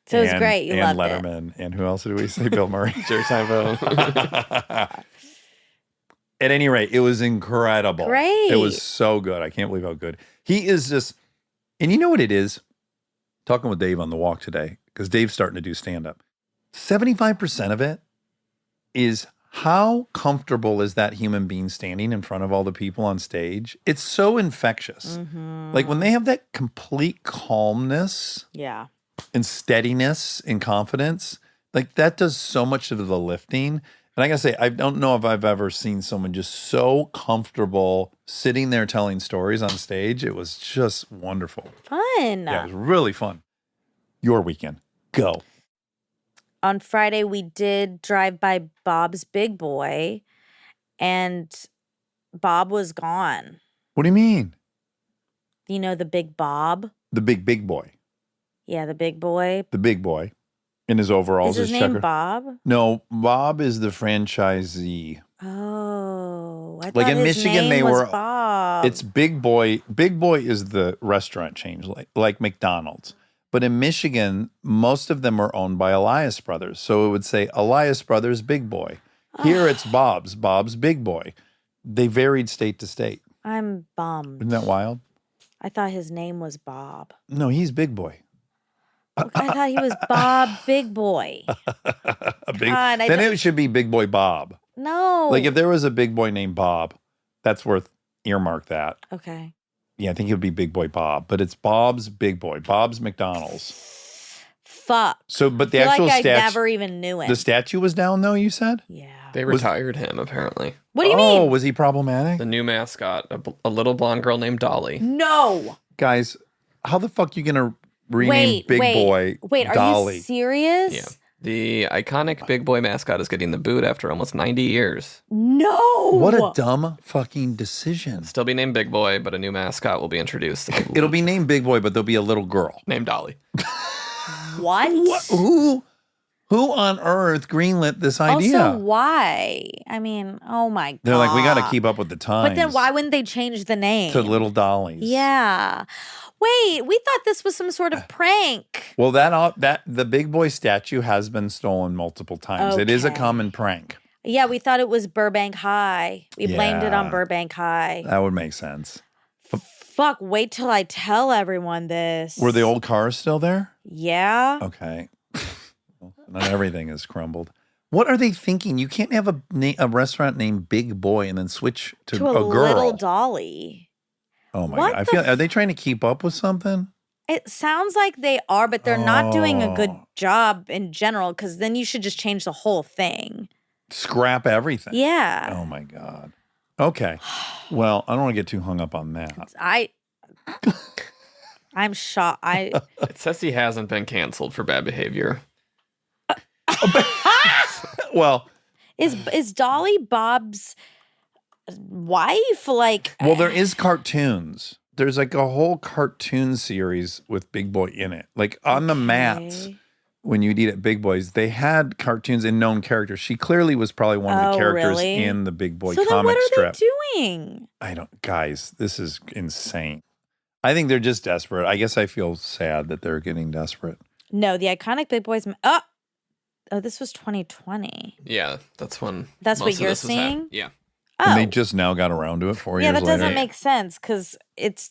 [SPEAKER 2] So it was
[SPEAKER 1] And-
[SPEAKER 2] great. You
[SPEAKER 1] and
[SPEAKER 2] loved it.
[SPEAKER 1] Letterman. And who else did we say? Bill Murray.
[SPEAKER 6] Jerry Seinfeld.
[SPEAKER 1] At any rate, it was incredible.
[SPEAKER 2] Great.
[SPEAKER 1] It was so good. I can't believe how good. He is just, and you know what it is? Talking with Dave on the walk today, because Dave's starting to do stand-up. 75% of it is how comfortable is that human being standing in front of all the people on stage? It's so infectious.
[SPEAKER 2] Mm-hmm.
[SPEAKER 1] Like when they have that complete calmness
[SPEAKER 2] Yeah.
[SPEAKER 1] and steadiness and confidence, like that does so much of the lifting. And I gotta say, I don't know if I've ever seen someone just so comfortable sitting there telling stories on stage. It was just wonderful.
[SPEAKER 2] Fun.
[SPEAKER 1] Yeah, it was really fun. Your weekend. Go.
[SPEAKER 2] On Friday, we did drive by Bob's Big Boy, and Bob was gone.
[SPEAKER 1] What do you mean?
[SPEAKER 2] You know, the big Bob?
[SPEAKER 1] The big boy.
[SPEAKER 2] Yeah, the big boy.
[SPEAKER 1] The big boy. In his overalls.
[SPEAKER 2] Is his name
[SPEAKER 1] checker.
[SPEAKER 2] Bob?
[SPEAKER 1] No, Bob is the franchisee.
[SPEAKER 2] Oh, I
[SPEAKER 1] Like
[SPEAKER 2] thought
[SPEAKER 1] in
[SPEAKER 2] his
[SPEAKER 1] Michigan,
[SPEAKER 2] name
[SPEAKER 1] they
[SPEAKER 2] was
[SPEAKER 1] were-
[SPEAKER 2] Bob.
[SPEAKER 1] It's Big Boy. Big Boy is the restaurant chain, like McDonald's. But in Michigan, most of them are owned by Elias Brothers. So it would say Elias Brothers Big Boy. Here it's Bob's Big Boy. They varied state to state.
[SPEAKER 2] I'm bummed.
[SPEAKER 1] Isn't that wild?
[SPEAKER 2] I thought his name was Bob.
[SPEAKER 1] No, he's Big Boy.
[SPEAKER 2] I thought he was Bob Big Boy.
[SPEAKER 1] A big,
[SPEAKER 2] God, I
[SPEAKER 1] then
[SPEAKER 2] don't-
[SPEAKER 1] it should be Big Boy Bob.
[SPEAKER 2] No.
[SPEAKER 1] Like if there was a big boy named Bob, that's worth earmark that.
[SPEAKER 2] Okay.
[SPEAKER 1] Yeah, I think it would be Big Boy Bob, but it's Bob's Big Boy, Bob's McDonald's.
[SPEAKER 2] Fuck.
[SPEAKER 1] So, but the
[SPEAKER 2] I feel
[SPEAKER 1] actual
[SPEAKER 2] like I
[SPEAKER 1] statue,
[SPEAKER 2] never even knew him.
[SPEAKER 1] the statue was down though. You said.
[SPEAKER 2] Yeah.
[SPEAKER 6] They
[SPEAKER 1] Was-
[SPEAKER 6] retired him, apparently.
[SPEAKER 2] What do you
[SPEAKER 1] Oh,
[SPEAKER 2] mean?
[SPEAKER 1] was he problematic?
[SPEAKER 6] The new mascot, a little blonde girl named Dolly.
[SPEAKER 2] No.
[SPEAKER 1] Guys, how the fuck you gonna rename Big Boy
[SPEAKER 2] Wait, are
[SPEAKER 1] Dolly?
[SPEAKER 2] you serious?
[SPEAKER 6] Yeah. The iconic big boy mascot is getting the boot after almost 90 years.
[SPEAKER 2] No.
[SPEAKER 1] What a dumb fucking decision.
[SPEAKER 6] Still be named Big Boy, but a new mascot will be introduced
[SPEAKER 1] It'll be named Big Boy, but there'll be a little girl.
[SPEAKER 6] named Dolly.
[SPEAKER 2] What?
[SPEAKER 1] Who on earth greenlit this idea?
[SPEAKER 2] Also, why? I mean, oh my god.
[SPEAKER 1] They're like, we got to keep up with the times.
[SPEAKER 2] But then why wouldn't they change the name?
[SPEAKER 1] to Little Dollies?
[SPEAKER 2] Yeah. Wait, we thought this was some sort of prank.
[SPEAKER 1] Well, that the Big Boy statue has been stolen multiple times. It is a
[SPEAKER 2] Okay.
[SPEAKER 1] common prank.
[SPEAKER 2] Yeah, we thought it was Burbank High. We blamed it on
[SPEAKER 1] Yeah.
[SPEAKER 2] Burbank High.
[SPEAKER 1] That would make sense.
[SPEAKER 2] Fuck, wait till I tell everyone this.
[SPEAKER 1] Were the old cars still there?
[SPEAKER 2] Yeah.
[SPEAKER 1] Okay. Well, not everything has crumbled. What are they thinking? You can't have a restaurant named Big Boy and then switch to
[SPEAKER 2] To a
[SPEAKER 1] a girl.
[SPEAKER 2] little dolly.
[SPEAKER 1] Oh my
[SPEAKER 2] What
[SPEAKER 1] God. I
[SPEAKER 2] the
[SPEAKER 1] feel, are they trying to keep up with something?
[SPEAKER 2] It sounds like they are, but they're not doing a good
[SPEAKER 1] Oh.
[SPEAKER 2] job in general because then you should just change the whole thing.
[SPEAKER 1] Scrap everything.
[SPEAKER 2] Yeah.
[SPEAKER 1] Oh my God. Okay. Well, I don't want to get too hung up on that.
[SPEAKER 2] I'm shocked.
[SPEAKER 6] It says he hasn't been canceled for bad behavior.
[SPEAKER 1] Well,
[SPEAKER 2] Is Dolly Bob's wife? Like,
[SPEAKER 1] well, there is cartoons. There's like a whole cartoon series with Big Boy in it. Like on the mats,
[SPEAKER 2] okay.
[SPEAKER 1] when you'd eat at Big Boy's, they had cartoons and known characters. She clearly was probably one of the
[SPEAKER 2] Oh,
[SPEAKER 1] characters
[SPEAKER 2] really?
[SPEAKER 1] in the Big Boy
[SPEAKER 2] So then
[SPEAKER 1] comic
[SPEAKER 2] what are
[SPEAKER 1] strip.
[SPEAKER 2] they doing?
[SPEAKER 1] I don't, guys, this is insane. I think they're just desperate. I guess I feel sad that they're getting desperate.
[SPEAKER 2] No, the iconic Big Boys. Oh, this was 2020.
[SPEAKER 6] Yeah, that's when.
[SPEAKER 2] That's
[SPEAKER 6] most
[SPEAKER 2] what
[SPEAKER 6] of
[SPEAKER 2] you're
[SPEAKER 6] this has happened.
[SPEAKER 2] seeing?
[SPEAKER 6] Yeah.
[SPEAKER 2] Oh,
[SPEAKER 1] And they just now got around to it 4
[SPEAKER 2] yeah,
[SPEAKER 1] years
[SPEAKER 2] that
[SPEAKER 1] later.
[SPEAKER 2] doesn't make sense because it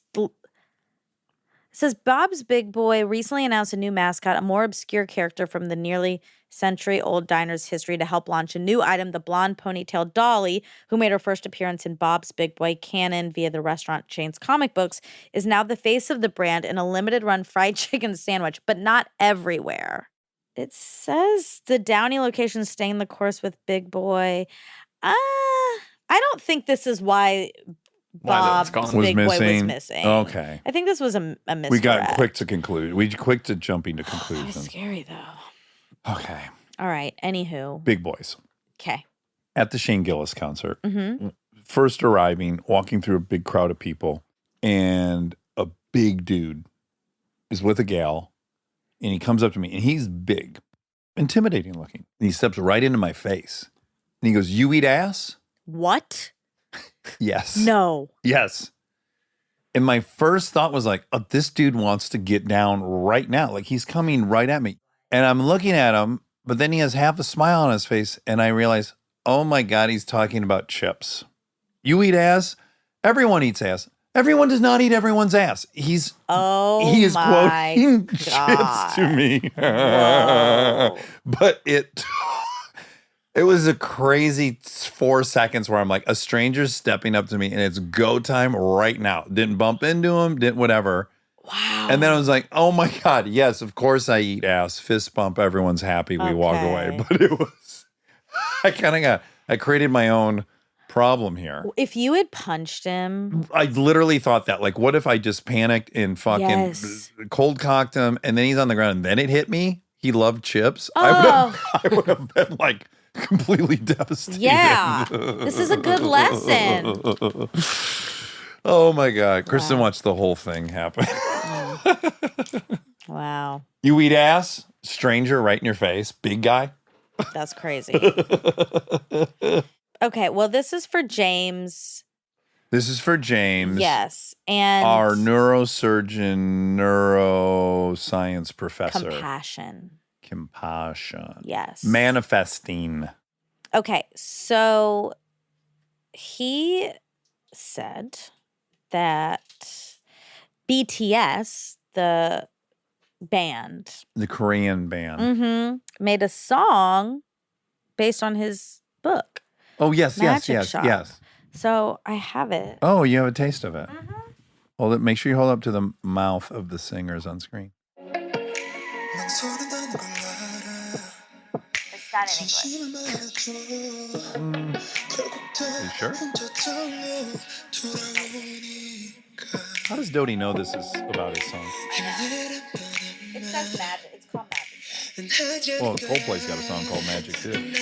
[SPEAKER 2] says Bob's Big Boy recently announced a new mascot, a more obscure character from the nearly century-old diner's history to help launch a new item, the blonde ponytail Dolly, who made her first appearance in Bob's Big Boy canon via the restaurant chain's comic books, is now the face of the brand in a limited-run fried chicken sandwich, but not everywhere. It says the Downey location staying the course with Big Boy. I don't think this is why
[SPEAKER 6] that's
[SPEAKER 2] Bob's
[SPEAKER 6] gone.
[SPEAKER 2] Big Boy was missing.
[SPEAKER 1] Okay.
[SPEAKER 2] I think this was a misdirect.
[SPEAKER 1] We got quick to conclude. We quick to jumping to
[SPEAKER 2] That was
[SPEAKER 1] conclusions.
[SPEAKER 2] scary, though.
[SPEAKER 1] Okay.
[SPEAKER 2] All right. Anywho.
[SPEAKER 1] Big Boys.
[SPEAKER 2] Okay.
[SPEAKER 1] At the Shane Gillis concert,
[SPEAKER 2] Mm-hmm.
[SPEAKER 1] first arriving, walking through a big crowd of people, and a big dude is with a gal, and he comes up to me, and he's big, intimidating looking. And he steps right into my face, and he goes, "You eat ass?"
[SPEAKER 2] What?
[SPEAKER 1] Yes.
[SPEAKER 2] No.
[SPEAKER 1] Yes. And my first thought was like, oh, this dude wants to get down right now. Like he's coming right at me. And I'm looking at him, but then he has half a smile on his face. And I realize, oh my God, he's talking about chips. You eat ass? Everyone eats ass. Everyone does not eat everyone's ass. He is
[SPEAKER 2] my
[SPEAKER 1] quoting
[SPEAKER 2] God.
[SPEAKER 1] chips to me.
[SPEAKER 2] Whoa.
[SPEAKER 1] But it was a crazy 4 seconds where I'm like, a stranger's stepping up to me and it's go time right now. Didn't bump into him, didn't whatever.
[SPEAKER 2] Wow.
[SPEAKER 1] And then I was like, oh my God, yes, of course I eat ass. Fist bump, everyone's happy. We walk away.
[SPEAKER 2] Okay.
[SPEAKER 1] But it was, I created my own problem here.
[SPEAKER 2] If you had punched him,
[SPEAKER 1] I literally thought that, like, what if I just panicked and fucking
[SPEAKER 2] Yes.
[SPEAKER 1] cold cocked him and then he's on the ground and then it hit me? He loved chips.
[SPEAKER 2] Oh.
[SPEAKER 1] I would have been like, completely devastated.
[SPEAKER 2] yeah, this is a good lesson.
[SPEAKER 1] Oh my God. Kristen watched the whole thing happen.
[SPEAKER 2] Wow.
[SPEAKER 1] You eat ass, stranger right in your face, big guy.
[SPEAKER 2] That's crazy. Okay, well, this is for James.
[SPEAKER 1] This is for James.
[SPEAKER 2] Yes. And
[SPEAKER 1] Our neurosurgeon, neuroscience professor. Compassion.
[SPEAKER 2] Yes.
[SPEAKER 1] Manifesting.
[SPEAKER 2] Okay, so he said that BTS, the band,
[SPEAKER 1] The Korean band.
[SPEAKER 2] made a song based on his book.
[SPEAKER 1] Oh, yes,
[SPEAKER 2] Magic
[SPEAKER 1] yes.
[SPEAKER 2] Shop. So I have it.
[SPEAKER 1] Oh, you have a taste of it. Hold it. Make sure you hold up to the mouth of the singers on screen.
[SPEAKER 2] It's not in English.
[SPEAKER 1] You sure? How does Doty know this is about his song?
[SPEAKER 2] It says magic. It's called Magic.
[SPEAKER 1] Well, Coldplay's got a song called Magic too.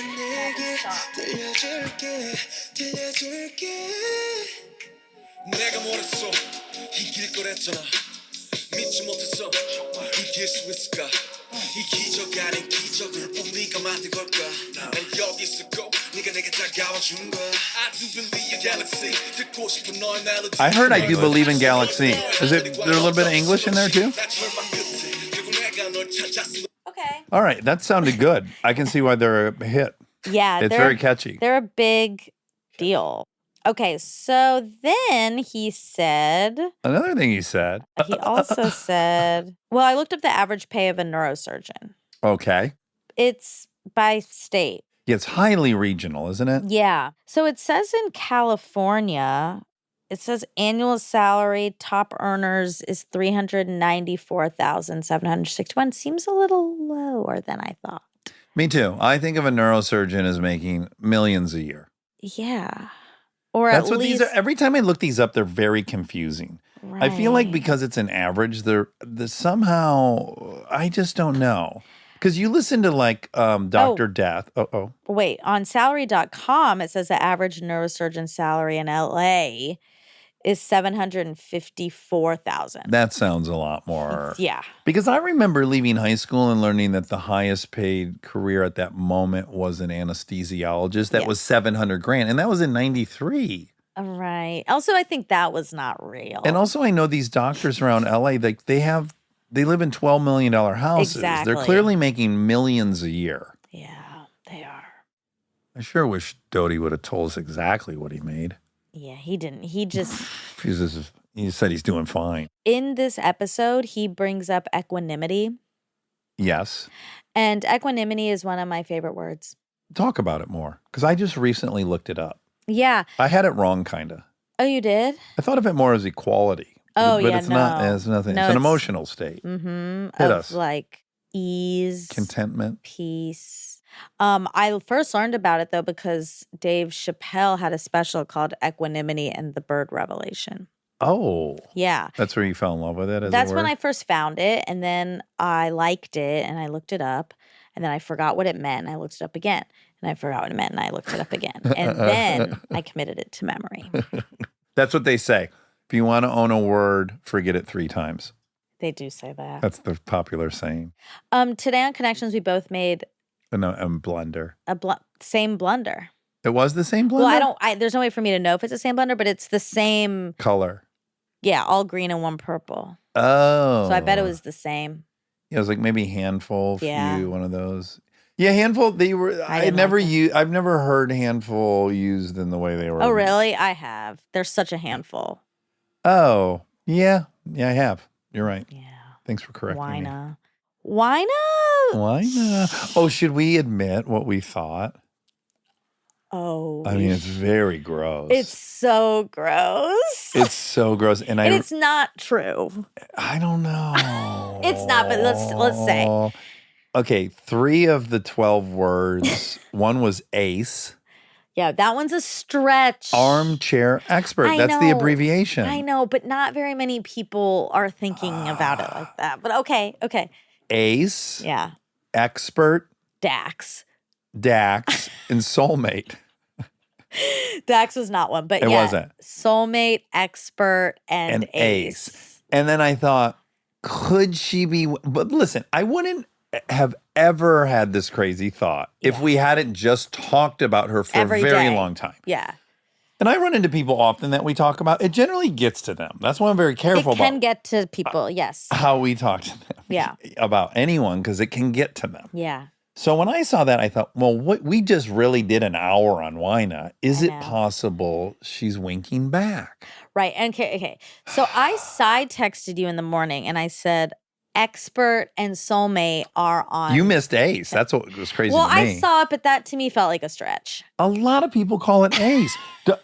[SPEAKER 3] 내가 뭐랬어 이길 거랬잖아 믿지 못했어 이길 수 있을까 이 기적 아닌 기적을 꼭 네가 만든 걸까 난 여기 있었고 네가 내게 다가와 준 거야 I do believe in galaxy 듣고 싶은 너의 멜로디
[SPEAKER 1] I heard I do believe in Galaxy. Is there a little bit of English in there too?
[SPEAKER 2] Okay.
[SPEAKER 1] All right, that sounded good. I can see why they're a hit.
[SPEAKER 2] Yeah.
[SPEAKER 1] It's very catchy.
[SPEAKER 2] They're a big deal. Okay, so then he said,
[SPEAKER 1] Another thing he said.
[SPEAKER 2] he also said, well, I looked up the average pay of a neurosurgeon.
[SPEAKER 1] Okay.
[SPEAKER 2] It's by state.
[SPEAKER 1] Yeah, it's highly regional, isn't it?
[SPEAKER 2] Yeah. So it says in California, it says annual salary top earners is 394,761. Seems a little lower than I thought.
[SPEAKER 1] Me too. I think of a neurosurgeon as making millions a year.
[SPEAKER 2] Yeah. Or
[SPEAKER 1] That's
[SPEAKER 2] at
[SPEAKER 1] what
[SPEAKER 2] least
[SPEAKER 1] these are. Every time I look these up, they're very confusing. I feel like because it's an average, they're somehow, I just don't know. Because you listen to like Dr. Death.
[SPEAKER 2] Wait, on salary.com, it says the average neurosurgeon salary in LA is 754,000.
[SPEAKER 1] That sounds a lot more.
[SPEAKER 2] Yeah.
[SPEAKER 1] Because I remember leaving high school and learning that the highest paid career at that moment was an anesthesiologist. That was 700 grand. And that was in 93.
[SPEAKER 2] Right. Also, I think that was not real.
[SPEAKER 1] And also, I know these doctors around LA, like they live in $12 million houses.
[SPEAKER 2] Exactly.
[SPEAKER 1] They're clearly making millions a year.
[SPEAKER 2] Yeah, they are.
[SPEAKER 1] I sure wish Doty would have told us exactly what he made.
[SPEAKER 2] Yeah, he didn't. He just,
[SPEAKER 1] He said he's doing fine.
[SPEAKER 2] in this episode, he brings up equanimity.
[SPEAKER 1] Yes.
[SPEAKER 2] And equanimity is one of my favorite words.
[SPEAKER 1] Talk about it more. Because I just recently looked it up.
[SPEAKER 2] Yeah.
[SPEAKER 1] I had it wrong, kind of.
[SPEAKER 2] Oh, you did?
[SPEAKER 1] I thought of it more as equality.
[SPEAKER 2] Oh,
[SPEAKER 1] but
[SPEAKER 2] yeah,
[SPEAKER 1] it's not.
[SPEAKER 2] no.
[SPEAKER 1] It's nothing.
[SPEAKER 2] No,
[SPEAKER 1] it's an
[SPEAKER 2] it's-
[SPEAKER 1] emotional state.
[SPEAKER 2] Mm-hmm.
[SPEAKER 1] Hit
[SPEAKER 2] Of
[SPEAKER 1] us.
[SPEAKER 2] like ease,
[SPEAKER 1] Contentment.
[SPEAKER 2] peace. I first learned about it though because Dave Chappelle had a special called Equanimity and the Bird Revelation.
[SPEAKER 1] Oh.
[SPEAKER 2] Yeah.
[SPEAKER 1] That's where you fell in love with it as
[SPEAKER 2] That's
[SPEAKER 1] a
[SPEAKER 2] when
[SPEAKER 1] word?
[SPEAKER 2] I first found it, and then I liked it, and I looked it up, and then I forgot what it meant, and I looked it up again, and I forgot what it meant, and I looked it up again, and then I committed it to memory.
[SPEAKER 1] That's what they say. If you want to own a word, forget it 3 times.
[SPEAKER 2] They do say that.
[SPEAKER 1] That's the popular saying.
[SPEAKER 2] Today on Connections, we both made
[SPEAKER 1] A blender.
[SPEAKER 2] a same blunder.
[SPEAKER 1] It was the same blender?
[SPEAKER 2] Well, there's no way for me to know if it's the same blender, but it's the same.
[SPEAKER 1] Color.
[SPEAKER 2] Yeah, all green and one purple.
[SPEAKER 1] Oh.
[SPEAKER 2] So I bet it was the same.
[SPEAKER 1] Yeah, it was like maybe handful,
[SPEAKER 2] Yeah.
[SPEAKER 1] few, one of those. Yeah, handful. They were. I've never heard handful used in the way they were.
[SPEAKER 2] Oh, really? I have. They're such a handful.
[SPEAKER 1] Oh, yeah, I have. You're right.
[SPEAKER 2] Yeah.
[SPEAKER 1] Thanks for correcting
[SPEAKER 2] Why
[SPEAKER 1] me.
[SPEAKER 2] not? Why not?
[SPEAKER 1] Why not? Oh, should we admit what we thought?
[SPEAKER 2] Oh.
[SPEAKER 1] I mean, it's very gross.
[SPEAKER 2] It's so gross.
[SPEAKER 1] It's so gross, and
[SPEAKER 2] And it's not true.
[SPEAKER 1] I don't know.
[SPEAKER 2] It's not, but let's say.
[SPEAKER 1] Okay, 3 of the 12 words. One was ACE,
[SPEAKER 2] Yeah, that one's a stretch.
[SPEAKER 1] Armchair Expert.
[SPEAKER 2] I
[SPEAKER 1] That's the
[SPEAKER 2] know.
[SPEAKER 1] abbreviation.
[SPEAKER 2] I know, but not very many people are thinking about it like that. But okay.
[SPEAKER 1] ACE,
[SPEAKER 2] Yeah.
[SPEAKER 1] Expert,
[SPEAKER 2] Dax.
[SPEAKER 1] Dax, and Soulmate.
[SPEAKER 2] Dax was not one, but
[SPEAKER 1] It
[SPEAKER 2] yeah.
[SPEAKER 1] wasn't.
[SPEAKER 2] Soulmate, expert, and ace.
[SPEAKER 1] And then I thought, could she be? But listen, I wouldn't have ever had this crazy thought if we hadn't just talked about her for
[SPEAKER 2] Every
[SPEAKER 1] a very
[SPEAKER 2] day.
[SPEAKER 1] long time.
[SPEAKER 2] Yeah.
[SPEAKER 1] And I run into people often that we talk about. It generally gets to them. That's why I'm very careful
[SPEAKER 2] It can
[SPEAKER 1] about
[SPEAKER 2] get to people, yes.
[SPEAKER 1] how we talk to them.
[SPEAKER 2] Yeah.
[SPEAKER 1] About anyone, because it can get to them.
[SPEAKER 2] Yeah.
[SPEAKER 1] So when I saw that, I thought, well, we just really did an hour on Why Not. Is
[SPEAKER 2] I
[SPEAKER 1] it
[SPEAKER 2] know.
[SPEAKER 1] possible she's winking back?
[SPEAKER 2] Right. Okay. So I side texted you in the morning and I said, expert and soulmate are on.
[SPEAKER 1] You missed ACE. That's what was crazy
[SPEAKER 2] Well,
[SPEAKER 1] to me.
[SPEAKER 2] I saw it, but that to me felt like a stretch.
[SPEAKER 1] A lot of people call it ACE.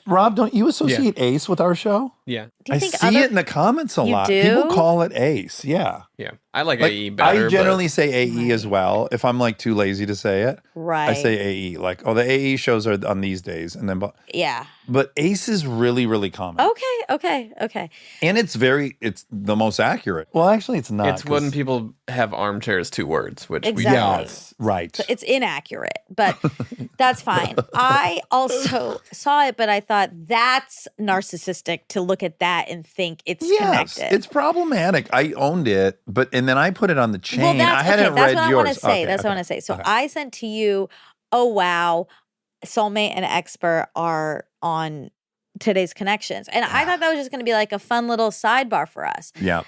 [SPEAKER 1] Rob, don't you associate ACE with our show?
[SPEAKER 6] Yeah.
[SPEAKER 2] Do you
[SPEAKER 1] I
[SPEAKER 2] think
[SPEAKER 1] see it in the comments a
[SPEAKER 2] You
[SPEAKER 1] lot.
[SPEAKER 2] do?
[SPEAKER 1] People call it ACE. Yeah.
[SPEAKER 6] Yeah. I like
[SPEAKER 1] Like,
[SPEAKER 6] AE better.
[SPEAKER 1] I generally
[SPEAKER 6] but
[SPEAKER 1] say AE as well. If I'm like too lazy to say it,
[SPEAKER 2] Right.
[SPEAKER 1] I say AE. Like, oh, the AE shows are on these days, and then
[SPEAKER 2] Yeah.
[SPEAKER 1] but ACE is really, really common.
[SPEAKER 2] Okay.
[SPEAKER 1] And it's the most accurate. Well, actually, it's not.
[SPEAKER 6] it's when
[SPEAKER 1] 'cause-
[SPEAKER 6] people have armchairs 2 words, which
[SPEAKER 2] Exactly.
[SPEAKER 6] we
[SPEAKER 1] Yes, right.
[SPEAKER 2] So it's inaccurate, but that's fine. I also saw it, but I thought that's narcissistic to look at that and think it's
[SPEAKER 1] Yes,
[SPEAKER 2] connected.
[SPEAKER 1] it's problematic. I owned it, and then I put it on the chain.
[SPEAKER 2] Well, that's
[SPEAKER 1] I hadn't
[SPEAKER 2] okay. That's
[SPEAKER 1] read
[SPEAKER 2] what
[SPEAKER 1] yours.
[SPEAKER 2] I want to say.
[SPEAKER 1] Okay,
[SPEAKER 2] That's what I
[SPEAKER 1] okay.
[SPEAKER 2] want to say. So
[SPEAKER 1] Okay.
[SPEAKER 2] I sent to you, oh wow, soulmate and expert are on today's connections. And I thought that was just going to be like a fun little sidebar for us.
[SPEAKER 1] Yeah.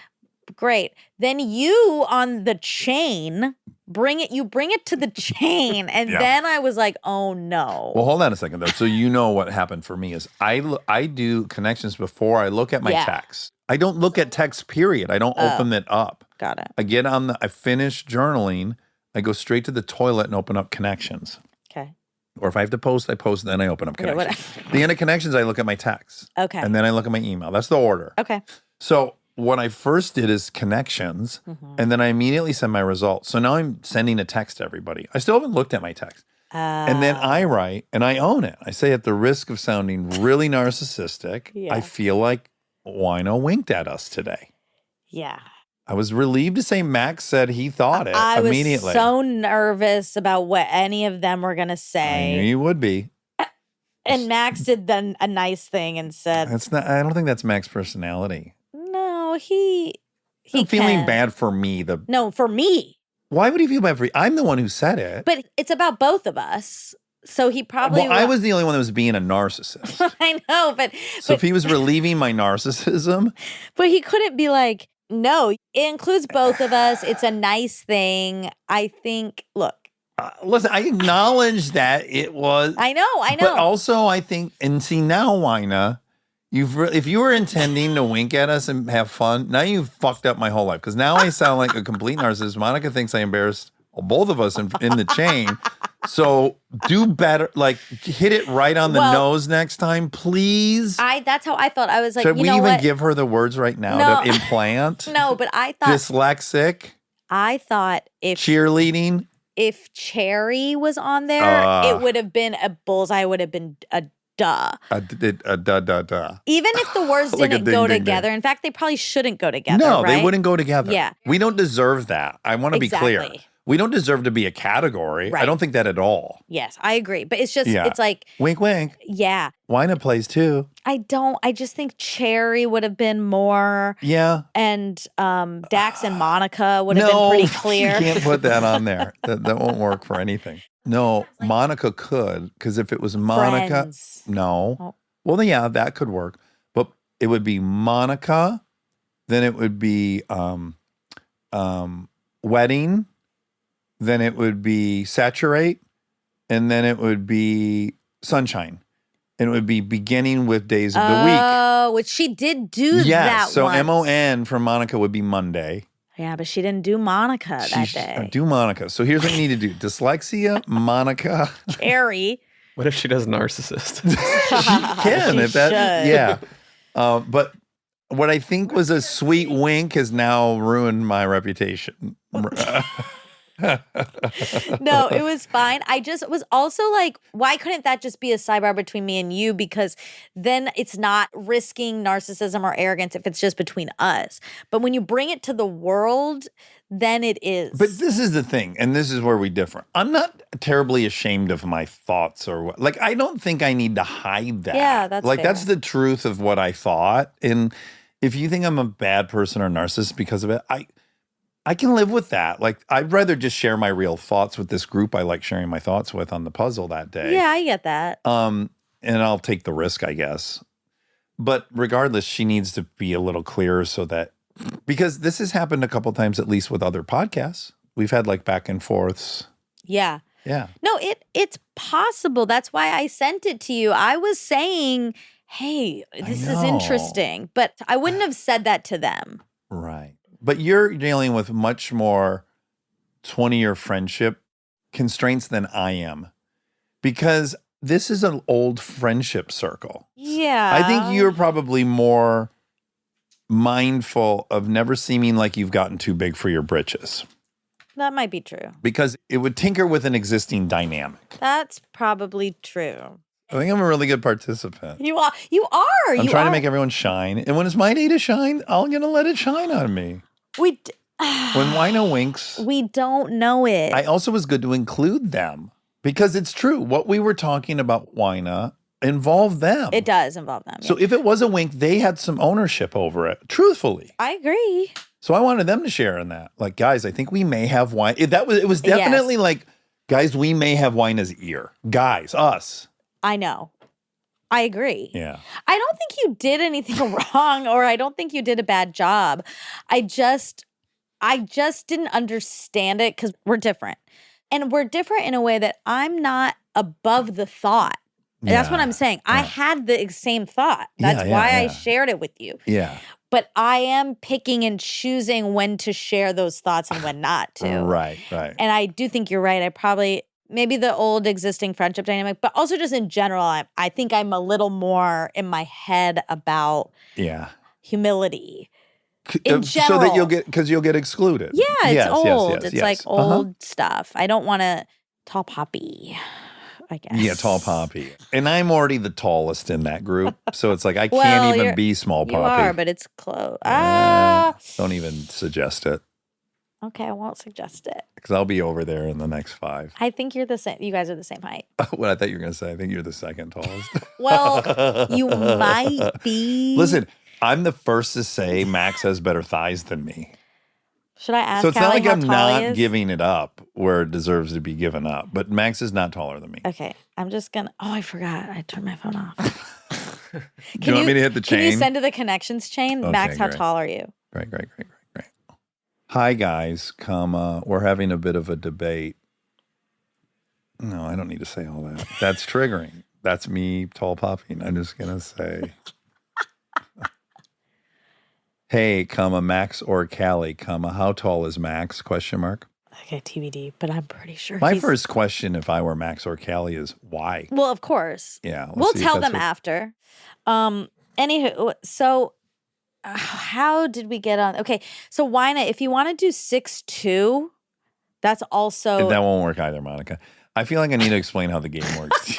[SPEAKER 2] Great. Then you on the chain bring it to the chain. And
[SPEAKER 1] Yeah.
[SPEAKER 2] then I was like, oh no.
[SPEAKER 1] Well, hold on a second though. So you know what happened for me is I do connections before I look at my
[SPEAKER 2] Yeah.
[SPEAKER 1] text. I don't look at text. Period. I don't open it up.
[SPEAKER 2] Got it.
[SPEAKER 1] I finish journaling. I go straight to the toilet and open up connections.
[SPEAKER 2] Okay.
[SPEAKER 1] Or if I have to post, I post, then I open up
[SPEAKER 2] Okay,
[SPEAKER 1] connections.
[SPEAKER 2] whatever.
[SPEAKER 1] The end of connections, I look at my texts.
[SPEAKER 2] Okay.
[SPEAKER 1] And then I look at my email. That's the order.
[SPEAKER 2] Okay.
[SPEAKER 1] So what I first did is connections,
[SPEAKER 2] Mm-hmm.
[SPEAKER 1] and then I immediately send my results. So now I'm sending a text to everybody. I still haven't looked at my text. And then I write, and I own it. I say, at the risk of sounding really narcissistic,
[SPEAKER 2] Yeah.
[SPEAKER 1] I feel like Wino winked at us today.
[SPEAKER 2] Yeah.
[SPEAKER 1] I was relieved to say Max said he thought it
[SPEAKER 2] I
[SPEAKER 1] immediately.
[SPEAKER 2] was so nervous about what any of them were going to
[SPEAKER 1] I knew
[SPEAKER 2] say.
[SPEAKER 1] you would be.
[SPEAKER 2] And Max did then a nice thing and said,
[SPEAKER 1] That's not. I don't think that's Max's personality.
[SPEAKER 2] no, he
[SPEAKER 1] I'm feeling
[SPEAKER 2] can.
[SPEAKER 1] bad for me.
[SPEAKER 2] No, for me.
[SPEAKER 1] Why would he feel bad for you? I'm the one who said it.
[SPEAKER 2] But it's about both of us. So he probably
[SPEAKER 1] Well, I was the only one that was being a narcissist.
[SPEAKER 2] I know, but
[SPEAKER 1] So if he was relieving my narcissism,
[SPEAKER 2] he couldn't be like, no, it includes both of us. It's a nice thing. I think, look,
[SPEAKER 1] listen, I acknowledge that it was.
[SPEAKER 2] I know.
[SPEAKER 1] But also, I think, and see now, Wina, if you were intending to wink at us and have fun, now you've fucked up my whole life. Because now I sound like a complete narcissist. Monica thinks I embarrassed both of us in the chain. So do better. Like, hit it right on the nose next time, please.
[SPEAKER 2] That's how I felt. I was like,
[SPEAKER 1] Should
[SPEAKER 2] you
[SPEAKER 1] we
[SPEAKER 2] know
[SPEAKER 1] even
[SPEAKER 2] what?
[SPEAKER 1] give her the words right now
[SPEAKER 2] No.
[SPEAKER 1] to implant?
[SPEAKER 2] No, but I thought
[SPEAKER 1] Dyslexic,
[SPEAKER 2] if Cherry was on there, it would have been a bullseye. Would have been a duh. Even if the words
[SPEAKER 1] Like a
[SPEAKER 2] didn't
[SPEAKER 1] ding,
[SPEAKER 2] go
[SPEAKER 1] ding, ding.
[SPEAKER 2] together. In fact, they probably shouldn't go together.
[SPEAKER 1] No,
[SPEAKER 2] right?
[SPEAKER 1] they wouldn't go together.
[SPEAKER 2] Yeah.
[SPEAKER 1] We don't deserve that. I want to be clear.
[SPEAKER 2] Exactly.
[SPEAKER 1] We don't deserve to be a category. I
[SPEAKER 2] Right.
[SPEAKER 1] don't think that at all.
[SPEAKER 2] Yes, I agree. But it's just,
[SPEAKER 1] Yeah.
[SPEAKER 2] it's like,
[SPEAKER 1] Wink, wink.
[SPEAKER 2] yeah.
[SPEAKER 1] Wina plays too.
[SPEAKER 2] I just think Cherry would have been more,
[SPEAKER 1] Yeah.
[SPEAKER 2] and Dax and Monica would have been pretty clear.
[SPEAKER 1] You can't put that on there. That won't work for anything. No, Monica could, because if it was Monica,
[SPEAKER 2] Friends.
[SPEAKER 1] no.
[SPEAKER 2] Oh.
[SPEAKER 1] Well, then, yeah, that could work. But it would be Monica, then it would be wedding, then it would be saturate, and then it would be sunshine. And it would be beginning with days of the week.
[SPEAKER 2] Oh, which she did do that
[SPEAKER 1] Yes, so
[SPEAKER 2] once.
[SPEAKER 1] MON for Monica would be Monday.
[SPEAKER 2] Yeah, but she didn't do Monica that day.
[SPEAKER 1] Do Monica. So here's what you need to do. Dyslexia, Monica.
[SPEAKER 2] Cherry.
[SPEAKER 6] What if she does narcissist?
[SPEAKER 1] She can.
[SPEAKER 2] She
[SPEAKER 1] if that,
[SPEAKER 2] should.
[SPEAKER 1] yeah. But what I think was a sweet wink has now ruined my reputation.
[SPEAKER 2] No, it was fine. I just was also like, why couldn't that just be a sidebar between me and you? Because then it's not risking narcissism or arrogance if it's just between us. But when you bring it to the world, then it is.
[SPEAKER 1] But this is the thing, and this is where we differ. I'm not terribly ashamed of my thoughts or what. Like, I don't think I need to hide that.
[SPEAKER 2] Yeah, that's
[SPEAKER 1] like
[SPEAKER 2] fair.
[SPEAKER 1] that's the truth of what I thought. And if you think I'm a bad person or narcissist because of it, I can live with that. Like, I'd rather just share my real thoughts with this group I like sharing my thoughts with on the puzzle that day.
[SPEAKER 2] yeah, I get that.
[SPEAKER 1] And I'll take the risk, I guess. But regardless, she needs to be a little clearer so that, because this has happened a couple times, at least with other podcasts. We've had like back and forths.
[SPEAKER 2] Yeah.
[SPEAKER 1] Yeah.
[SPEAKER 2] No, it's possible. That's why I sent it to you. I was saying, hey, this is
[SPEAKER 1] know.
[SPEAKER 2] interesting. But I wouldn't have said that to them.
[SPEAKER 1] Right. But you're dealing with much more 20-year friendship constraints than I am, because this is an old friendship circle.
[SPEAKER 2] Yeah.
[SPEAKER 1] I think you're probably more mindful of never seeming like you've gotten too big for your britches,
[SPEAKER 2] That might be true.
[SPEAKER 1] because it would tinker with an existing dynamic.
[SPEAKER 2] That's probably true.
[SPEAKER 1] I think I'm a really good participant.
[SPEAKER 2] You are.
[SPEAKER 1] I'm trying to make everyone shine. And when it's my day to shine, I'm going to let it shine on me. When Wino winks,
[SPEAKER 2] We don't know it.
[SPEAKER 1] I also was good to include them, because it's true. What we were talking about, Wina, involved them.
[SPEAKER 2] It does involve them.
[SPEAKER 1] So
[SPEAKER 2] yeah.
[SPEAKER 1] if it was a wink, they had some ownership over it, truthfully.
[SPEAKER 2] I agree.
[SPEAKER 1] So I wanted them to share in that. Like, guys, I think we may have wine. It was definitely like, guys, we may have Wina's ear. Guys, us.
[SPEAKER 2] I know. I agree.
[SPEAKER 1] Yeah.
[SPEAKER 2] I don't think you did anything wrong, or I don't think you did a bad job. I just didn't understand it because we're different. And we're different in a way that I'm not above the thought. And that's what I'm saying. I had the same thought. That's why I shared it with you.
[SPEAKER 1] Yeah.
[SPEAKER 2] But I am picking and choosing when to share those thoughts and when not to.
[SPEAKER 1] Right.
[SPEAKER 2] And I do think you're right. I probably maybe the old existing friendship dynamic, but also just in general, I think I'm a little more in my head about humility. In general.
[SPEAKER 1] So that you'll get excluded.
[SPEAKER 2] Yeah, it's
[SPEAKER 1] Yes,
[SPEAKER 2] old.
[SPEAKER 1] yes,
[SPEAKER 2] It's like old stuff. I don't want to tall poppy, I guess.
[SPEAKER 1] Yeah, tall poppy. And I'm already the tallest in that group. So it's like I can't even be small poppy.
[SPEAKER 2] You are, but it's close.
[SPEAKER 1] Don't even suggest it.
[SPEAKER 2] Okay, I won't suggest it.
[SPEAKER 1] Because I'll be over there in the next 5.
[SPEAKER 2] I think you're the same. You guys are the same height.
[SPEAKER 1] What I thought you were going to say. I think you're the second tallest.
[SPEAKER 2] Well, you might be.
[SPEAKER 1] Listen, I'm the first to say Max has better thighs than me.
[SPEAKER 2] Should I ask
[SPEAKER 1] So it's
[SPEAKER 2] Callie
[SPEAKER 1] not like
[SPEAKER 2] how
[SPEAKER 1] I'm
[SPEAKER 2] tall
[SPEAKER 1] not
[SPEAKER 2] he is?
[SPEAKER 1] giving it up where it deserves to be given up. But Max is not taller than me.
[SPEAKER 2] Okay, I'm just going to. Oh, I forgot. I turned my phone off.
[SPEAKER 1] Do you want me to hit the chain?
[SPEAKER 2] Can you send to the connections chain?
[SPEAKER 1] Okay,
[SPEAKER 2] Max, how
[SPEAKER 1] great.
[SPEAKER 2] tall are you?
[SPEAKER 1] Great. Hi, guys, we're having a bit of a debate. No, I don't need to say all that. That's triggering. That's me tall popping. I'm just going to say, hey, Max or Callie, how tall is Max, ?
[SPEAKER 2] Okay, TBD, but I'm pretty sure
[SPEAKER 1] My first question, if I were Max or Callie, is why?
[SPEAKER 2] Well, of course.
[SPEAKER 1] Yeah.
[SPEAKER 2] We'll tell them after. Anywho, so how did we get on? Okay, so Wina, if you want to do 6'2", that's also...
[SPEAKER 1] That won't work either, Monica. I feel like I need to explain how the game works.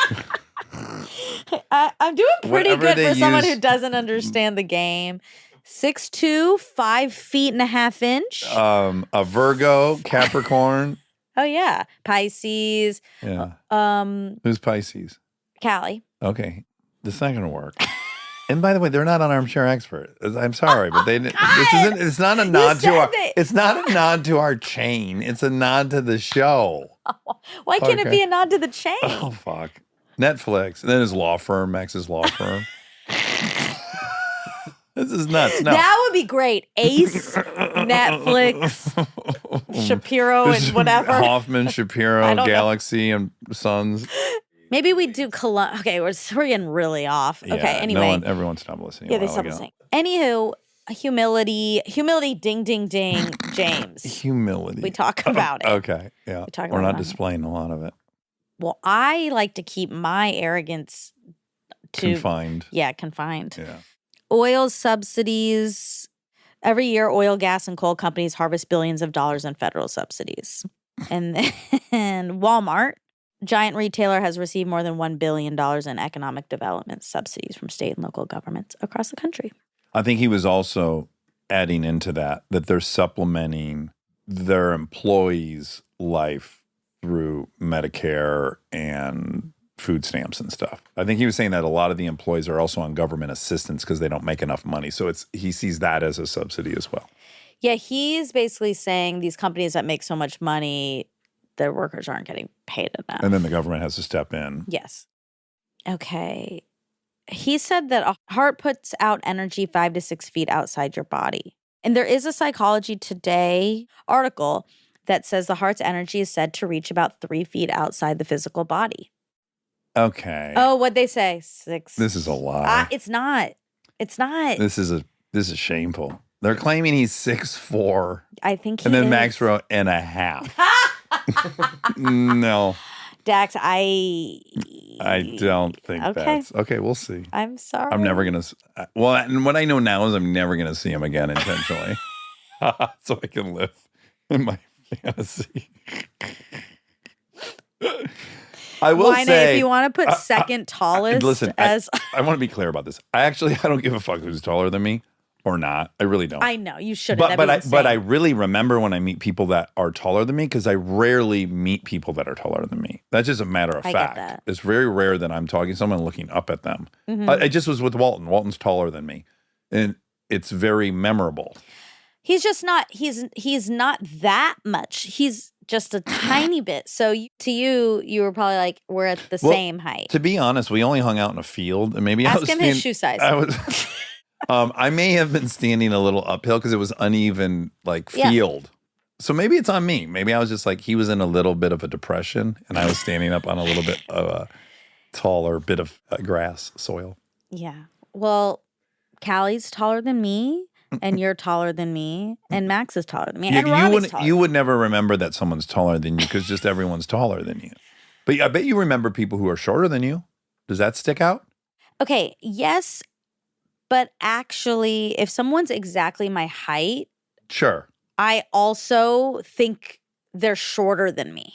[SPEAKER 2] I'm doing pretty
[SPEAKER 1] Whatever
[SPEAKER 2] good for
[SPEAKER 1] they
[SPEAKER 2] someone
[SPEAKER 1] use-
[SPEAKER 2] who doesn't understand the game. 6'2", 5 feet and a half inch.
[SPEAKER 1] A Virgo, Capricorn.
[SPEAKER 2] Oh yeah, Pisces.
[SPEAKER 1] Yeah. Who's Pisces?
[SPEAKER 2] Callie.
[SPEAKER 1] Okay. This is not going to work. And by the way, they're not on Armchair Expert. I'm sorry, but it's not a nod to our it's not a nod to our chain. It's a nod to the show.
[SPEAKER 2] Why can't it be a nod to the chain?
[SPEAKER 1] Oh fuck. Netflix. And then his law firm, Max's law firm. This is nuts. No.
[SPEAKER 2] That would be great. Ace, Netflix, Shapiro, and whatever.
[SPEAKER 1] Hoffman, Shapiro,
[SPEAKER 2] I don't know.
[SPEAKER 1] Galaxy, and Sons.
[SPEAKER 2] Maybe we do Okay, we're getting really off. Okay, anyway.
[SPEAKER 1] Everyone stopped listening.
[SPEAKER 2] Yeah, they stopped listening. Anywho, humility, ding, ding, ding, James.
[SPEAKER 1] Humility.
[SPEAKER 2] We talk about it.
[SPEAKER 1] Okay, yeah. We're not displaying a lot of it.
[SPEAKER 2] Well, I like to keep my arrogance
[SPEAKER 1] Confined.
[SPEAKER 2] Yeah, confined.
[SPEAKER 1] Yeah.
[SPEAKER 2] Oil subsidies. Every year, oil, gas, and coal companies harvest billions of dollars in federal subsidies. And then Walmart, giant retailer, has received more than $1 billion in economic development subsidies from state and local governments across the country.
[SPEAKER 1] I think he was also adding into that they're supplementing their employees' life through Medicare and food stamps and stuff. I think he was saying that a lot of the employees are also on government assistance because they don't make enough money. So he sees that as a subsidy as well.
[SPEAKER 2] Yeah, he's basically saying these companies that make so much money, their workers aren't getting paid enough.
[SPEAKER 1] And then the government has to step in.
[SPEAKER 2] Yes. Okay. He said that a heart puts out energy 5 to 6 feet outside your body. And there is a Psychology Today article that says the heart's energy is said to reach about 3 feet outside the physical body.
[SPEAKER 1] Okay.
[SPEAKER 2] Oh, what'd they say? 6.
[SPEAKER 1] This is a lie.
[SPEAKER 2] It's not. It's not.
[SPEAKER 1] This is shameful. They're claiming he's 6'4".
[SPEAKER 2] I think he
[SPEAKER 1] And then
[SPEAKER 2] is.
[SPEAKER 1] Max wrote and a half. No.
[SPEAKER 2] Dax, I
[SPEAKER 1] don't think
[SPEAKER 2] Okay.
[SPEAKER 1] that's okay. We'll see.
[SPEAKER 2] I'm sorry.
[SPEAKER 1] I'm never gonna. Well, and what I know now is I'm never gonna see him again intentionally, so I can live in my fantasy. I will
[SPEAKER 2] Wina,
[SPEAKER 1] say,
[SPEAKER 2] if you want to put second tallest
[SPEAKER 1] listen.
[SPEAKER 2] as
[SPEAKER 1] I want to be clear about this. I don't give a fuck who's taller than me or not. I really don't.
[SPEAKER 2] I know you shouldn't.
[SPEAKER 1] But I really remember when I meet people that are taller than me because I rarely meet people that are taller than me. That's just a matter of
[SPEAKER 2] I get
[SPEAKER 1] fact.
[SPEAKER 2] that.
[SPEAKER 1] It's very rare that I'm talking to someone and looking up at them.
[SPEAKER 2] Mm-hmm.
[SPEAKER 1] I just was with Walton. Walton's taller than me, and it's very memorable.
[SPEAKER 2] He's just not. He's not that much. He's just a tiny bit. So to you were probably like, we're at the same height.
[SPEAKER 1] To be honest, we only hung out in a field, and maybe I
[SPEAKER 2] Ask
[SPEAKER 1] was
[SPEAKER 2] him his shoe size.
[SPEAKER 1] I was. I may have been standing a little uphill because it was uneven, field. So maybe it's on me. Maybe I was just like, he was in a little bit of a depression, and I was standing up on a little bit of a taller bit of grass, soil.
[SPEAKER 2] Yeah. Well, Callie's taller than me, and you're taller than me, and Max is taller than me, and Robbie's taller.
[SPEAKER 1] You would never remember that someone's taller than you because just everyone's taller than you. But I bet you remember people who are shorter than you. Does that stick out?
[SPEAKER 2] Okay, yes, but actually, if someone's exactly my height,
[SPEAKER 1] Sure.
[SPEAKER 2] I also think they're shorter than me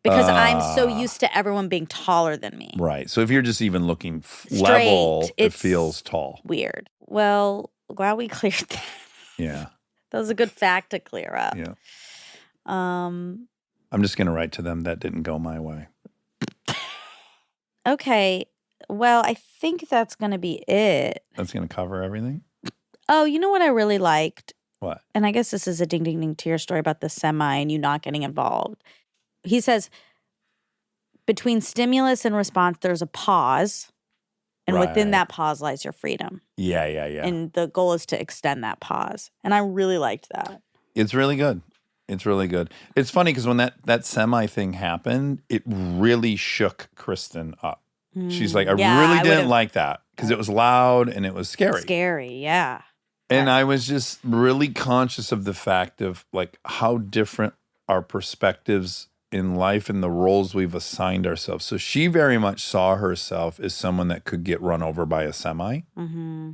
[SPEAKER 2] because I'm so used to everyone being taller than me.
[SPEAKER 1] Right. So if you're just even looking
[SPEAKER 2] Straight,
[SPEAKER 1] level, it
[SPEAKER 2] it's
[SPEAKER 1] feels tall.
[SPEAKER 2] Weird. Well, glad we cleared that.
[SPEAKER 1] Yeah.
[SPEAKER 2] That was a good fact to clear up.
[SPEAKER 1] Yeah.
[SPEAKER 2] Um.
[SPEAKER 1] I'm just going to write to them that didn't go my way.
[SPEAKER 2] Okay. Well, I think that's going to be it.
[SPEAKER 1] That's going to cover everything?
[SPEAKER 2] Oh, you know what I really liked?
[SPEAKER 1] What?
[SPEAKER 2] And I guess this is a ding ding ding to your story about the semi and you not getting involved. He says, between stimulus and response, there's a pause. And within
[SPEAKER 1] Right.
[SPEAKER 2] that pause lies your freedom.
[SPEAKER 1] Yeah.
[SPEAKER 2] And the goal is to extend that pause. And I really liked that.
[SPEAKER 1] It's really good. It's really good. It's funny because when that semi thing happened, it really shook Kristen up. She's like, I really didn't like that because it was loud and it was scary.
[SPEAKER 2] Scary, yeah.
[SPEAKER 1] And I was just really conscious of the fact of like how different our perspectives in life and the roles we've assigned ourselves. So she very much saw herself as someone that could get run over by a semi.
[SPEAKER 2] Mm-hmm.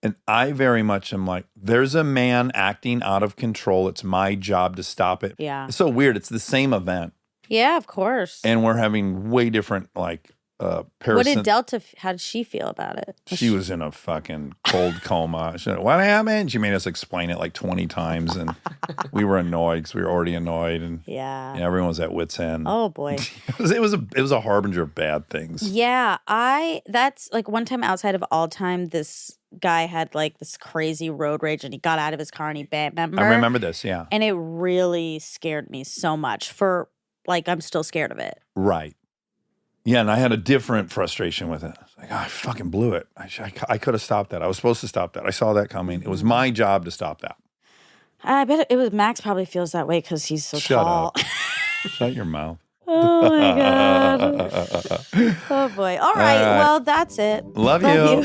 [SPEAKER 1] And I very much am like, there's a man acting out of control. It's my job to stop it.
[SPEAKER 2] Yeah.
[SPEAKER 1] It's so weird. It's the same event.
[SPEAKER 2] Yeah, of course.
[SPEAKER 1] And we're having way different like
[SPEAKER 2] What did Delta, how did she feel about it?
[SPEAKER 1] She was in a fucking cold coma. She said, what happened? She made us explain it like 20 times. And we were annoyed because we were already annoyed. And
[SPEAKER 2] yeah,
[SPEAKER 1] everyone was at wit's end.
[SPEAKER 2] Oh, boy.
[SPEAKER 1] it was a harbinger of bad things.
[SPEAKER 2] Yeah, that's like one time outside of all time, this guy had like this crazy road rage and he got out of his car and he banged.
[SPEAKER 1] I remember this, yeah.
[SPEAKER 2] And it really scared me so much for like, I'm still scared of it.
[SPEAKER 1] Right. Yeah, and I had a different frustration with it. Like, I fucking blew it. I could have stopped that. I was supposed to stop that. I saw that coming. It was my job to stop that.
[SPEAKER 2] I bet it was Max probably feels that way because he's so tall.
[SPEAKER 1] Shut up. Shut your mouth.
[SPEAKER 2] Oh my God. Oh boy. All right. Well, that's it.
[SPEAKER 1] Love you.